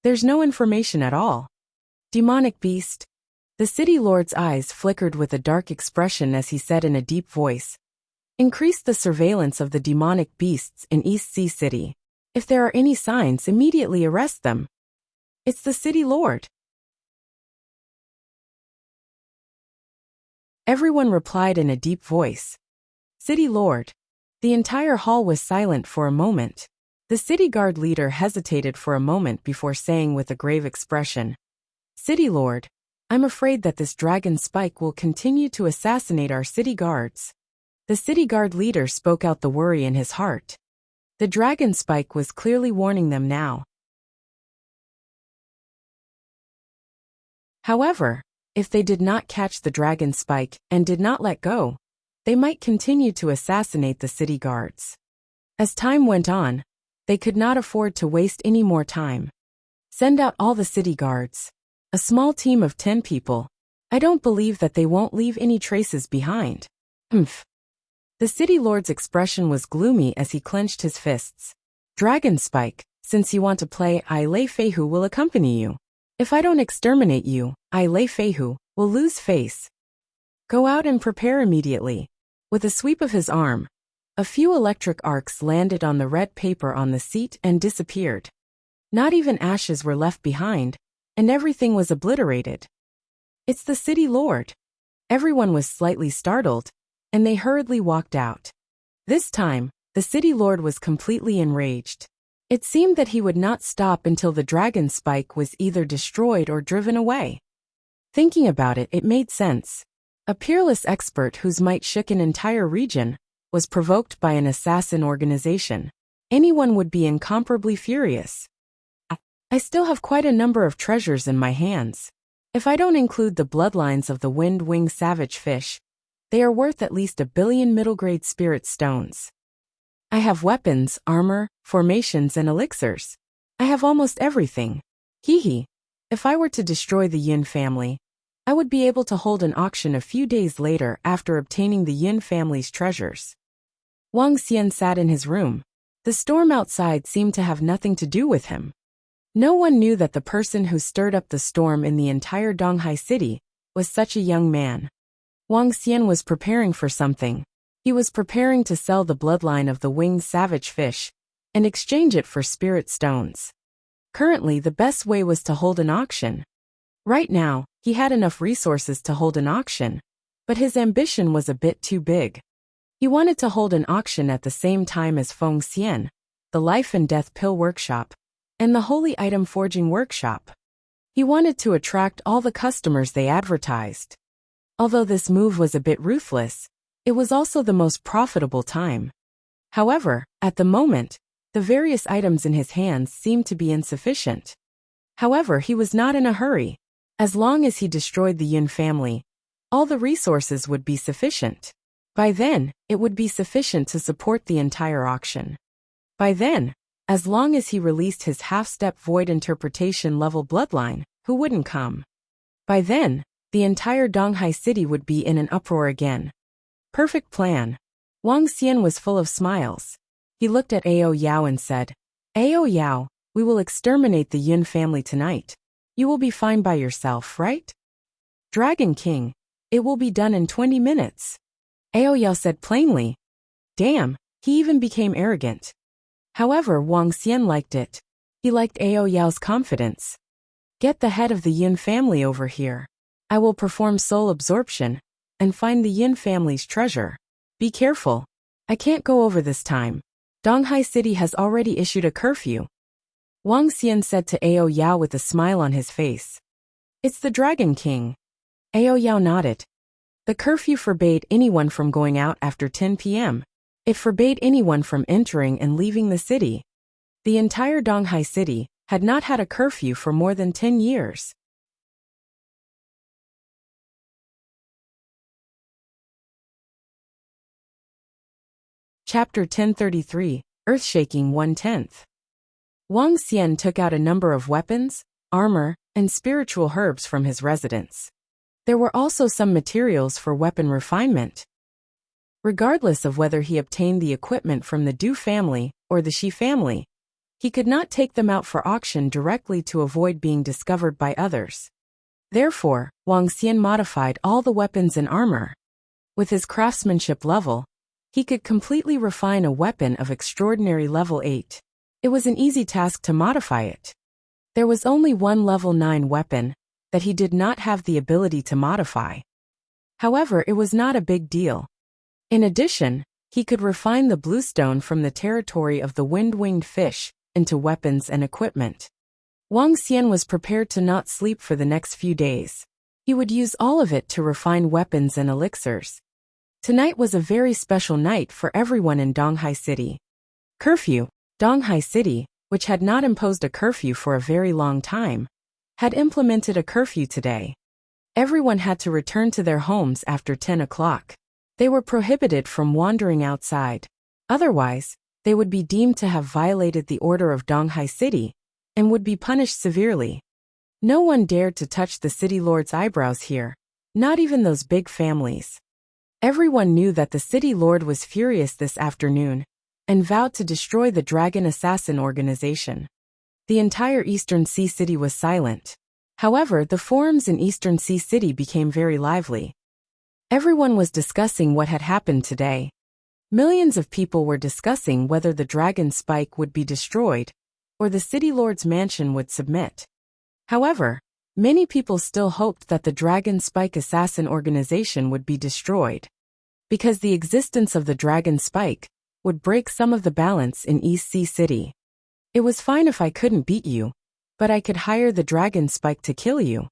There's no information at all. Demonic beast? The city lord's eyes flickered with a dark expression as he said in a deep voice. Increase the surveillance of the demonic beasts in East Sea City. If there are any signs, immediately arrest them. It's the city lord. Everyone replied in a deep voice. City lord. The entire hall was silent for a moment. The city guard leader hesitated for a moment before saying with a grave expression, City lord, I'm afraid that this Dragon Spike will continue to assassinate our city guards. The city guard leader spoke out the worry in his heart. The Dragon Spike was clearly warning them now. However, if they did not catch the Dragon Spike and did not let go, they might continue to assassinate the city guards. As time went on, they could not afford to waste any more time. Send out all the city guards. A small team of 10 people. I don't believe that they won't leave any traces behind. Humph. The city lord's expression was gloomy as he clenched his fists. Dragon Spike, since you want to play, I Lei Feihu will accompany you. If I don't exterminate you, I Lei Feihu will lose face. Go out and prepare immediately. With a sweep of his arm, a few electric arcs landed on the red paper on the seat and disappeared. Not even ashes were left behind, and everything was obliterated. It's the city lord. Everyone was slightly startled, and they hurriedly walked out. This time, the city lord was completely enraged. It seemed that he would not stop until the Dragon Spike was either destroyed or driven away. Thinking about it, it made sense. A peerless expert whose might shook an entire region was provoked by an assassin organization. Anyone would be incomparably furious. I still have quite a number of treasures in my hands. If I don't include the bloodlines of the wind-wing savage fish, they are worth at least 1 billion middle-grade spirit stones. I have weapons, armor, formations, and elixirs. I have almost everything. Hee. If I were to destroy the Yin family, I would be able to hold an auction a few days later after obtaining the Yin family's treasures. Wang Xian sat in his room. The storm outside seemed to have nothing to do with him. No one knew that the person who stirred up the storm in the entire Donghai city was such a young man. Wang Xian was preparing for something. He was preparing to sell the bloodline of the winged savage fish and exchange it for spirit stones. Currently, the best way was to hold an auction. Right now, he had enough resources to hold an auction, but his ambition was a bit too big. He wanted to hold an auction at the same time as Feng Xian, the Life and Death Pill Workshop, and the Holy Item Forging Workshop. He wanted to attract all the customers they advertised. Although this move was a bit ruthless, it was also the most profitable time. However, at the moment, the various items in his hands seemed to be insufficient. However, he was not in a hurry. As long as he destroyed the Yin family, all the resources would be sufficient. By then, it would be sufficient to support the entire auction. By then, as long as he released his half-step void interpretation level bloodline, who wouldn't come? By then, the entire Donghai city would be in an uproar again. Perfect plan. Wang Xian was full of smiles. He looked at Ao Yao and said, Ao Yao, We will exterminate the Yun family tonight. You will be fine by yourself, right? Dragon King, it will be done in 20 minutes. Aoyao said plainly. Damn, he even became arrogant. However, Wang Xian liked it. He liked Aoyao's confidence. Get the head of the Yun family over here. I will perform soul absorption and find the Yin family's treasure. Be careful. I can't go over this time. Donghai City has already issued a curfew. Wang Xian said to Aoyao with a smile on his face. It's the Dragon King. Aoyao nodded. The curfew forbade anyone from going out after 10 p.m. It forbade anyone from entering and leaving the city. The entire Donghai City had not had a curfew for more than 10 years. Chapter 1033, Earthshaking 1/10. Wang Xian took out a number of weapons, armor, and spiritual herbs from his residence. There were also some materials for weapon refinement. Regardless of whether he obtained the equipment from the Du family or the Shi family, he could not take them out for auction directly to avoid being discovered by others. Therefore, Wang Xian modified all the weapons and armor. With his craftsmanship level, he could completely refine a weapon of extraordinary level 8. It was an easy task to modify it. There was only one level 9 weapon that he did not have the ability to modify. However, it was not a big deal. In addition, he could refine the bluestone from the territory of the wind-winged fish into weapons and equipment. Wang Xian was prepared to not sleep for the next few days. He would use all of it to refine weapons and elixirs. Tonight was a very special night for everyone in Donghai City. Curfew. Donghai City, which had not imposed a curfew for a very long time, had implemented a curfew today. Everyone had to return to their homes after 10 o'clock. They were prohibited from wandering outside. Otherwise, they would be deemed to have violated the order of Donghai City and would be punished severely. No one dared to touch the city lord's eyebrows here, not even those big families. Everyone knew that the city lord was furious this afternoon and vowed to destroy the Dragon Assassin organization. The entire Eastern Sea City was silent. However, the forums in Eastern Sea City became very lively. Everyone was discussing what had happened today. Millions of people were discussing whether the dragon spike would be destroyed or the city lord's mansion would submit. However, many people still hoped that the Dragon Spike Assassin organization would be destroyed, because the existence of the Dragon Spike would break some of the balance in East Sea City. It was fine if I couldn't beat you, but I could hire the Dragon Spike to kill you.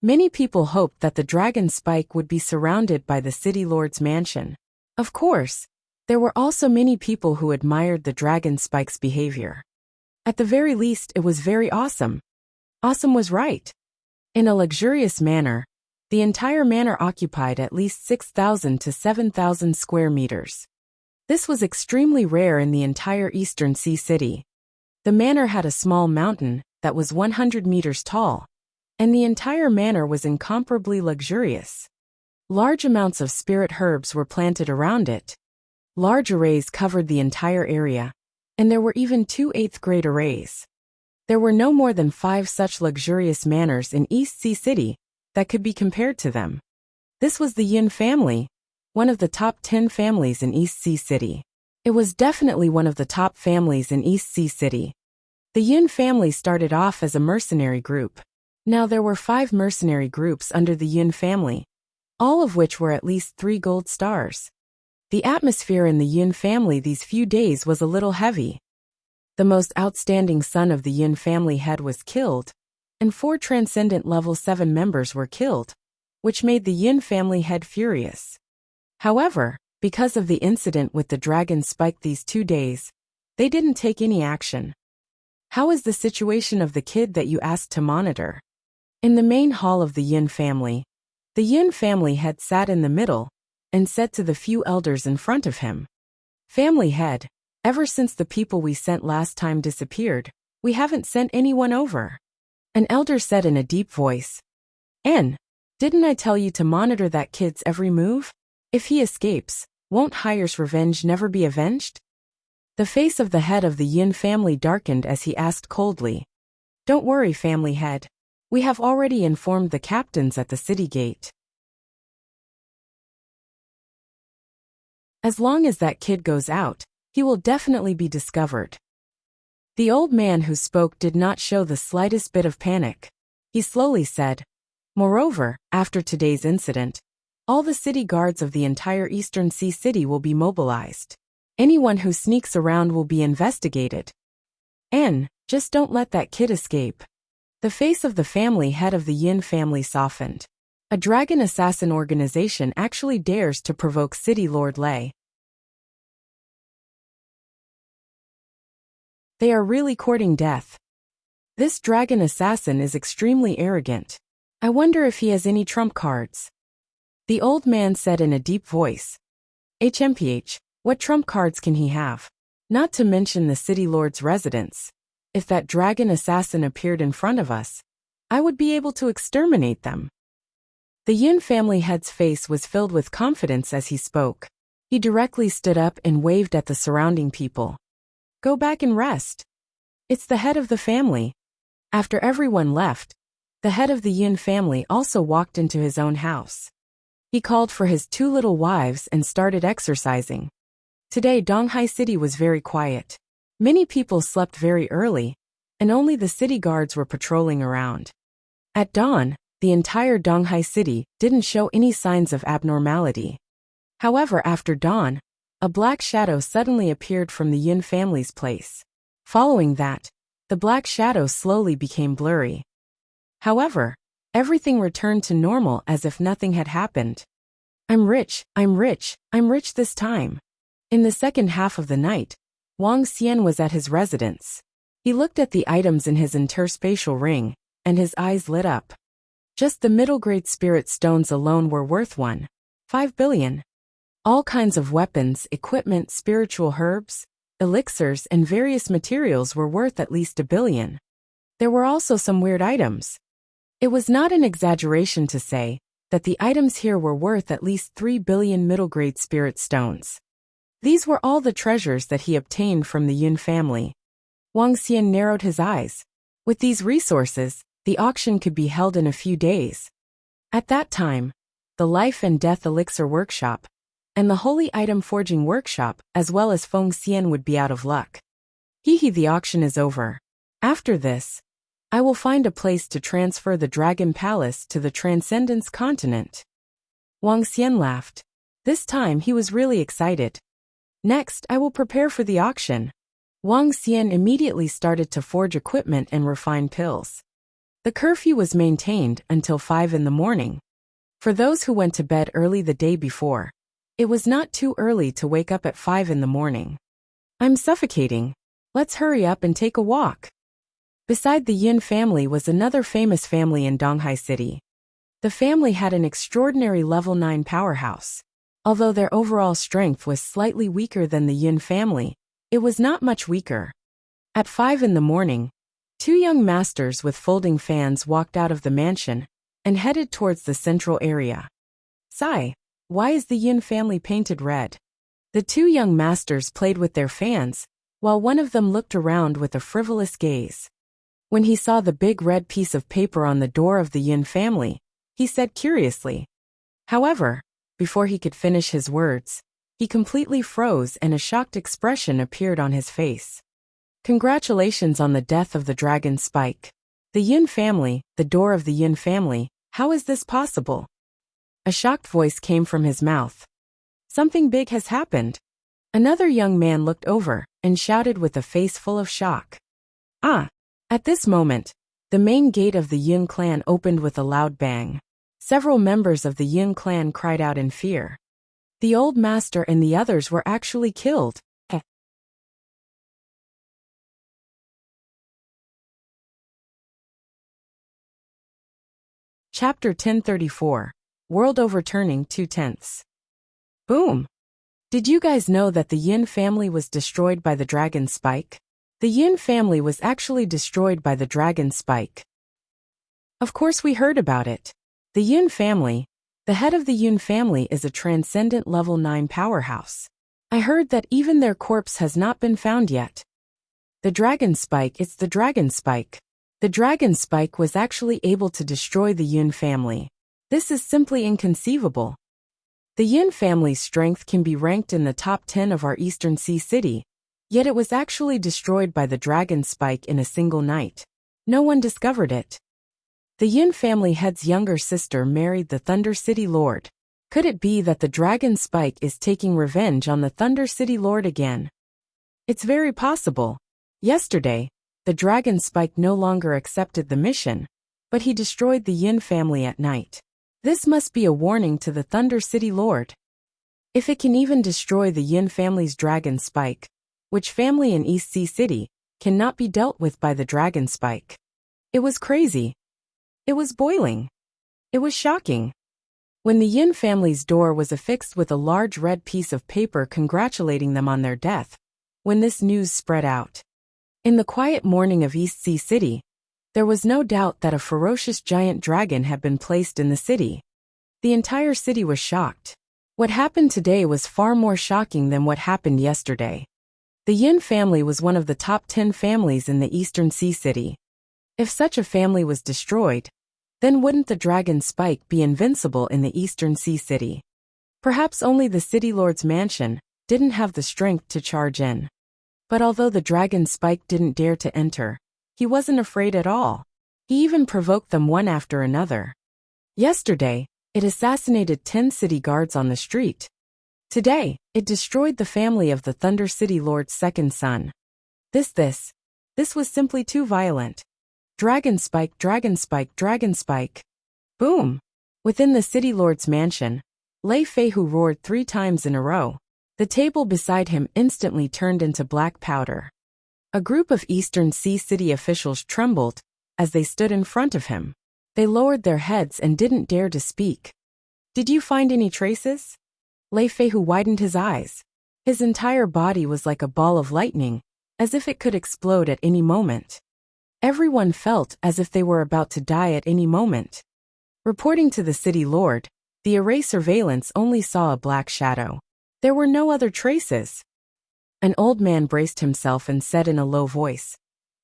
Many people hoped that the Dragon Spike would be surrounded by the city lord's mansion. Of course, there were also many people who admired the Dragon Spike's behavior. At the very least, it was very awesome. Awesome was right. In a luxurious manner, the entire manor occupied at least 6,000 to 7,000 square meters. This was extremely rare in the entire Eastern Sea City. The manor had a small mountain that was 100 meters tall, and the entire manor was incomparably luxurious. Large amounts of spirit herbs were planted around it. Large arrays covered the entire area, and there were even 2 8th-grade arrays. There were no more than 5 such luxurious manors in East Sea City that could be compared to them. This was the Yin family, one of the top 10 families in East Sea City. It was definitely one of the top families in East Sea City. The Yin family started off as a mercenary group. Now there were 5 mercenary groups under the Yin family, all of which were at least 3 gold stars. The atmosphere in the Yin family these few days was a little heavy. The most outstanding son of the Yin family head was killed, and 4 transcendent level 7 members were killed, which made the Yin family head furious. However, because of the incident with the dragon spike these 2 days, they didn't take any action. How is the situation of the kid that you asked to monitor? In the main hall of the Yin family, the Yin family head sat in the middle and said to the few elders in front of him, "Family head, ever since the people we sent last time disappeared, we haven't sent anyone over." An elder said in a deep voice, "N, didn't I tell you to monitor that kid's every move? If he escapes, won't Hire's revenge never be avenged?" The face of the head of the Yin family darkened as he asked coldly. Don't worry, family head. We have already informed the captains at the city gate. As long as that kid goes out, he will definitely be discovered. The old man who spoke did not show the slightest bit of panic. He slowly said, Moreover, after today's incident, all the city guards of the entire Eastern Sea City will be mobilized. Anyone who sneaks around will be investigated. And, just don't let that kid escape. The face of the family head of the Yin family softened. A dragon assassin organization actually dares to provoke City Lord Lei. They are really courting death. This dragon assassin is extremely arrogant. I wonder if he has any trump cards. The old man said in a deep voice. HMPH, what trump cards can he have? Not to mention the city lord's residence. If that dragon assassin appeared in front of us, I would be able to exterminate them. The Yin family head's face was filled with confidence as he spoke. He directly stood up and waved at the surrounding people. Go back and rest. It's the head of the family. After everyone left, the head of the Yin family also walked into his own house. He called for his 2 little wives and started exercising. Today Donghai City was very quiet. Many people slept very early, and only the city guards were patrolling around. At dawn, the entire Donghai City didn't show any signs of abnormality. However, after dawn, a black shadow suddenly appeared from the Yin family's place. Following that, the black shadow slowly became blurry. However, everything returned to normal as if nothing had happened. I'm rich this time. In the second half of the night, Wang Xian was at his residence. He looked at the items in his interspatial ring, and his eyes lit up. Just the middle-grade spirit stones alone were worth 1.5 billion. All kinds of weapons, equipment, spiritual herbs, elixirs, and various materials were worth at least 1 billion. There were also some weird items. It was not an exaggeration to say that the items here were worth at least 3 billion middle-grade spirit stones. These were all the treasures that he obtained from the Yin family. Wang Xian narrowed his eyes. With these resources, the auction could be held in a few days. At that time, the Life and Death Elixir Workshop and the Holy Item Forging Workshop, as well as Feng Xian, would be out of luck. The auction is over. After this, I will find a place to transfer the Dragon Palace to the Transcendence Continent. Wang Xian laughed. This time he was really excited. Next, I will prepare for the auction. Wang Xian immediately started to forge equipment and refine pills. The curfew was maintained until 5 in the morning. For those who went to bed early the day before, it was not too early to wake up at 5 in the morning. I'm suffocating. Let's hurry up and take a walk. Beside the Yin family was another famous family in Donghai City. The family had an extraordinary level 9 powerhouse. Although their overall strength was slightly weaker than the Yin family, it was not much weaker. At 5 in the morning, 2 young masters with folding fans walked out of the mansion and headed towards the central area. Sigh, why is the Yin family painted red? The 2 young masters played with their fans, while one of them looked around with a frivolous gaze. When he saw the big red piece of paper on the door of the Yin family, he said curiously. However, before he could finish his words, he completely froze and a shocked expression appeared on his face. Congratulations on the death of the dragon Spike. The Yin family, the door of the Yin family, how is this possible? A shocked voice came from his mouth. Something big has happened. Another young man looked over and shouted with a face full of shock. Ah! At this moment, the main gate of the Yin clan opened with a loud bang. Several members of the Yin clan cried out in fear. The old master and the others were actually killed. Chapter 1034. World Overturning 2/10. Boom! Did you guys know that the Yin family was destroyed by the dragon Spike? The Yin family was actually destroyed by the dragon Spike. Of course we heard about it. The Yin family, the head of the Yin family is a transcendent level 9 powerhouse. I heard that even their corpse has not been found yet. The dragon spike, it's the dragon spike. The dragon spike was actually able to destroy the Yun family. This is simply inconceivable. The Yun family's strength can be ranked in the top 10 of our Eastern Sea city, yet it was actually destroyed by the dragon spike in a single night. No one discovered it. The Yun family head's younger sister married the Thunder City Lord. Could it be that the dragon spike is taking revenge on the Thunder City Lord again? It's very possible. Yesterday, the dragon spike no longer accepted the mission, but he destroyed the Yin family at night. This must be a warning to the Thunder City Lord. If it can even destroy the Yin family's dragon spike, which family in East Sea City cannot be dealt with by the dragon spike? It was crazy. It was boiling. It was shocking. When the Yin family's door was affixed with a large red piece of paper congratulating them on their death, when this news spread out. In the quiet morning of East Sea City, there was no doubt that a ferocious giant dragon had been placed in the city. The entire city was shocked. What happened today was far more shocking than what happened yesterday. The Yin family was one of the top 10 families in the Eastern Sea City. If such a family was destroyed, then wouldn't the dragon spike be invincible in the Eastern Sea City? Perhaps only the City Lord's mansion didn't have the strength to charge in. But although the dragon spike didn't dare to enter, he wasn't afraid at all. He even provoked them one after another. Yesterday, it assassinated 10 city guards on the street. Today, it destroyed the family of the Thunder City Lord's second son. This was simply too violent. Dragon spike, dragon spike, dragon spike. Boom! Within the City Lord's mansion, Lei Feihu roared 3 times in a row. The table beside him instantly turned into black powder. A group of Eastern Sea City officials trembled as they stood in front of him. They lowered their heads and didn't dare to speak. Did you find any traces? Lei Feihu widened his eyes. His entire body was like a ball of lightning, as if it could explode at any moment. Everyone felt as if they were about to die at any moment. Reporting to the City Lord, the array surveillance only saw a black shadow. There were no other traces. An old man braced himself and said in a low voice,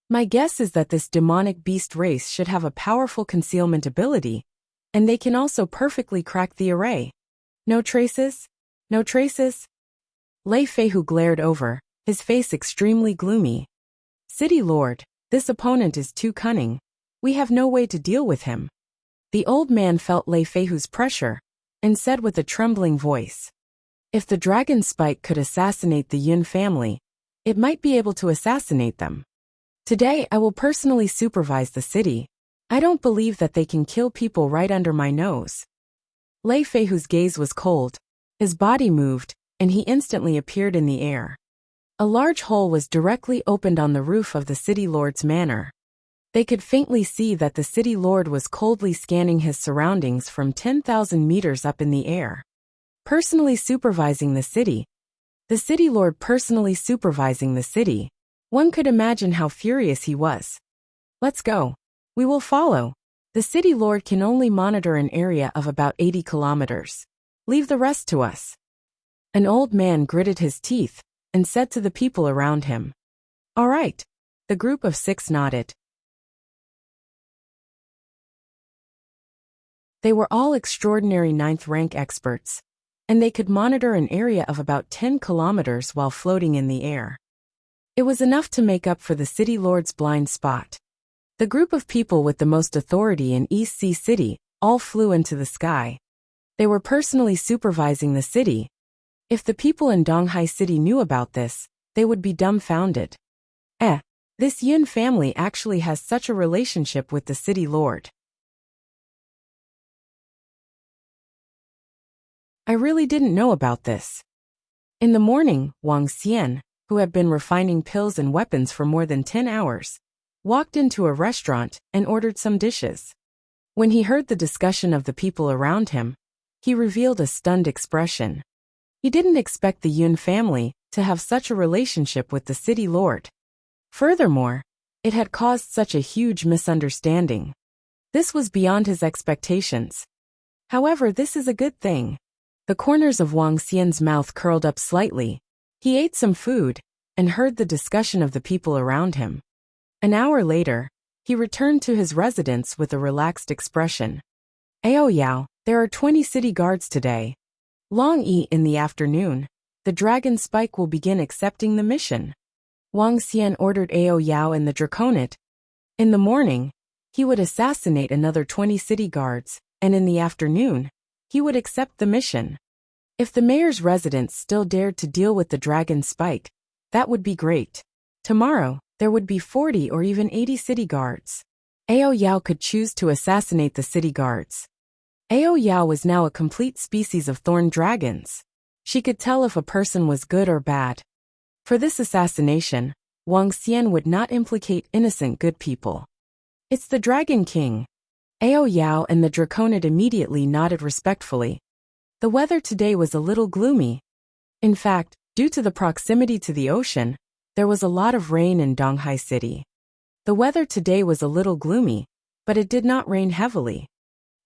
"My guess is that this demonic beast race should have a powerful concealment ability, and they can also perfectly crack the array. No traces? No traces?" Lei Feihu glared over, his face extremely gloomy. "City Lord, this opponent is too cunning. We have no way to deal with him." The old man felt Lei Feihu's pressure, and said with a trembling voice, "If the dragon spike could assassinate the Yun family, it might be able to assassinate them. Today I will personally supervise the city. I don't believe that they can kill people right under my nose." Lei Feihu's gaze was cold, his body moved, and he instantly appeared in the air. A large hole was directly opened on the roof of the City Lord's manor. They could faintly see that the City Lord was coldly scanning his surroundings from 10,000 meters up in the air. Personally supervising the city. The City Lord personally supervising the city. One could imagine how furious he was. "Let's go. We will follow. The City Lord can only monitor an area of about 80 kilometers. Leave the rest to us." An old man gritted his teeth and said to the people around him. "All right." The group of 6 nodded. They were all extraordinary 9th rank experts, and they could monitor an area of about 10 kilometers while floating in the air. It was enough to make up for the City Lord's blind spot. The group of people with the most authority in East Sea City all flew into the sky. They were personally supervising the city. If the people in Donghai City knew about this, they would be dumbfounded. This Yun family actually has such a relationship with the City Lord. I really didn't know about this. In the morning, Wang Xian, who had been refining pills and weapons for more than 10 hours, walked into a restaurant and ordered some dishes. When he heard the discussion of the people around him, he revealed a stunned expression. He didn't expect the Yun family to have such a relationship with the City Lord. Furthermore, it had caused such a huge misunderstanding. This was beyond his expectations. However, this is a good thing. The corners of Wang Xian's mouth curled up slightly, He ate some food and heard the discussion of the people around him. An hour later, he returned to his residence with a relaxed expression. Ao Yao, there are 20 city guards today. Long E in the afternoon, the dragon spike will begin accepting the mission. Wang Xian ordered Ao Yao and the Draconid. In the morning, he would assassinate another 20 city guards, and in the afternoon, he would accept the mission. If the mayor's residents still dared to deal with the dragon spike, that would be great. Tomorrow, there would be 40 or even 80 city guards. Ao Yao could choose to assassinate the city guards. Ao Yao was now a complete species of thorn dragons. She could tell if a person was good or bad. For this assassination, Wang Xian would not implicate innocent good people. It's the Dragon King. Ao Yao and the Draconid immediately nodded respectfully. The weather today was a little gloomy. In fact, due to the proximity to the ocean, there was a lot of rain in Donghai City. The weather today was a little gloomy, but it did not rain heavily.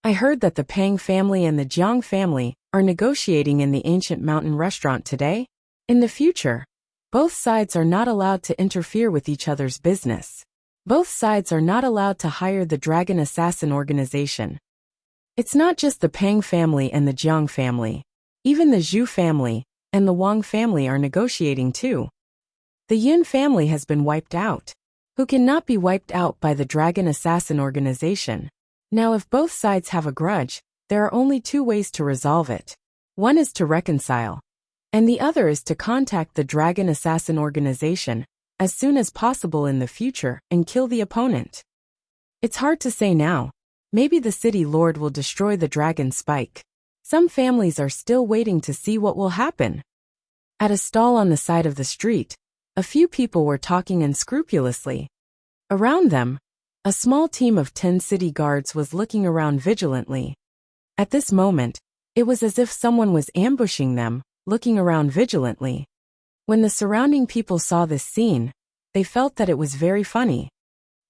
I heard that the Pang family and the Jiang family are negotiating in the ancient mountain restaurant today. In the future, both sides are not allowed to interfere with each other's business. Both sides are not allowed to hire the Dragon Assassin organization. It's not just the Pang family and the Jiang family. Even the Zhu family and the Wang family are negotiating too. The Yin family has been wiped out. Who cannot be wiped out by the Dragon Assassin organization. Now if both sides have a grudge, there are only two ways to resolve it. One is to reconcile, and the other is to contact the Dragon Assassin organization as soon as possible in the future and kill the opponent. It's hard to say now. Maybe the city lord will destroy the dragon spike. Some families are still waiting to see what will happen. At a stall on the side of the street, a few people were talking unscrupulously. Around them, a small team of 10 city guards was looking around vigilantly. At this moment, it was as if someone was ambushing them, looking around vigilantly. When the surrounding people saw this scene, they felt that it was very funny.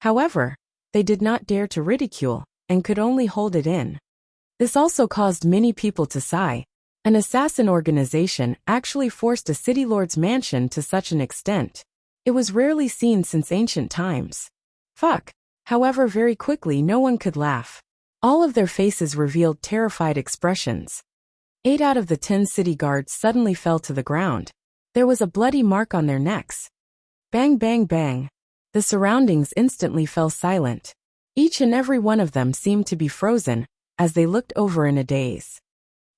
However, they did not dare to ridicule, and could only hold it in. This also caused many people to sigh. An assassin organization actually forced a city lord's mansion to such an extent. It was rarely seen since ancient times. Fuck. However, very quickly no one could laugh. All of their faces revealed terrified expressions. 8 out of the 10 city guards suddenly fell to the ground. There was a bloody mark on their necks. Bang bang bang. The surroundings instantly fell silent. Each and every one of them seemed to be frozen, as they looked over in a daze.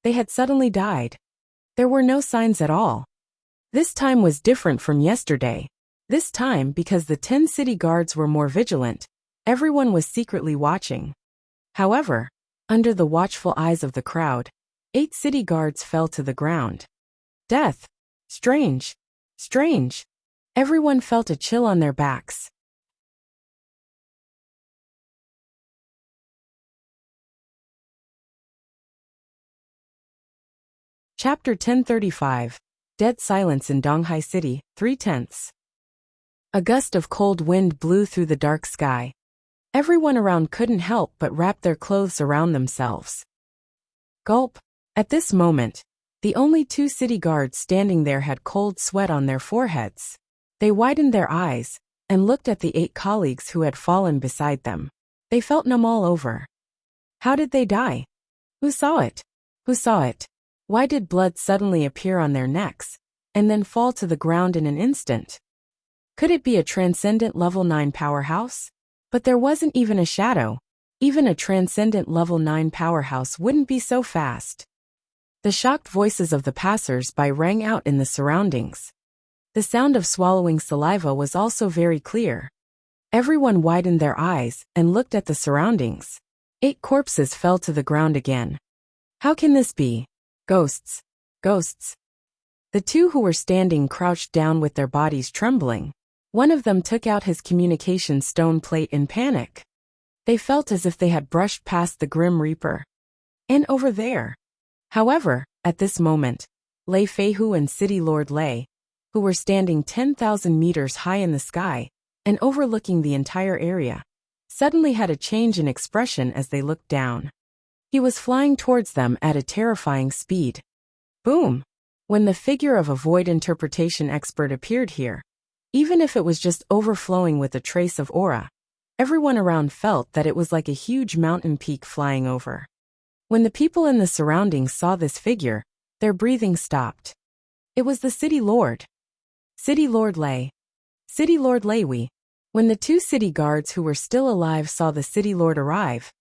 They had suddenly died. There were no signs at all. This time was different from yesterday. This time, because the 10 city guards were more vigilant, everyone was secretly watching. However, under the watchful eyes of the crowd, 8 city guards fell to the ground. Death. Strange. Strange. Everyone felt a chill on their backs. Chapter 1035. Dead silence in Donghai City, 3/10. A gust of cold wind blew through the dark sky. Everyone around couldn't help but wrap their clothes around themselves. Gulp. At this moment, the only 2 city guards standing there had cold sweat on their foreheads. They widened their eyes and looked at the 8 colleagues who had fallen beside them. They felt numb all over. How did they die? Who saw it? Who saw it? Why did blood suddenly appear on their necks and then fall to the ground in an instant? Could it be a transcendent level 9 powerhouse? But there wasn't even a shadow. Even a transcendent level 9 powerhouse wouldn't be so fast. The shocked voices of the passers-by rang out in the surroundings. The sound of swallowing saliva was also very clear. Everyone widened their eyes and looked at the surroundings. 8 corpses fell to the ground again. How can this be? Ghosts. Ghosts. The 2 who were standing crouched down with their bodies trembling. One of them took out his communication stone plate in panic. They felt as if they had brushed past the Grim Reaper. And over there. However, at this moment, Lei Feihu and City Lord Lei, who were standing 10,000 meters high in the sky and overlooking the entire area, suddenly had a change in expression as they looked down. He was flying towards them at a terrifying speed. Boom! When the figure of a void interpretation expert appeared here, even if it was just overflowing with a trace of aura, everyone around felt that it was like a huge mountain peak flying over. When the people in the surroundings saw this figure, their breathing stopped. It was the City Lord. City Lord Lei. City Lord Lei. When the two city guards who were still alive saw the City Lord arrive,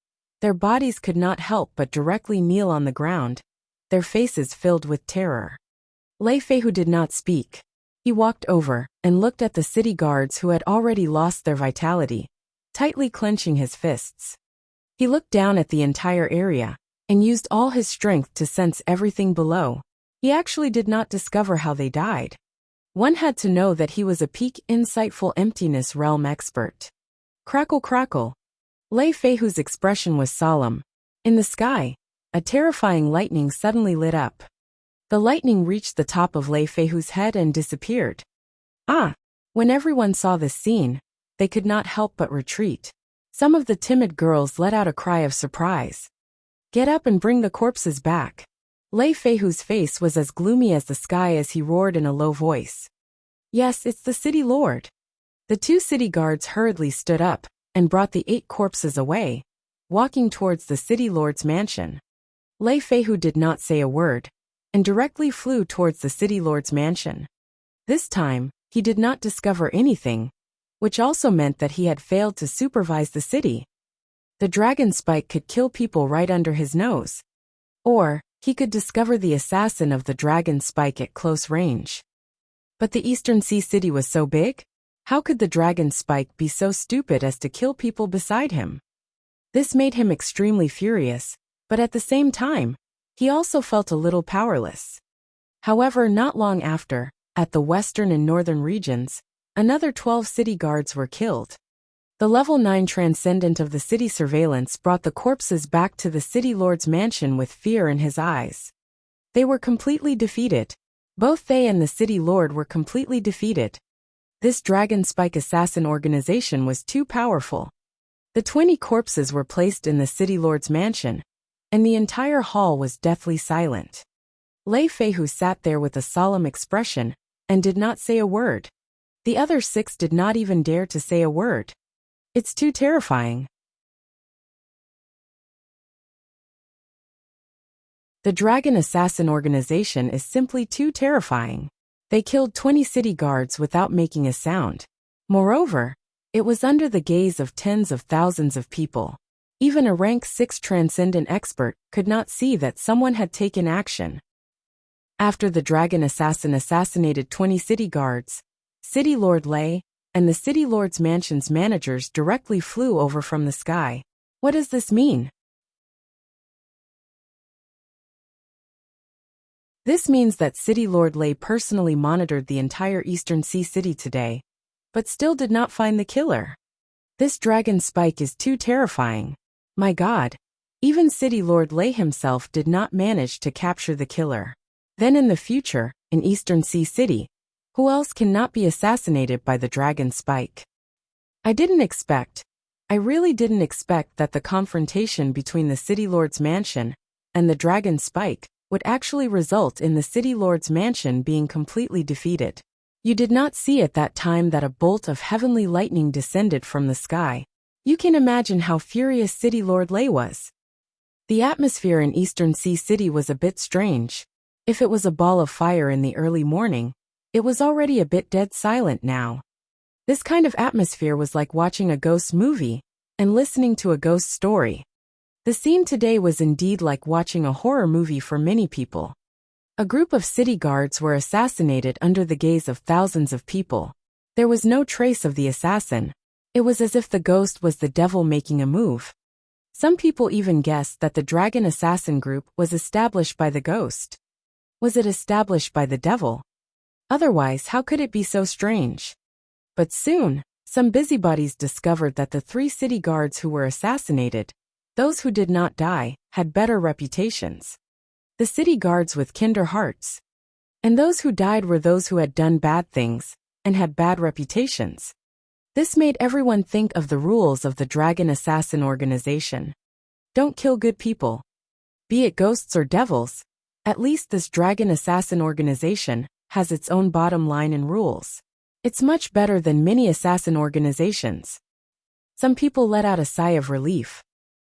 their bodies could not help but directly kneel on the ground, their faces filled with terror. Lei Feihu did not speak. He walked over and looked at the city guards who had already lost their vitality, tightly clenching his fists. He looked down at the entire area and used all his strength to sense everything below. He actually did not discover how they died. One had to know that he was a peak insightful emptiness realm expert. Crackle crackle. Lei Feihu's expression was solemn. In the sky, a terrifying lightning suddenly lit up. The lightning reached the top of Lei Feihu's head and disappeared. When everyone saw this scene, they could not help but retreat. Some of the timid girls let out a cry of surprise. Get up and bring the corpses back. Lei Feihu's face was as gloomy as the sky as he roared in a low voice. Yes, it's the City Lord. The two city guards hurriedly stood up and brought the 8 corpses away, walking towards the City Lord's mansion. Lei Feihu did not say a word and directly flew towards the City Lord's mansion. This time, he did not discover anything, which also meant that he had failed to supervise the city. The dragon spike could kill people right under his nose. Or, he could discover the assassin of the dragon spike at close range. But the Eastern Sea City was so big? How could the dragon spike be so stupid as to kill people beside him? This made him extremely furious, but at the same time, he also felt a little powerless. However, not long after, at the western and northern regions, another 12 city guards were killed. The level 9 transcendent of the city surveillance brought the corpses back to the City Lord's mansion with fear in his eyes. They were completely defeated. Both they and the City Lord were completely defeated. This Dragon Spike assassin organization was too powerful. The 20 corpses were placed in the City Lord's mansion, and the entire hall was deathly silent. Lei Feihu sat there with a solemn expression and did not say a word. The other 6 did not even dare to say a word. It's too terrifying. The Dragon Assassin organization is simply too terrifying. They killed 20 city guards without making a sound. Moreover, it was under the gaze of tens of thousands of people. Even a rank 6 transcendent expert could not see that someone had taken action. After the Dragon Assassin assassinated 20 city guards, City Lord Lei and the City Lord's mansion's managers directly flew over from the sky. What does this mean? This means that City Lord Lei personally monitored the entire Eastern Sea City today, but still did not find the killer. This dragon spike is too terrifying. My God, even City Lord Lei himself did not manage to capture the killer. Then in the future, in Eastern Sea City, who else cannot be assassinated by the dragon spike? I really didn't expect that the confrontation between the City Lord's mansion and the dragon spike would actually result in the City Lord's mansion being completely defeated. You did not see at that time that a bolt of heavenly lightning descended from the sky. You can imagine how furious City Lord Lei was. The atmosphere in Eastern Sea City was a bit strange. If it was a ball of fire in the early morning, it was already a bit dead silent now. This kind of atmosphere was like watching a ghost movie and listening to a ghost story. The scene today was indeed like watching a horror movie for many people. A group of city guards were assassinated under the gaze of thousands of people. There was no trace of the assassin. It was as if the ghost was the devil making a move. Some people even guessed that the Dragon Assassin group was established by the ghost. Was it established by the devil? Otherwise, how could it be so strange? But soon, some busybodies discovered that the 3 city guards who were assassinated, those who did not die, had better reputations. The city guards with kinder hearts. And those who died were those who had done bad things and had bad reputations. This made everyone think of the rules of the Dragon Assassin organization. Don't kill good people. Be it ghosts or devils, At least this dragon assassin organization has its own bottom line and rules. It's much better than many assassin organizations. Some people let out a sigh of relief.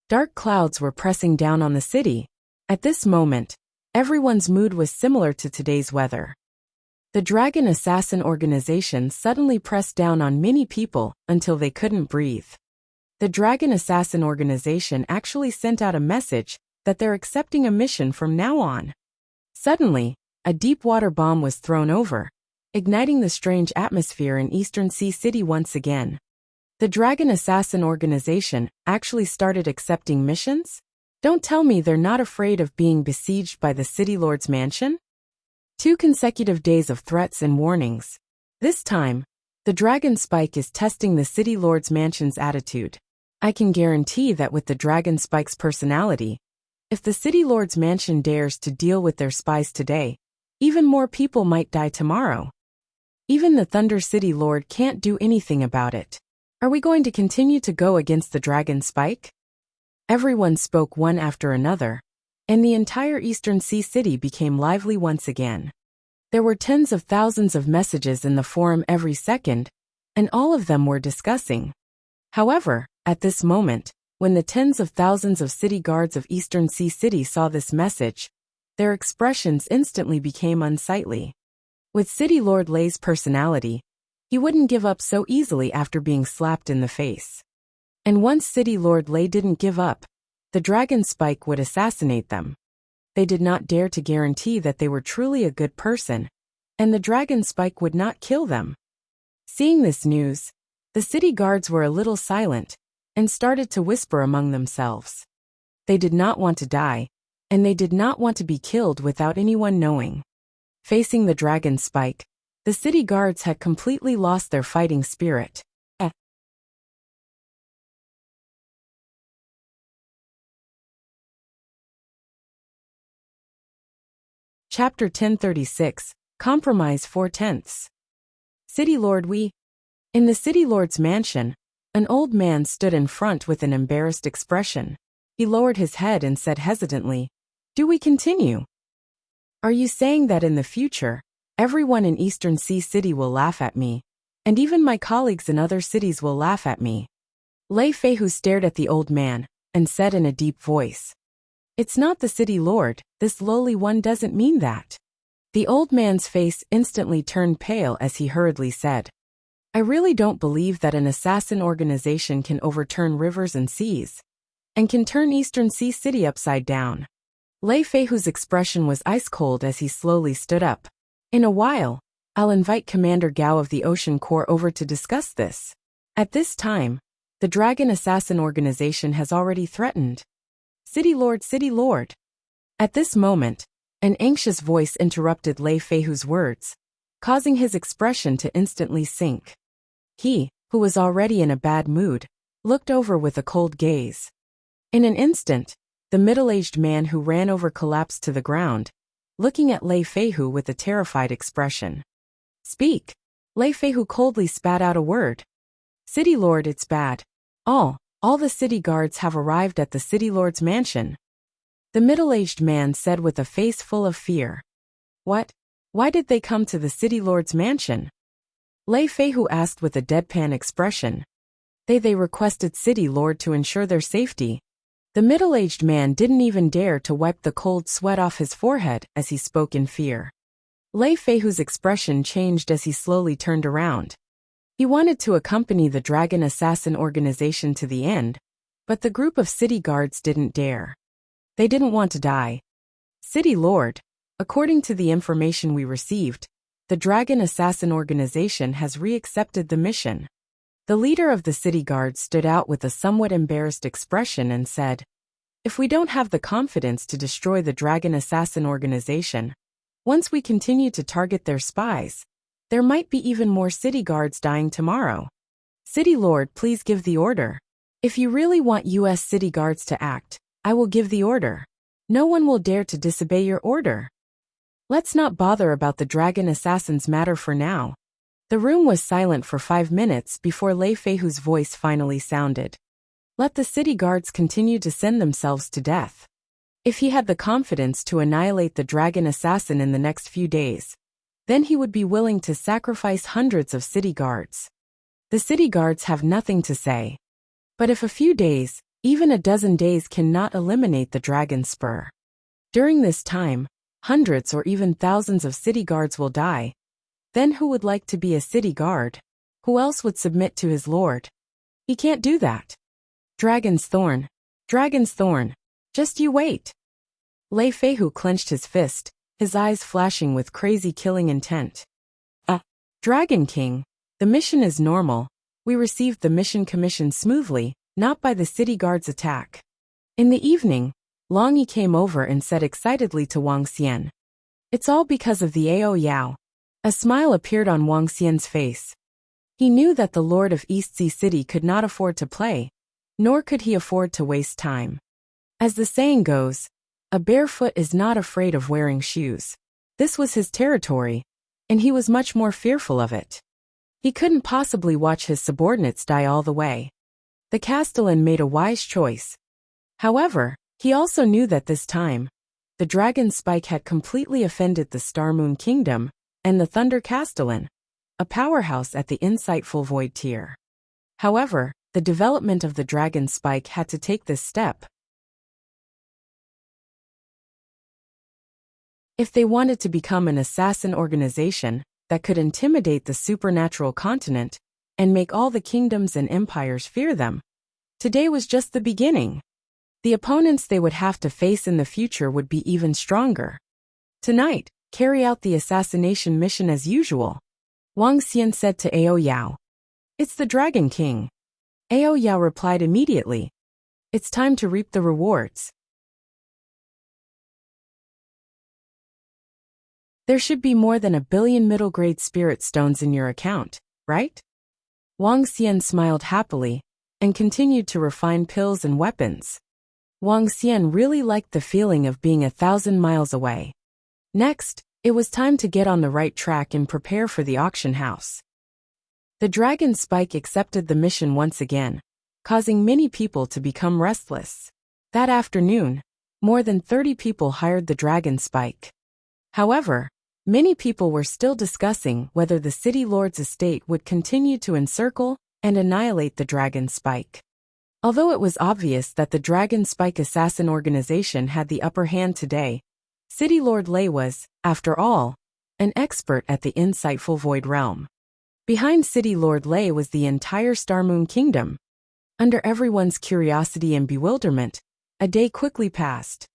Dark clouds were pressing down on the city. At this moment, everyone's mood was similar to today's weather. The Dragon Assassin organization suddenly pressed down on many people until they couldn't breathe. The Dragon Assassin organization actually sent out a message that they're accepting a mission from now on. Suddenly, a deep water bomb was thrown over, igniting the strange atmosphere in Eastern Sea City once again. The Dragon Assassin organization actually started accepting missions? Don't tell me they're not afraid of being besieged by the City Lord's mansion? 2 consecutive days of threats and warnings. This time, the Dragon Spike is testing the City Lord's mansion's attitude. I can guarantee that with the Dragon Spike's personality, if the City Lord's mansion dares to deal with their spies today, even more people might die tomorrow. Even the Thunder City Lord can't do anything about it. Are we going to continue to go against the Dragon Spike? Everyone spoke one after another, and the entire Eastern Sea City became lively once again. There were tens of thousands of messages in the forum every second, and all of them were discussing. However, at this moment, when the tens of thousands of city guards of Eastern Sea City saw this message, their expressions instantly became unsightly. With City Lord Lei's personality, he wouldn't give up so easily after being slapped in the face. And once City Lord Lei didn't give up, the Dragon Spike would assassinate them. They did not dare to guarantee that they were truly a good person, and the Dragon Spike would not kill them. Seeing this news, the city guards were a little silent and started to whisper among themselves. They did not want to die, and they did not want to be killed without anyone knowing. Facing the Dragon Spike, the city guards had completely lost their fighting spirit. Chapter 1036, Compromise 4/10. City Lord In the City Lord's mansion, an old man stood in front with an embarrassed expression. He lowered his head and said hesitantly, "Do we continue? Are you saying that in the future, everyone in Eastern Sea City will laugh at me, and even my colleagues in other cities will laugh at me?" Lei Feihu stared at the old man and said in a deep voice, "It's not the City Lord, this lowly one doesn't mean that." The old man's face instantly turned pale as he hurriedly said, "I really don't believe that an assassin organization can overturn rivers and seas, and can turn Eastern Sea City upside down." Lei Feihu's expression was ice-cold as he slowly stood up. "In a while, I'll invite Commander Gao of the Ocean Corps over to discuss this. At this time, the Dragon Assassin organization has already threatened." City Lord. At this moment, an anxious voice interrupted Lei Feihu's words, causing his expression to instantly sink. He, who was already in a bad mood, looked over with a cold gaze. In an instant, the middle-aged man who ran over collapsed to the ground, looking at Lei Feihu with a terrified expression. "Speak." Lei Feihu coldly spat out a word. "City Lord, it's bad. All the city guards have arrived at the City Lord's mansion." The middle-aged man said with a face full of fear. "What? Why did they come to the City Lord's mansion?" Lei Feihu asked with a deadpan expression. They requested City Lord to ensure their safety." The middle-aged man didn't even dare to wipe the cold sweat off his forehead as he spoke in fear. Lei Feihu's expression changed as he slowly turned around. He wanted to accompany the Dragon Assassin organization to the end, but the group of city guards didn't dare. They didn't want to die. "City Lord, according to the information we received, the Dragon Assassin organization has re-accepted the mission." The leader of the city guards stood out with a somewhat embarrassed expression and said, "If we don't have the confidence to destroy the Dragon Assassin organization, once we continue to target their spies, there might be even more city guards dying tomorrow. City Lord, please give the order. If you really want U.S. city guards to act, I will give the order. No one will dare to disobey your order. Let's not bother about the Dragon Assassin's matter for now." The room was silent for 5 minutes before Lei Feihu's voice finally sounded. "Let the city guards continue to send themselves to death. If he had the confidence to annihilate the dragon assassin in the next few days, then he would be willing to sacrifice hundreds of city guards. The city guards have nothing to say. But if a few days, even a dozen days cannot eliminate the dragon spur, during this time, hundreds or even thousands of city guards will die. Then who would like to be a city guard? Who else would submit to his lord? He can't do that. Dragon's thorn. Dragon's thorn. Just you wait. Lei Feihu clenched his fist, his eyes flashing with crazy killing intent. Dragon King, the mission is normal. We received the mission commission smoothly, not by the city guard's attack. In the evening, Long Yi came over and said excitedly to Wang Xian, "It's all because of the Ao Yao." A smile appeared on Wang Xian's face. He knew that the Lord of Eastsea City could not afford to play, nor could he afford to waste time. As the saying goes, a barefoot is not afraid of wearing shoes. This was his territory, and he was much more fearful of it. He couldn't possibly watch his subordinates die all the way. The Castellan made a wise choice. However, he also knew that this time, the dragon spike had completely offended the Star Moon Kingdom and the Thunder Castellan, a powerhouse at the insightful void tier. However, the development of the dragon spike had to take this step. If they wanted to become an assassin organization that could intimidate the supernatural continent and make all the kingdoms and empires fear them, today was just the beginning. The opponents they would have to face in the future would be even stronger. Tonight, carry out the assassination mission as usual, Wang Xian said to Ao Yao. It's the Dragon King. Ao Yao replied immediately. It's time to reap the rewards. There should be more than 1 billion middle-grade spirit stones in your account, right? Wang Xian smiled happily and continued to refine pills and weapons. Wang Xian really liked the feeling of being 1,000 miles away. Next, it was time to get on the right track and prepare for the auction house. The dragon spike accepted the mission once again, causing many people to become restless. That afternoon, more than 30 people hired the dragon spike. However, many people were still discussing whether the city lord's estate would continue to encircle and annihilate the dragon spike. Although it was obvious that the dragon spike assassin organization had the upper hand today, City Lord Lei was, after all, an expert at the insightful void realm. Behind City Lord Lei was the entire Star Moon Kingdom. Under everyone's curiosity and bewilderment, a day quickly passed.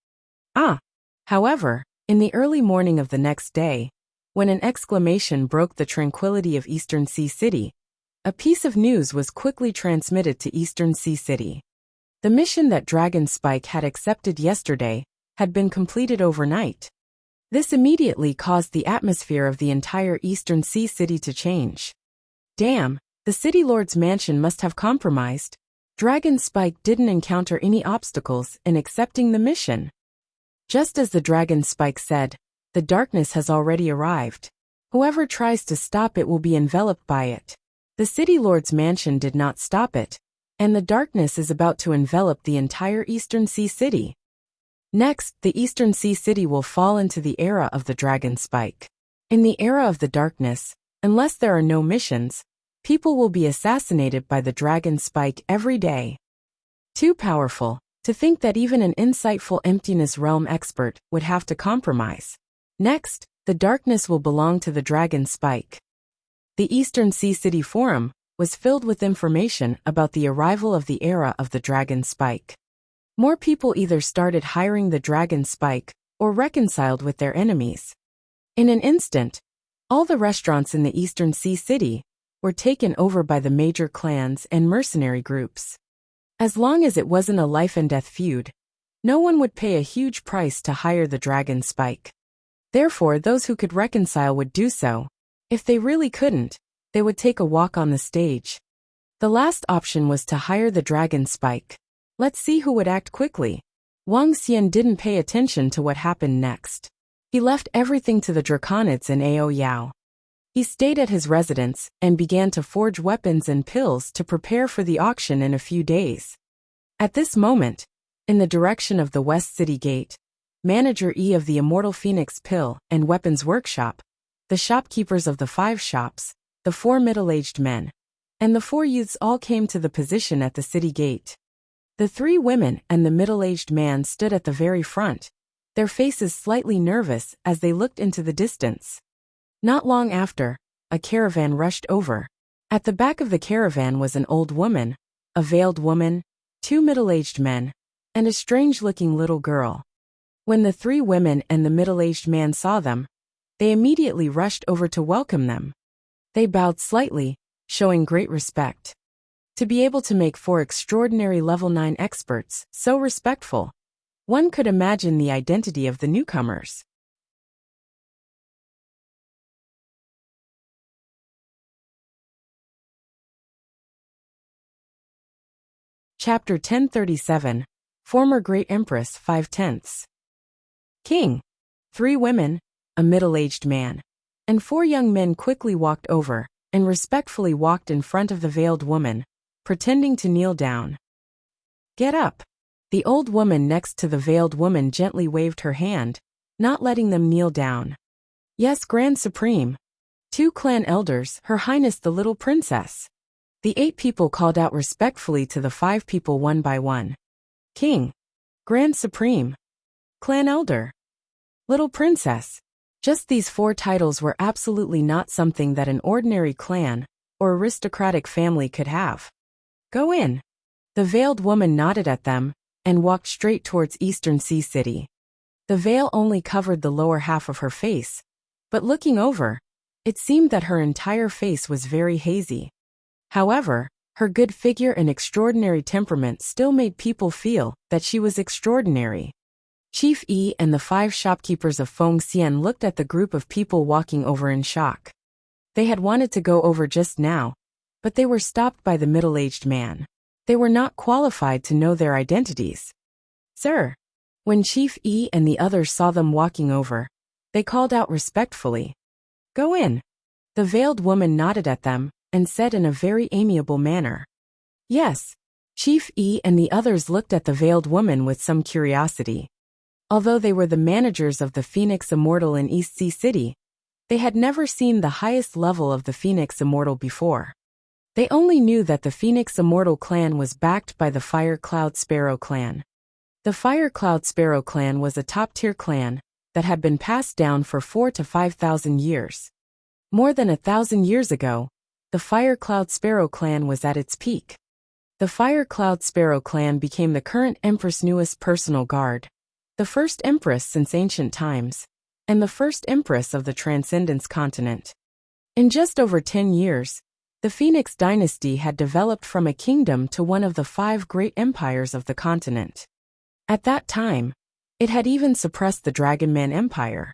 However, in the early morning of the next day, when an exclamation broke the tranquility of Eastern Sea City, a piece of news was quickly transmitted to Eastern Sea City. The mission that Dragon Spike had accepted yesterday had been completed overnight. This immediately caused the atmosphere of the entire Eastern Sea City to change. Damn, the City Lord's mansion must have compromised. Dragon Spike didn't encounter any obstacles in accepting the mission. Just as the Dragon Spike said, the darkness has already arrived. Whoever tries to stop it will be enveloped by it. The City Lord's mansion did not stop it, and the darkness is about to envelop the entire Eastern Sea City. Next, the Eastern Sea City will fall into the era of the Dragon Spike. In the era of the darkness, unless there are no missions, people will be assassinated by the Dragon Spike every day. Too powerful. To think that even an insightful emptiness realm expert would have to compromise. Next, the darkness will belong to the Dragon Spike. The Eastern Sea City Forum was filled with information about the arrival of the era of the Dragon Spike. More people either started hiring the Dragon Spike or reconciled with their enemies. In an instant, all the restaurants in the Eastern Sea City were taken over by the major clans and mercenary groups. As long as it wasn't a life-and-death feud, no one would pay a huge price to hire the Dragon Spike. Therefore, those who could reconcile would do so. If they really couldn't, they would take a walk on the stage. The last option was to hire the Dragon Spike. Let's see who would act quickly. Wang Xian didn't pay attention to what happened next. He left everything to the Draconids and Ao Yao. He stayed at his residence and began to forge weapons and pills to prepare for the auction in a few days. At this moment, In the direction of the West City Gate, Manager E of the Immortal Phoenix Pill and Weapons Workshop, the shopkeepers of the 5 shops, the 4 middle-aged men, and the 4 youths all came to the position at the city gate. The 3 women and the middle-aged man stood at the very front, their faces slightly nervous as they looked into the distance. Not long after, a caravan rushed over. At the back of the caravan was an old woman, a veiled woman, 2 middle-aged men, and a strange-looking little girl. When the 3 women and the middle-aged man saw them, they immediately rushed over to welcome them. They bowed slightly, showing great respect. To be able to make 4 extraordinary level 9 experts so respectful, one could imagine the identity of the newcomers. Chapter 1037, Former Great Empress 5/10. King. 3 women, a middle-aged man, and 4 young men quickly walked over and respectfully walked in front of the veiled woman, pretending to kneel down. Get up. The old woman next to the veiled woman gently waved her hand, not letting them kneel down. Yes, Grand Supreme. 2 clan elders, Her Highness the Little Princess. The 8 people called out respectfully to the 5 people one by one. King. Grand Supreme. Clan Elder. Little Princess. Just these 4 titles were absolutely not something that an ordinary clan or aristocratic family could have. Go in. The veiled woman nodded at them and walked straight towards Eastern Sea City. The veil only covered the lower half of her face, but looking over, it seemed that her entire face was very hazy. However, her good figure and extraordinary temperament still made people feel that she was extraordinary. Chief E and the 5 shopkeepers of Wuxia looked at the group of people walking over in shock. They had wanted to go over just now, but they were stopped by the middle-aged man. They were not qualified to know their identities. Sir. When Chief E and the others saw them walking over, they called out respectfully. Go in. The veiled woman nodded at them and said in a very amiable manner. Yes. Chief E and the others looked at the veiled woman with some curiosity. Although they were the managers of the Phoenix Immortal in East Sea City, they had never seen the highest level of the Phoenix Immortal before. They only knew that the Phoenix Immortal clan was backed by the Fire Cloud Sparrow clan. The Fire Cloud Sparrow clan was a top-tier clan that had been passed down for 4,000 to 5,000 years. More than 1,000 years ago, the Fire Cloud Sparrow clan was at its peak. The Fire Cloud Sparrow clan became the current Empress' newest personal guard, the first Empress since ancient times, and the first Empress of the Transcendence continent. In just over 10 years, the Phoenix dynasty had developed from a kingdom to one of the 5 great empires of the continent. At that time, it had even suppressed the Dragonman Empire.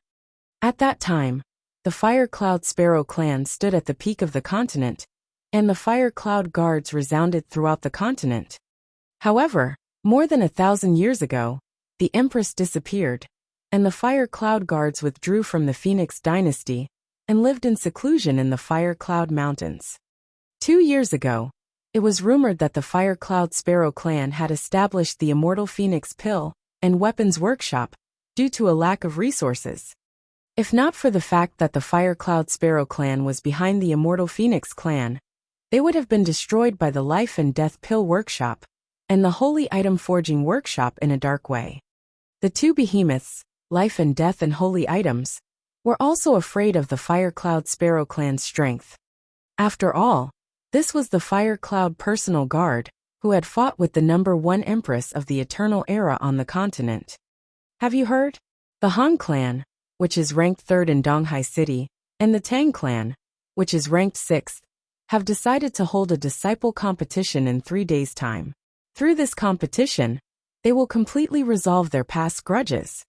At that time, the Fire Cloud Sparrow clan stood at the peak of the continent, and the Fire Cloud guards resounded throughout the continent. However, more than 1,000 years ago, the Empress disappeared, and the Fire Cloud guards withdrew from the Phoenix dynasty and lived in seclusion in the Fire Cloud Mountains. 2 years ago, it was rumored that the Fire Cloud Sparrow clan had established the Immortal Phoenix Pill and Weapons Workshop due to a lack of resources. If not for the fact that the Fire Cloud Sparrow clan was behind the Immortal Phoenix clan, they would have been destroyed by the Life and Death Pill Workshop and the Holy Item Forging Workshop in a dark way. The 2 behemoths, Life and Death and Holy Items, were also afraid of the Fire Cloud Sparrow clan's strength. After all, this was the Fire Cloud personal guard, who had fought with the #1 Empress of the Eternal Era on the continent. Have you heard? The Han clan, which is ranked 3rd in Donghai City, and the Tang clan, which is ranked 6th, have decided to hold a disciple competition in 3 days' time. Through this competition, they will completely resolve their past grudges.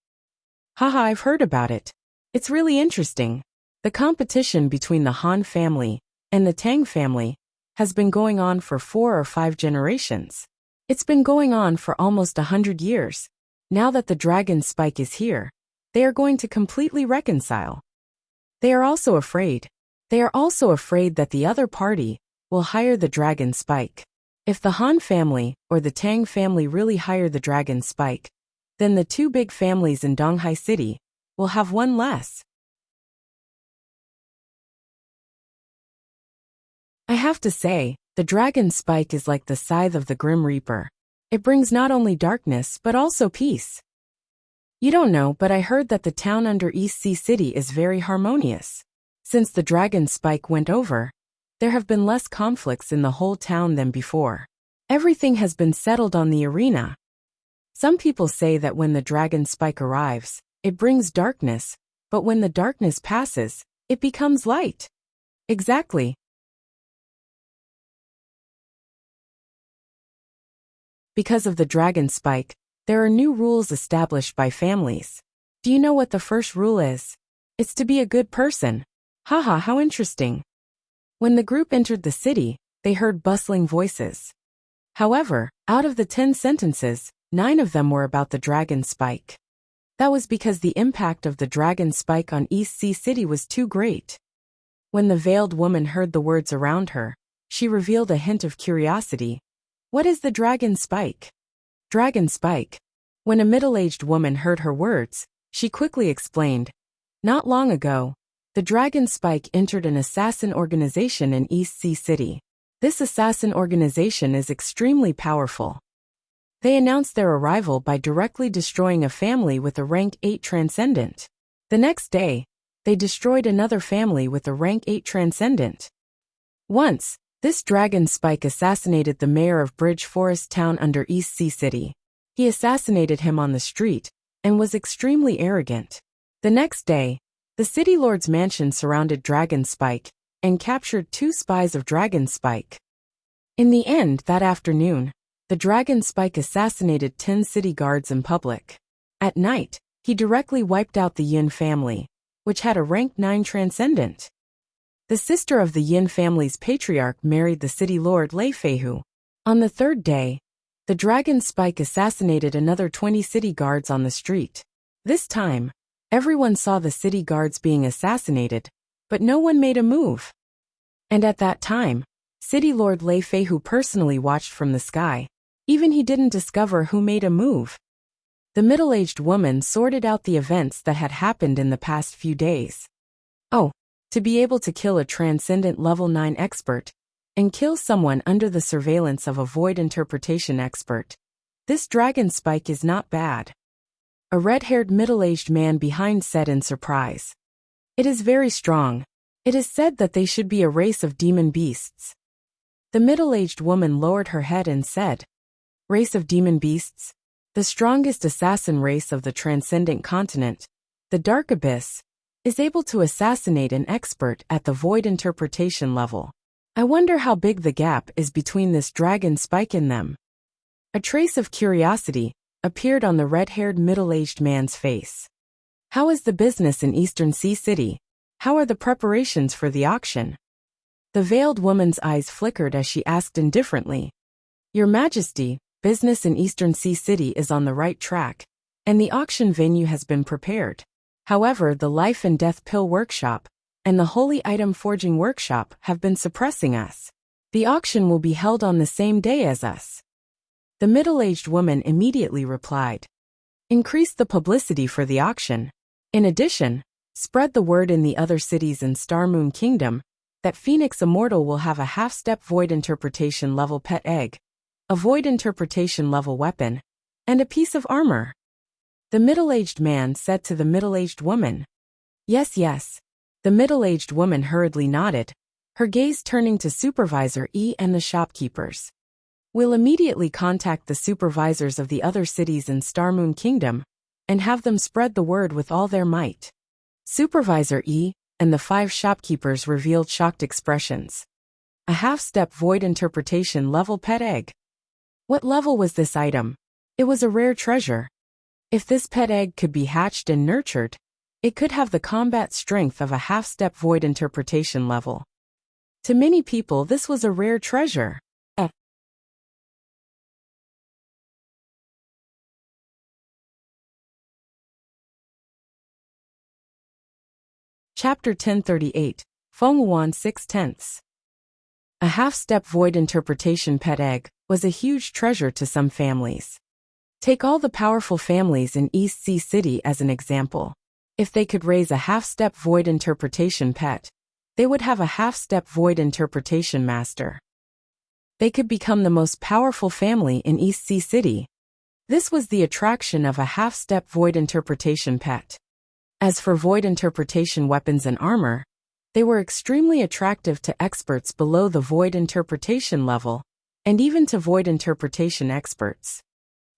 Haha, I've heard about it. It's really interesting. The competition between the Han family and the Tang family has been going on for 4 or 5 generations. It's been going on for almost 100 years. Now that the dragon spike is here, they are going to completely reconcile. They are also afraid. They are also afraid that the other party will hire the dragon spike. If the Han family or the Tang family really hire the dragon spike, then the two big families in Donghai City will have one less. I have to say, the dragon spike is like the scythe of the Grim Reaper. It brings not only darkness but also peace. You don't know, but I heard that the town under East Sea City is very harmonious. Since the dragon spike went over, there have been less conflicts in the whole town than before. Everything has been settled on the arena. Some people say that when the dragon spike arrives, it brings darkness, but when the darkness passes, it becomes light. Exactly. Because of the dragon spike, there are new rules established by families. Do you know what the first rule is? It's to be a good person. Haha, how interesting. When the group entered the city, they heard bustling voices. However, out of the 10 sentences, 9 of them were about the dragon spike. That was because the impact of the dragon spike on East Sea City was too great. When the veiled woman heard the words around her, she revealed a hint of curiosity. What is the dragon spike? Dragon spike. When a middle-aged woman heard her words, she quickly explained. Not long ago, the dragon spike entered an assassin organization in East Sea City. This assassin organization is extremely powerful. They announced their arrival by directly destroying a family with a rank 8 transcendent. The next day, they destroyed another family with a rank 8 transcendent. Once, this dragon spike assassinated the mayor of Bridge Forest Town under East Sea City. He assassinated him on the street and was extremely arrogant. The next day, the city lord's mansion surrounded Dragon Spike and captured 2 spies of Dragon Spike. In the end, that afternoon, the Dragon Spike assassinated 10 city guards in public. At night, he directly wiped out the Yin family, which had a rank 9 transcendent. The sister of the Yin family's patriarch married the city lord Lei Feihu. On the 3rd day, the Dragon Spike assassinated another 20 city guards on the street. This time, everyone saw the city guards being assassinated, but no one made a move. And at that time, City Lord Lei Feihu personally watched from the sky. Even he didn't discover who made a move. The middle-aged woman sorted out the events that had happened in the past few days. Oh, to be able to kill a transcendent level 9 expert, and kill someone under the surveillance of a void interpretation expert. This dragon spike is not bad. A red-haired middle-aged man behind said in surprise. It is very strong. It is said that they should be a race of demon beasts. The middle-aged woman lowered her head and said, Race of demon beasts? The strongest assassin race of the transcendent continent, the Dark Abyss, is able to assassinate an expert at the void interpretation level. I wonder how big the gap is between this dragon spike and them. A trace of curiosity appeared on the red-haired middle-aged man's face. How is the business in Eastern Sea City? How are the preparations for the auction? The veiled woman's eyes flickered as she asked indifferently. Your Majesty, business in Eastern Sea City is on the right track, and the auction venue has been prepared. However, the Life and Death Pill Workshop and the Holy Item Forging Workshop have been suppressing us. The auction will be held on the same day as us. The middle-aged woman immediately replied. Increase the publicity for the auction. In addition, spread the word in the other cities in Star Moon Kingdom that Phoenix Immortal will have a half-step void interpretation level pet egg, a void interpretation level weapon, and a piece of armor. The middle-aged man said to the middle-aged woman. Yes, yes. The middle-aged woman hurriedly nodded, her gaze turning to Supervisor E and the shopkeepers. We'll immediately contact the supervisors of the other cities in Star Moon Kingdom and have them spread the word with all their might. Supervisor E and the 5 shopkeepers revealed shocked expressions. A half-step void interpretation level pet egg. What level was this item? It was a rare treasure. If this pet egg could be hatched and nurtured, it could have the combat strength of a half-step void interpretation level. To many people, this was a rare treasure. Chapter 1038, Feng Wuan 6/10. A half-step void interpretation pet egg was a huge treasure to some families. Take all the powerful families in East Sea City as an example. If they could raise a half-step void interpretation pet, they would have a half-step void interpretation master. They could become the most powerful family in East Sea City. This was the attraction of a half-step void interpretation pet. As for void interpretation weapons and armor, they were extremely attractive to experts below the void interpretation level, and even to void interpretation experts.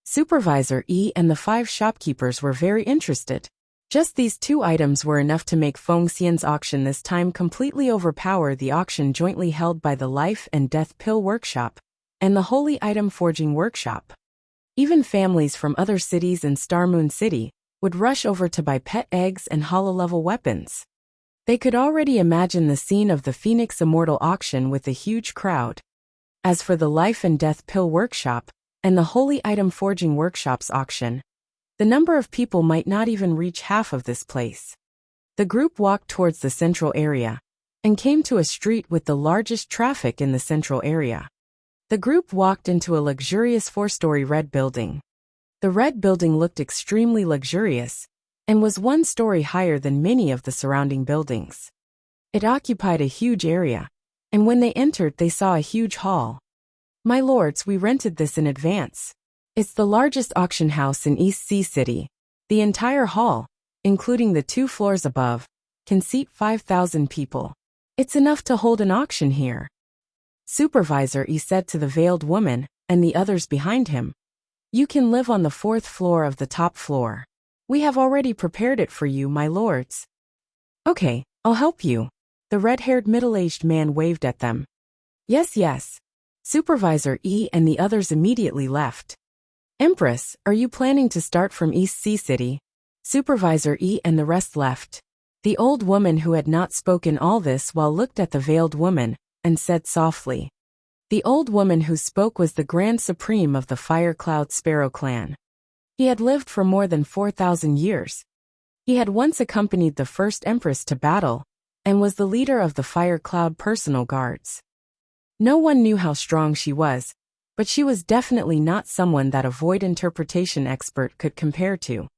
Supervisor E and the 5 shopkeepers were very interested. Just these 2 items were enough to make Feng Xian's auction this time completely overpower the auction jointly held by the Life and Death Pill Workshop and the Holy Item Forging Workshop. Even families from other cities in Star Moon City would rush over to buy pet eggs and holo-level weapons. They could already imagine the scene of the Phoenix Immortal auction with a huge crowd. As for the Life and Death Pill Workshop and the Holy Item Forging Workshop's auction, the number of people might not even reach half of this place. The group walked towards the central area and came to a street with the largest traffic in the central area. The group walked into a luxurious 4-story red building. The red building looked extremely luxurious and was 1 story higher than many of the surrounding buildings. It occupied a huge area, and when they entered they saw a huge hall. "My lords, we rented this in advance. It's the largest auction house in East Sea City. The entire hall, including the 2 floors above, can seat 5,000 people. It's enough to hold an auction here." Supervisor E said to the veiled woman and the others behind him, "You can live on the 4th floor of the top floor. We have already prepared it for you, my lords." "Okay, I'll help you." The red-haired middle-aged man waved at them. Yes, yes. Supervisor E and the others immediately left. "Empress, are you planning to start from East Sea City?" Supervisor E and the rest left. The old woman who had not spoken all this while looked at the veiled woman and said softly. The old woman who spoke was the Grand Supreme of the Fire Cloud Sparrow clan. He had lived for more than 4,000 years. He had once accompanied the first Empress to battle, and was the leader of the Fire Cloud personal guards. No one knew how strong she was, but she was definitely not someone that a void interpretation expert could compare to.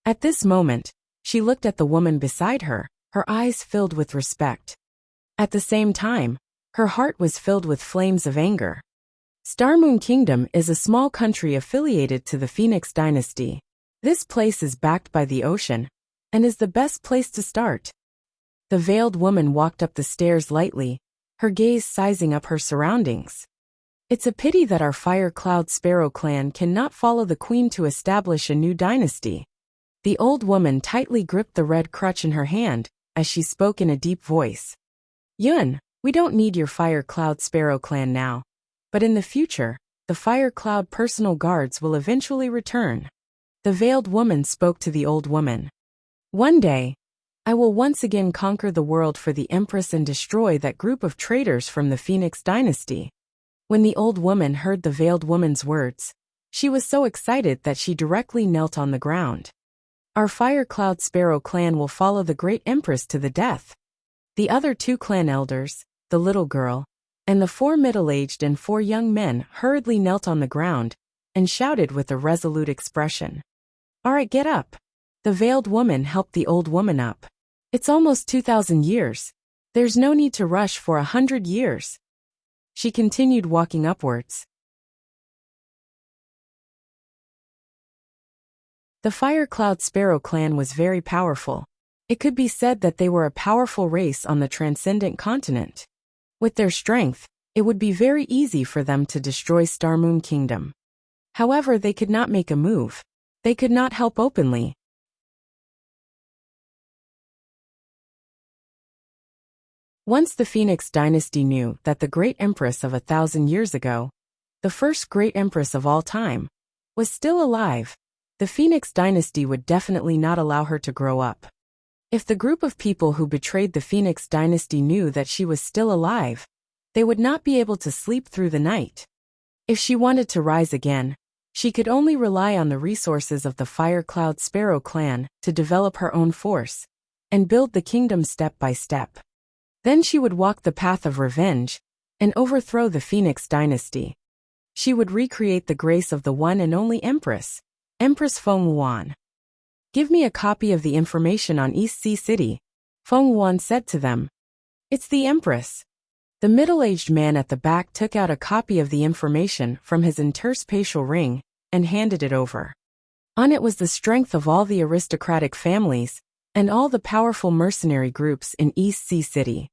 At this moment, she looked at the woman beside her, her eyes filled with respect. At the same time, her heart was filled with flames of anger. Star Moon Kingdom is a small country affiliated to the Phoenix Dynasty. This place is backed by the ocean, and is the best place to start. The veiled woman walked up the stairs lightly, her gaze sizing up her surroundings. "It's a pity that our Fire Cloud Sparrow clan cannot follow the queen to establish a new dynasty." The old woman tightly gripped the red crutch in her hand, as she spoke in a deep voice. "Yun, we don't need your Fire Cloud Sparrow clan now. But in the future, the Fire Cloud personal guards will eventually return." The veiled woman spoke to the old woman. "One day, I will once again conquer the world for the Empress and destroy that group of traitors from the Phoenix Dynasty." When the old woman heard the veiled woman's words, she was so excited that she directly knelt on the ground. "Our Fire Cloud Sparrow clan will follow the great Empress to the death." The other 2 clan elders, the little girl, and the 4 middle-aged and 4 young men hurriedly knelt on the ground and shouted with a resolute expression. "All right, get up." The veiled woman helped the old woman up. "It's almost 2,000 years. There's no need to rush for 100 years. She continued walking upwards. The Fire Cloud Sparrow clan was very powerful. It could be said that they were a powerful race on the transcendent continent. With their strength, it would be very easy for them to destroy Star Moon Kingdom. However, they could not make a move. They could not help openly. Once the Phoenix Dynasty knew that the great Empress of 1,000 years ago, the first great Empress of all time, was still alive, the Phoenix Dynasty would definitely not allow her to grow up. If the group of people who betrayed the Phoenix Dynasty knew that she was still alive, they would not be able to sleep through the night. If she wanted to rise again, she could only rely on the resources of the Fire Cloud Sparrow clan to develop her own force and build the kingdom step by step. Then she would walk the path of revenge and overthrow the Phoenix dynasty. She would recreate the grace of the one and only Empress, Empress Feng Wuan. Give me a copy of the information on East Sea City, Feng Wuan said to them. It's the Empress. The middle-aged man at the back took out a copy of the information from his interspatial ring and handed it over. On it was the strength of all the aristocratic families and all the powerful mercenary groups in East Sea City.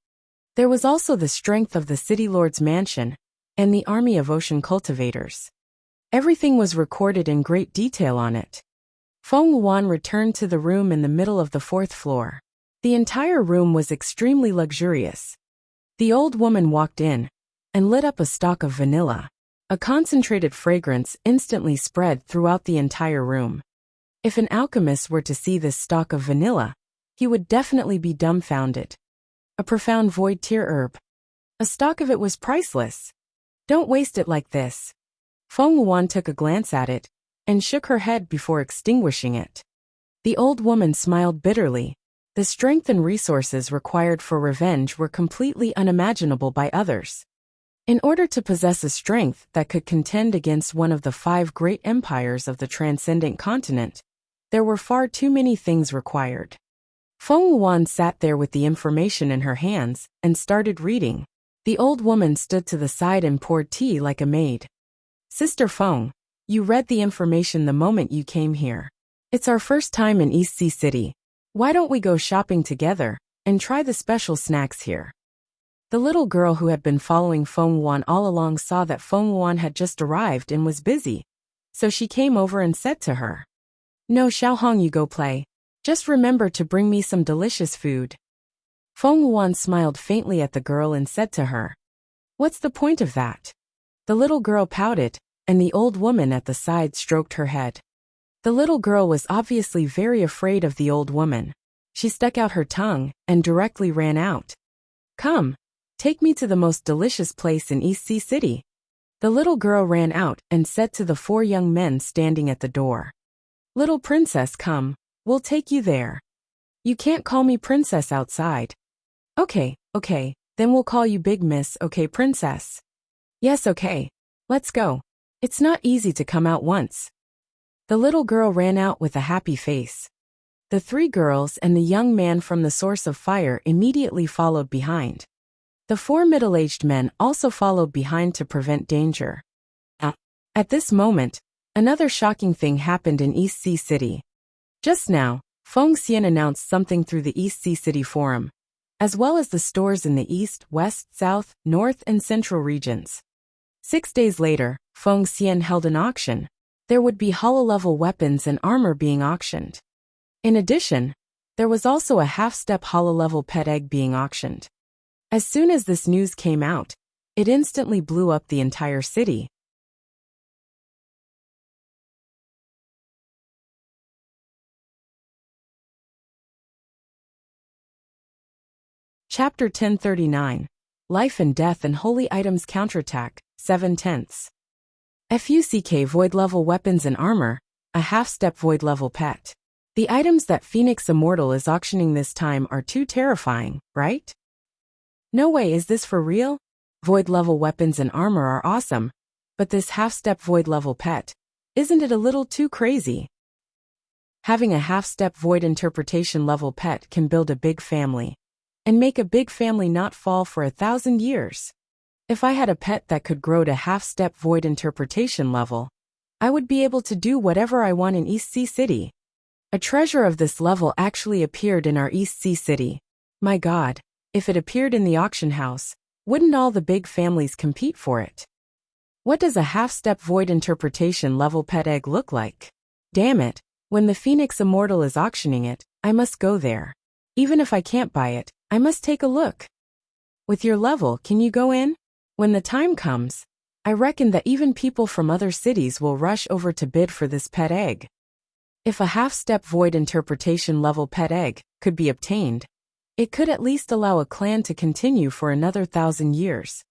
There was also the strength of the city lord's mansion and the army of ocean cultivators. Everything was recorded in great detail on it. Feng Wuan returned to the room in the middle of the 4th floor. The entire room was extremely luxurious. The old woman walked in and lit up a stalk of vanilla. A concentrated fragrance instantly spread throughout the entire room. If an alchemist were to see this stalk of vanilla, he would definitely be dumbfounded. A profound void tier herb. A stalk of it was priceless. Don't waste it like this. Feng Wuan took a glance at it and shook her head before extinguishing it. The old woman smiled bitterly. The strength and resources required for revenge were completely unimaginable by others. In order to possess a strength that could contend against one of the 5 great empires of the transcendent continent, there were far too many things required. Feng Wuan sat there with the information in her hands and started reading. The old woman stood to the side and poured tea like a maid. Sister Feng, you read the information the moment you came here. It's our first time in East Sea City. Why don't we go shopping together and try the special snacks here? The little girl who had been following Feng Wuan all along saw that Feng Wuan had just arrived and was busy, so she came over and said to her, No, Xiaohong, you go play. Just remember to bring me some delicious food. Feng Wuan smiled faintly at the girl and said to her, What's the point of that? The little girl pouted, and the old woman at the side stroked her head. The little girl was obviously very afraid of the old woman. She stuck out her tongue and directly ran out. Come. Take me to the most delicious place in East Sea City. The little girl ran out and said to the 4 young men standing at the door. Little princess, come, we'll take you there. You can't call me princess outside. Okay, then we'll call you Big Miss, okay princess? Yes, okay. Let's go. It's not easy to come out once. The little girl ran out with a happy face. The 3 girls and the young man from the source of fire immediately followed behind. The 4 middle-aged men also followed behind to prevent danger. At this moment, another shocking thing happened in East Sea City. Just now, Feng Xian announced something through the East Sea City Forum, as well as the stores in the East, West, South, North, and Central regions. 6 days later, Feng Xian held an auction. There would be hollow-level weapons and armor being auctioned. In addition, there was also a half-step hollow-level pet egg being auctioned. As soon as this news came out, it instantly blew up the entire city. Chapter 1039. Life and Death and Holy Items Counterattack, 7/10. FUCK Void-Level Weapons and Armor, a half-step Void-Level pet. The items that Phoenix Immortal is auctioning this time are too terrifying, right? No way, is this for real? Void-level weapons and armor are awesome, but this half-step void-level pet, isn't it a little too crazy? Having a half-step void interpretation level pet can build a big family, and make a big family not fall for 1,000 years. If I had a pet that could grow to half-step void interpretation level, I would be able to do whatever I want in East Sea City. A treasure of this level actually appeared in our East Sea City. My God. If it appeared in the auction house, wouldn't all the big families compete for it? What does a half-step void interpretation level pet egg look like? Damn it, when the Phoenix Immortal is auctioning it, I must go there. Even if I can't buy it, I must take a look. With your level, can you go in? When the time comes, I reckon that even people from other cities will rush over to bid for this pet egg. If a half-step void interpretation level pet egg could be obtained, it could at least allow a clan to continue for another 1,000 years.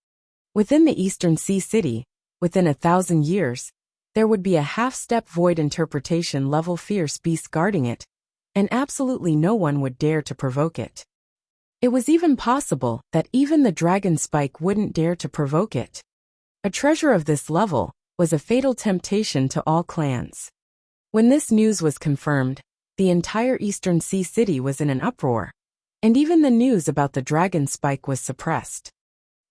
Within the Eastern Sea City, within 1,000 years, there would be a half-step void interpretation level fierce beast guarding it, and absolutely no one would dare to provoke it. It was even possible that even the dragon spike wouldn't dare to provoke it. A treasure of this level was a fatal temptation to all clans. When this news was confirmed, the entire Eastern Sea City was in an uproar, and even the news about the dragon spike was suppressed.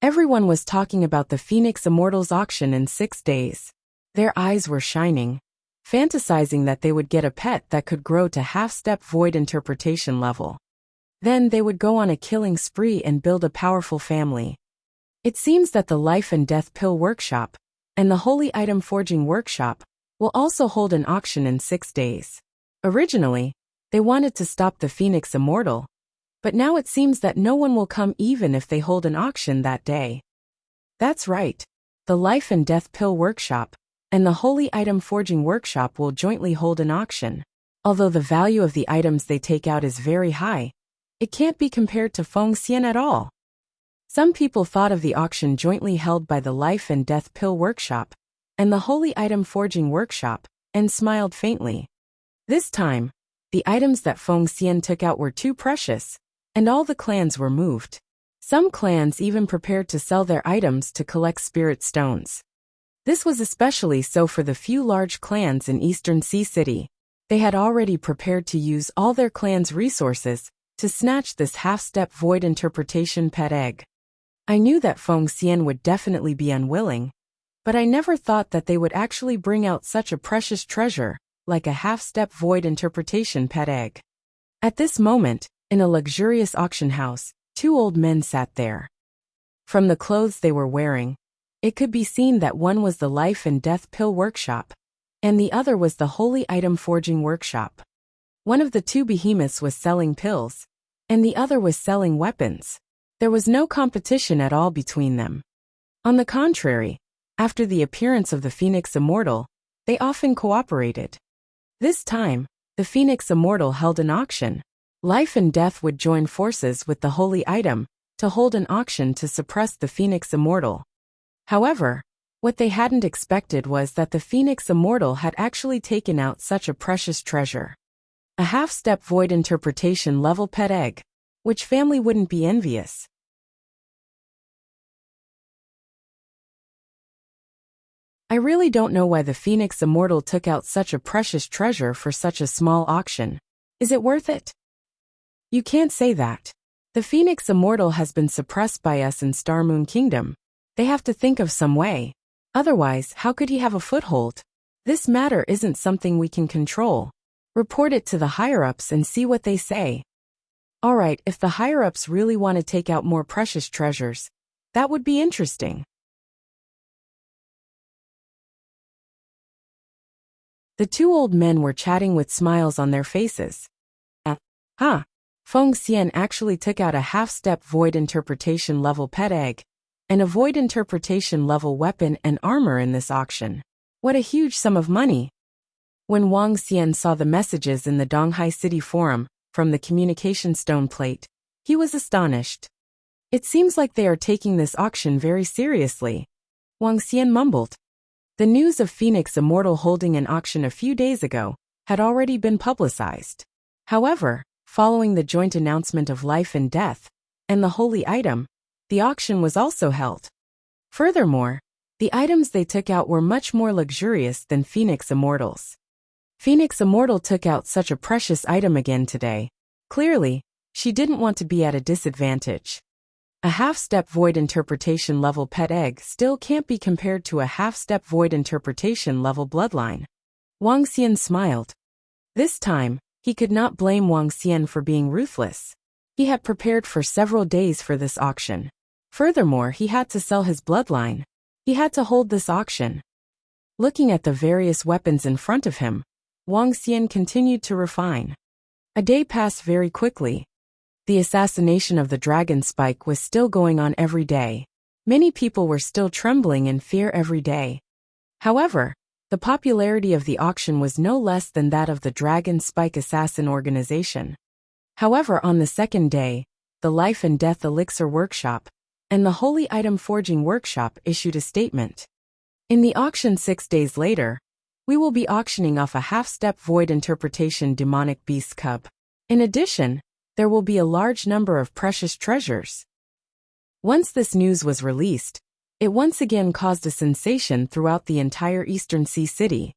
Everyone was talking about the Phoenix Immortals auction in 6 days. Their eyes were shining, fantasizing that they would get a pet that could grow to half-step void interpretation level. Then they would go on a killing spree and build a powerful family. It seems that the Life and Death Pill Workshop and the Holy Item Forging Workshop will also hold an auction in 6 days. Originally, they wanted to stop the Phoenix Immortal, but now it seems that no one will come even if they hold an auction that day. That's right. The Life and Death Pill Workshop and the Holy Item Forging Workshop will jointly hold an auction. Although the value of the items they take out is very high, it can't be compared to Feng Xian at all. Some people thought of the auction jointly held by the Life and Death Pill Workshop and the Holy Item Forging Workshop and smiled faintly. This time, the items that Feng Xian took out were too precious, and all the clans were moved. Some clans even prepared to sell their items to collect spirit stones. This was especially so for the few large clans in Eastern Sea City. They had already prepared to use all their clan's resources to snatch this half-step void interpretation pet egg. I knew that Feng Xian would definitely be unwilling, but I never thought that they would actually bring out such a precious treasure, like a half-step void interpretation pet egg. At this moment, in a luxurious auction house, 2 old men sat there. From the clothes they were wearing, it could be seen that one was the Life and Death Pill Workshop, and the other was the Holy Item Forging Workshop. One of the 2 behemoths was selling pills, and the other was selling weapons. There was no competition at all between them. On the contrary, after the appearance of the Phoenix Immortal, they often cooperated. This time, the Phoenix Immortal held an auction. Life and Death would join forces with the Holy Item to hold an auction to suppress the Phoenix Immortal. However, what they hadn't expected was that the Phoenix Immortal had actually taken out such a precious treasure. A half-step void interpretation level pet egg. Which family wouldn't be envious? I really don't know why the Phoenix Immortal took out such a precious treasure for such a small auction. Is it worth it? You can't say that. The Phoenix Immortal has been suppressed by us in Star Moon Kingdom. They have to think of some way. Otherwise, how could he have a foothold? This matter isn't something we can control. Report it to the higher-ups and see what they say. Alright, if the higher-ups really want to take out more precious treasures, that would be interesting. The 2 old men were chatting with smiles on their faces. Feng Xian actually took out a half-step void interpretation level pet egg and a void interpretation level weapon and armor in this auction. What a huge sum of money! When Wang Xian saw the messages in the Donghai City Forum from the communication stone plate, he was astonished. It seems like they are taking this auction very seriously. Wang Xian mumbled. The news of Phoenix Immortal holding an auction a few days ago had already been publicized. However, following the joint announcement of Life and Death and the Holy Item, the auction was also held. Furthermore, the items they took out were much more luxurious than Phoenix Immortal's. Phoenix Immortal took out such a precious item again today. Clearly, she didn't want to be at a disadvantage. A half-step void interpretation level pet egg still can't be compared to a half-step void interpretation level bloodline. Wang Xian smiled. This time, he could not blame Wang Xian for being ruthless. He had prepared for several days for this auction. Furthermore, he had to sell his bloodline. He had to hold this auction. Looking at the various weapons in front of him, Wang Xian continued to refine. A day passed very quickly. The assassination of the dragon spike was still going on every day. Many people were still trembling in fear every day. However, the popularity of the auction was no less than that of the Dragon Spike Assassin organization. However, on the second day, the Life and Death Elixir Workshop and the Holy Item Forging Workshop issued a statement. In the auction 6 days later, we will be auctioning off a half-step void interpretation demonic beast cub. In addition, there will be a large number of precious treasures. Once this news was released, it once again caused a sensation throughout the entire Eastern Sea City.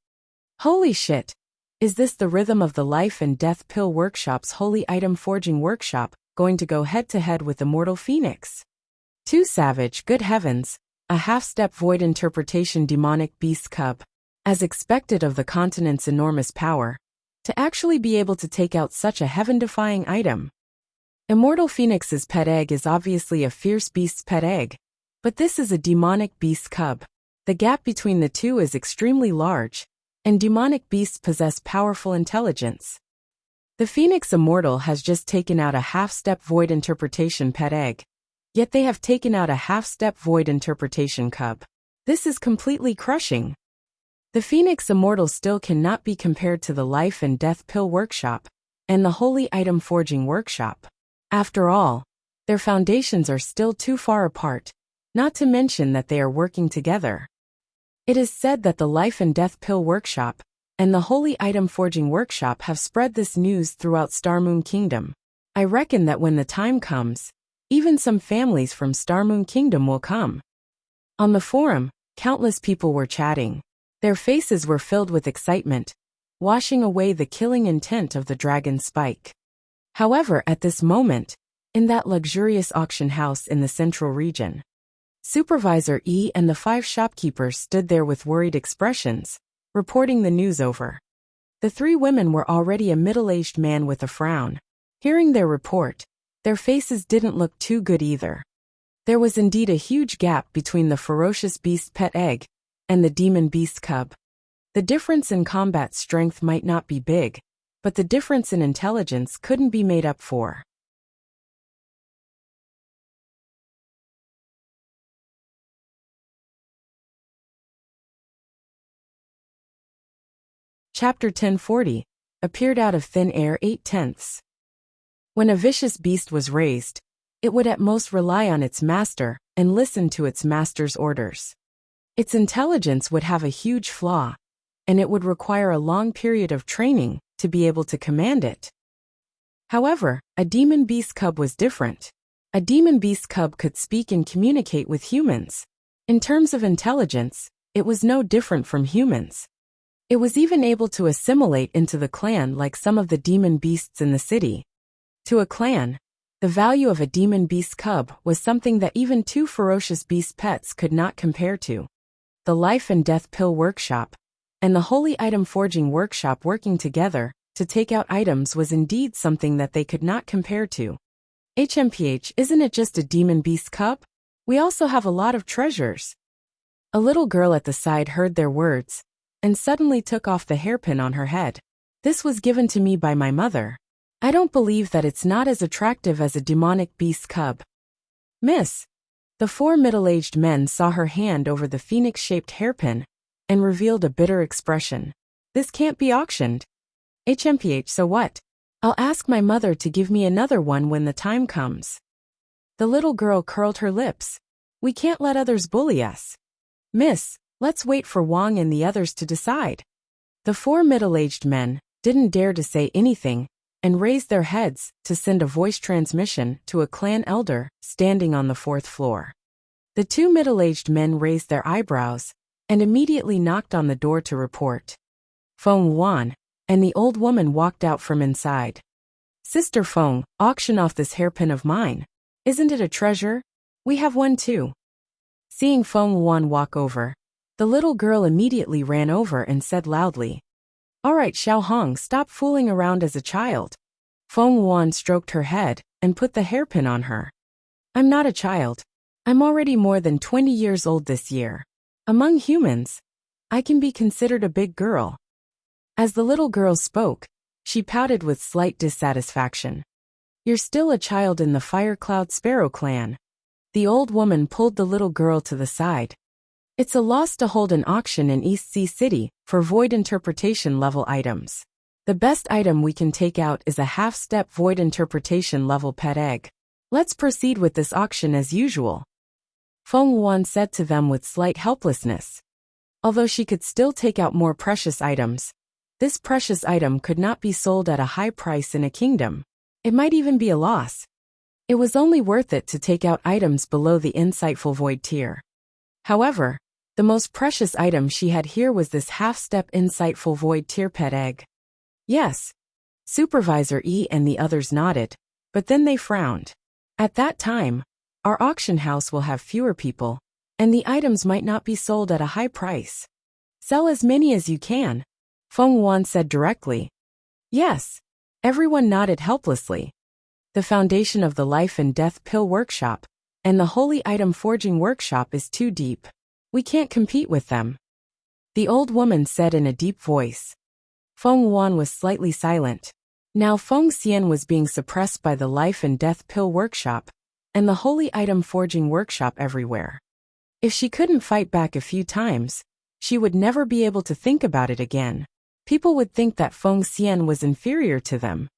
Holy shit! Is this the rhythm of the Life and Death Pill Workshop's Holy Item Forging Workshop, going to go head-to-head with Immortal Phoenix? Too savage, good heavens, a half-step void interpretation demonic beast cub, as expected of the continent's enormous power, to actually be able to take out such a heaven-defying item. Immortal Phoenix's pet egg is obviously a fierce beast's pet egg, but this is a demonic beast cub. The gap between the two is extremely large, and demonic beasts possess powerful intelligence. The Phoenix Immortal has just taken out a half-step void interpretation pet egg, yet they have taken out a half-step void interpretation cub. This is completely crushing. The Phoenix Immortal still cannot be compared to the Life and Death Pill Workshop and the Holy Item Forging Workshop. After all, their foundations are still too far apart, not to mention that they are working together. It is said that the Life and Death Pill Workshop and the Holy Item Forging Workshop have spread this news throughout Starmoon Kingdom. I reckon that when the time comes, even some families from Starmoon Kingdom will come. On the forum, countless people were chatting. Their faces were filled with excitement, washing away the killing intent of the dragon spike. However, at this moment, in that luxurious auction house in the central region, Supervisor E and the 5 shopkeepers stood there with worried expressions, reporting the news over. The 3 women were already a middle-aged man with a frown. Hearing their report, their faces didn't look too good either. There was indeed a huge gap between the ferocious beast pet egg and the demon beast cub. The difference in combat strength might not be big, but the difference in intelligence couldn't be made up for. Chapter 1040, appeared out of thin air 8/10. When a vicious beast was raised, it would at most rely on its master and listen to its master's orders. Its intelligence would have a huge flaw, and it would require a long period of training to be able to command it. However, a demon beast cub was different. A demon beast cub could speak and communicate with humans. In terms of intelligence, it was no different from humans. It was even able to assimilate into the clan like some of the demon beasts in the city. To a clan, the value of a demon beast cub was something that even 2 ferocious beast pets could not compare to. The Life and Death Pill Workshop and the Holy Item Forging Workshop working together to take out items was indeed something that they could not compare to. HMPH, isn't it just a demon beast cub? We also have a lot of treasures. A little girl at the side heard their words and suddenly took off the hairpin on her head. This was given to me by my mother. I don't believe that it's not as attractive as a demonic beast cub. Miss. The 4 middle-aged men saw her hand over the phoenix-shaped hairpin and revealed a bitter expression. This can't be auctioned. HMPH, so what? I'll ask my mother to give me another one when the time comes. The little girl curled her lips. We can't let others bully us. Miss, let's wait for Wang and the others to decide. The 4 middle-aged men didn't dare to say anything and raised their heads to send a voice transmission to a clan elder standing on the 4th floor. The 2 middle-aged men raised their eyebrows and immediately knocked on the door to report. Feng Wan, and the old woman walked out from inside. Sister Feng, auction off this hairpin of mine. Isn't it a treasure? We have one too. Seeing Feng Wan walk over, the little girl immediately ran over and said loudly, All right, Xiao Hong, stop fooling around as a child. Feng Wan stroked her head and put the hairpin on her. I'm not a child. I'm already more than 20 years old this year. Among humans, I can be considered a big girl. As the little girl spoke, she pouted with slight dissatisfaction. You're still a child in the Firecloud Sparrow clan. The old woman pulled the little girl to the side. It's a loss to hold an auction in East Sea City for void interpretation level items. The best item we can take out is a half-step void interpretation level pet egg. Let's proceed with this auction as usual. Feng Wan said to them with slight helplessness. Although she could still take out more precious items, this precious item could not be sold at a high price in a kingdom. It might even be a loss. It was only worth it to take out items below the insightful void tier. However, the most precious item she had here was this half-step insightful void tier pet egg. Yes. Supervisor E and the others nodded, but then they frowned. At that time, our auction house will have fewer people, and the items might not be sold at a high price. Sell as many as you can, Feng Wan said directly. Yes. Everyone nodded helplessly. The foundation of the Life and Death Pill Workshop and the Holy Item Forging Workshop is too deep. We can't compete with them, the old woman said in a deep voice. Feng Wan was slightly silent. Now Feng Xian was being suppressed by the Life and Death Pill Workshop and the Holy Item Forging Workshop everywhere. If she couldn't fight back a few times, she would never be able to think about it again. People would think that Feng Xian was inferior to them.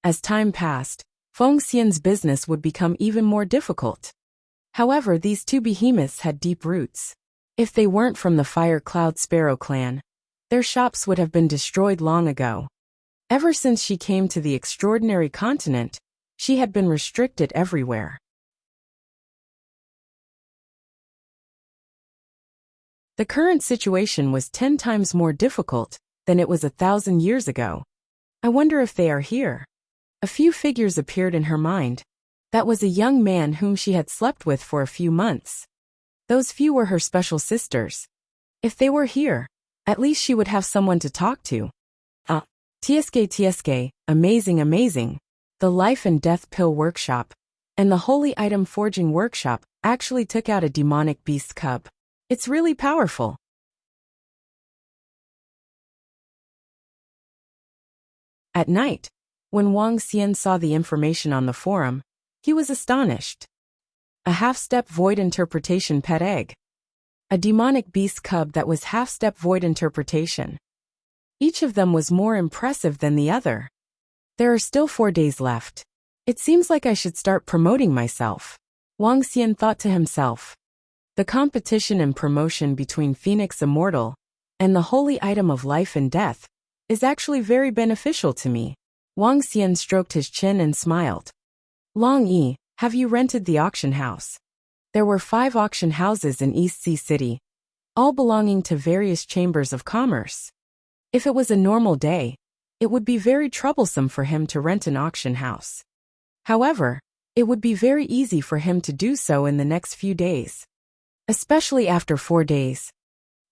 As time passed, Feng Xian's business would become even more difficult. However, these two behemoths had deep roots. If they weren't from the Fire Cloud Sparrow clan, their shops would have been destroyed long ago. Ever since she came to the extraordinary continent, she had been restricted everywhere. The current situation was 10 times more difficult than it was 1,000 years ago. I wonder if they are here. A few figures appeared in her mind. That was a young man whom she had slept with for a few months. Those few were her special sisters. If they were here, at least she would have someone to talk to. TSK, amazing. The Life and Death Pill Workshop and the Holy Item Forging Workshop actually took out a demonic beast cub. It's really powerful. At night, when Wang Xian saw the information on the forum, he was astonished. A half-step void interpretation pet egg. A demonic beast cub that was half-step void interpretation. Each of them was more impressive than the other. There are still 4 days left. It seems like I should start promoting myself, Wang Xian thought to himself. The competition and promotion between Phoenix Immortal and the Holy Item of Life and Death is actually very beneficial to me. Wang Xian stroked his chin and smiled. Long Yi, have you rented the auction house? There were 5 auction houses in East Sea City, all belonging to various chambers of commerce. If it was a normal day, it would be very troublesome for him to rent an auction house. However, it would be very easy for him to do so in the next few days. Especially after 4 days.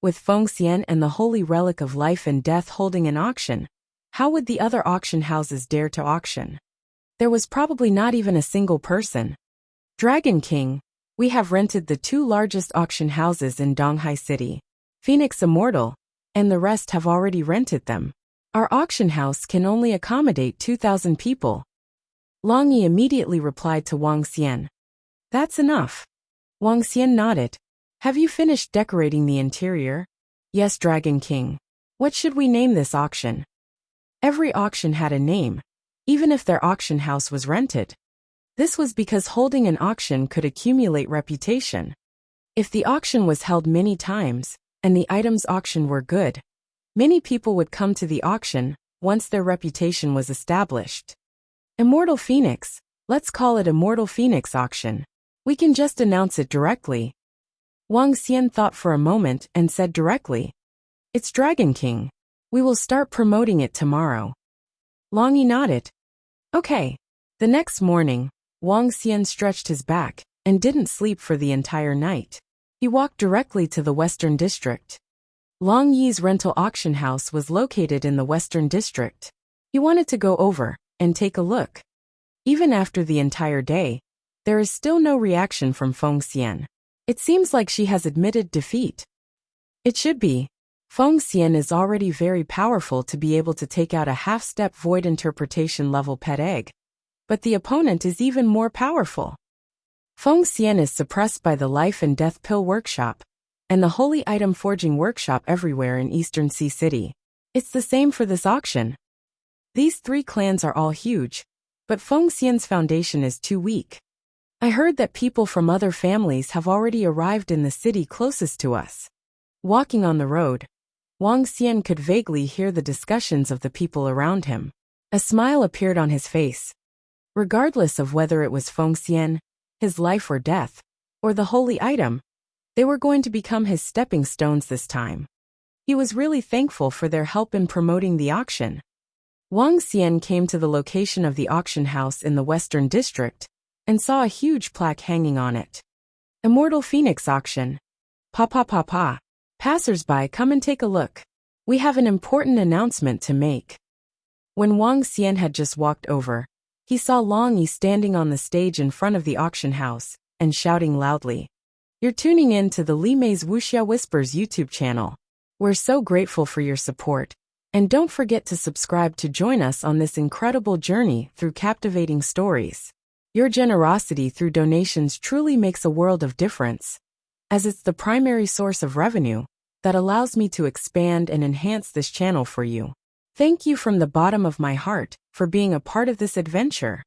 With Feng Xian and the Holy Relic of Life and Death holding an auction, how would the other auction houses dare to auction? There was probably not even a single person. Dragon King, we have rented the 2 largest auction houses in Donghai City, Phoenix Immortal, and the rest have already rented them. Our auction house can only accommodate 2,000 people. Long Yi immediately replied to Wang Xian. That's enough. Wang Xian nodded. Have you finished decorating the interior? Yes, Dragon King. What should we name this auction? Every auction had a name, even if their auction house was rented. This was because holding an auction could accumulate reputation. If the auction was held many times, and the items auctioned were good, many people would come to the auction once their reputation was established. Immortal Phoenix, let's call it Immortal Phoenix Auction. We can just announce it directly. Wang Xian thought for a moment and said directly. It's Dragon King. We will start promoting it tomorrow. Long Yi nodded. Okay. The next morning, Wang Xian stretched his back and didn't sleep for the entire night. He walked directly to the Western District. Long Yi's rental auction house was located in the Western District. He wanted to go over and take a look. Even after the entire day, there is still no reaction from Feng Xian. It seems like she has admitted defeat. It should be. Feng Xian is already very powerful to be able to take out a half-step void interpretation level pet egg. But the opponent is even more powerful. Feng Xian is suppressed by the Life and Death Pill Workshop and the Holy Item Forging Workshop everywhere in Eastern Sea City. It's the same for this auction. These 3 clans are all huge, but Feng Xian's foundation is too weak. I heard that people from other families have already arrived in the city closest to us. Walking on the road, Wang Xian could vaguely hear the discussions of the people around him. A smile appeared on his face. Regardless of whether it was Fengxian, his life or death, or the holy item, they were going to become his stepping stones this time. He was really thankful for their help in promoting the auction. Wang Xian came to the location of the auction house in the Western District and saw a huge plaque hanging on it. Immortal Phoenix Auction. Pa pa pa pa. Passers-by, come and take a look. We have an important announcement to make. When Wang Xian had just walked over, he saw Long Yi standing on the stage in front of the auction house and shouting loudly. You're tuning in to the Li Mei's Wuxia Whispers YouTube channel. We're so grateful for your support. And don't forget to subscribe to join us on this incredible journey through captivating stories. Your generosity through donations truly makes a world of difference, as it's the primary source of revenue that allows me to expand and enhance this channel for you. Thank you from the bottom of my heart for being a part of this adventure.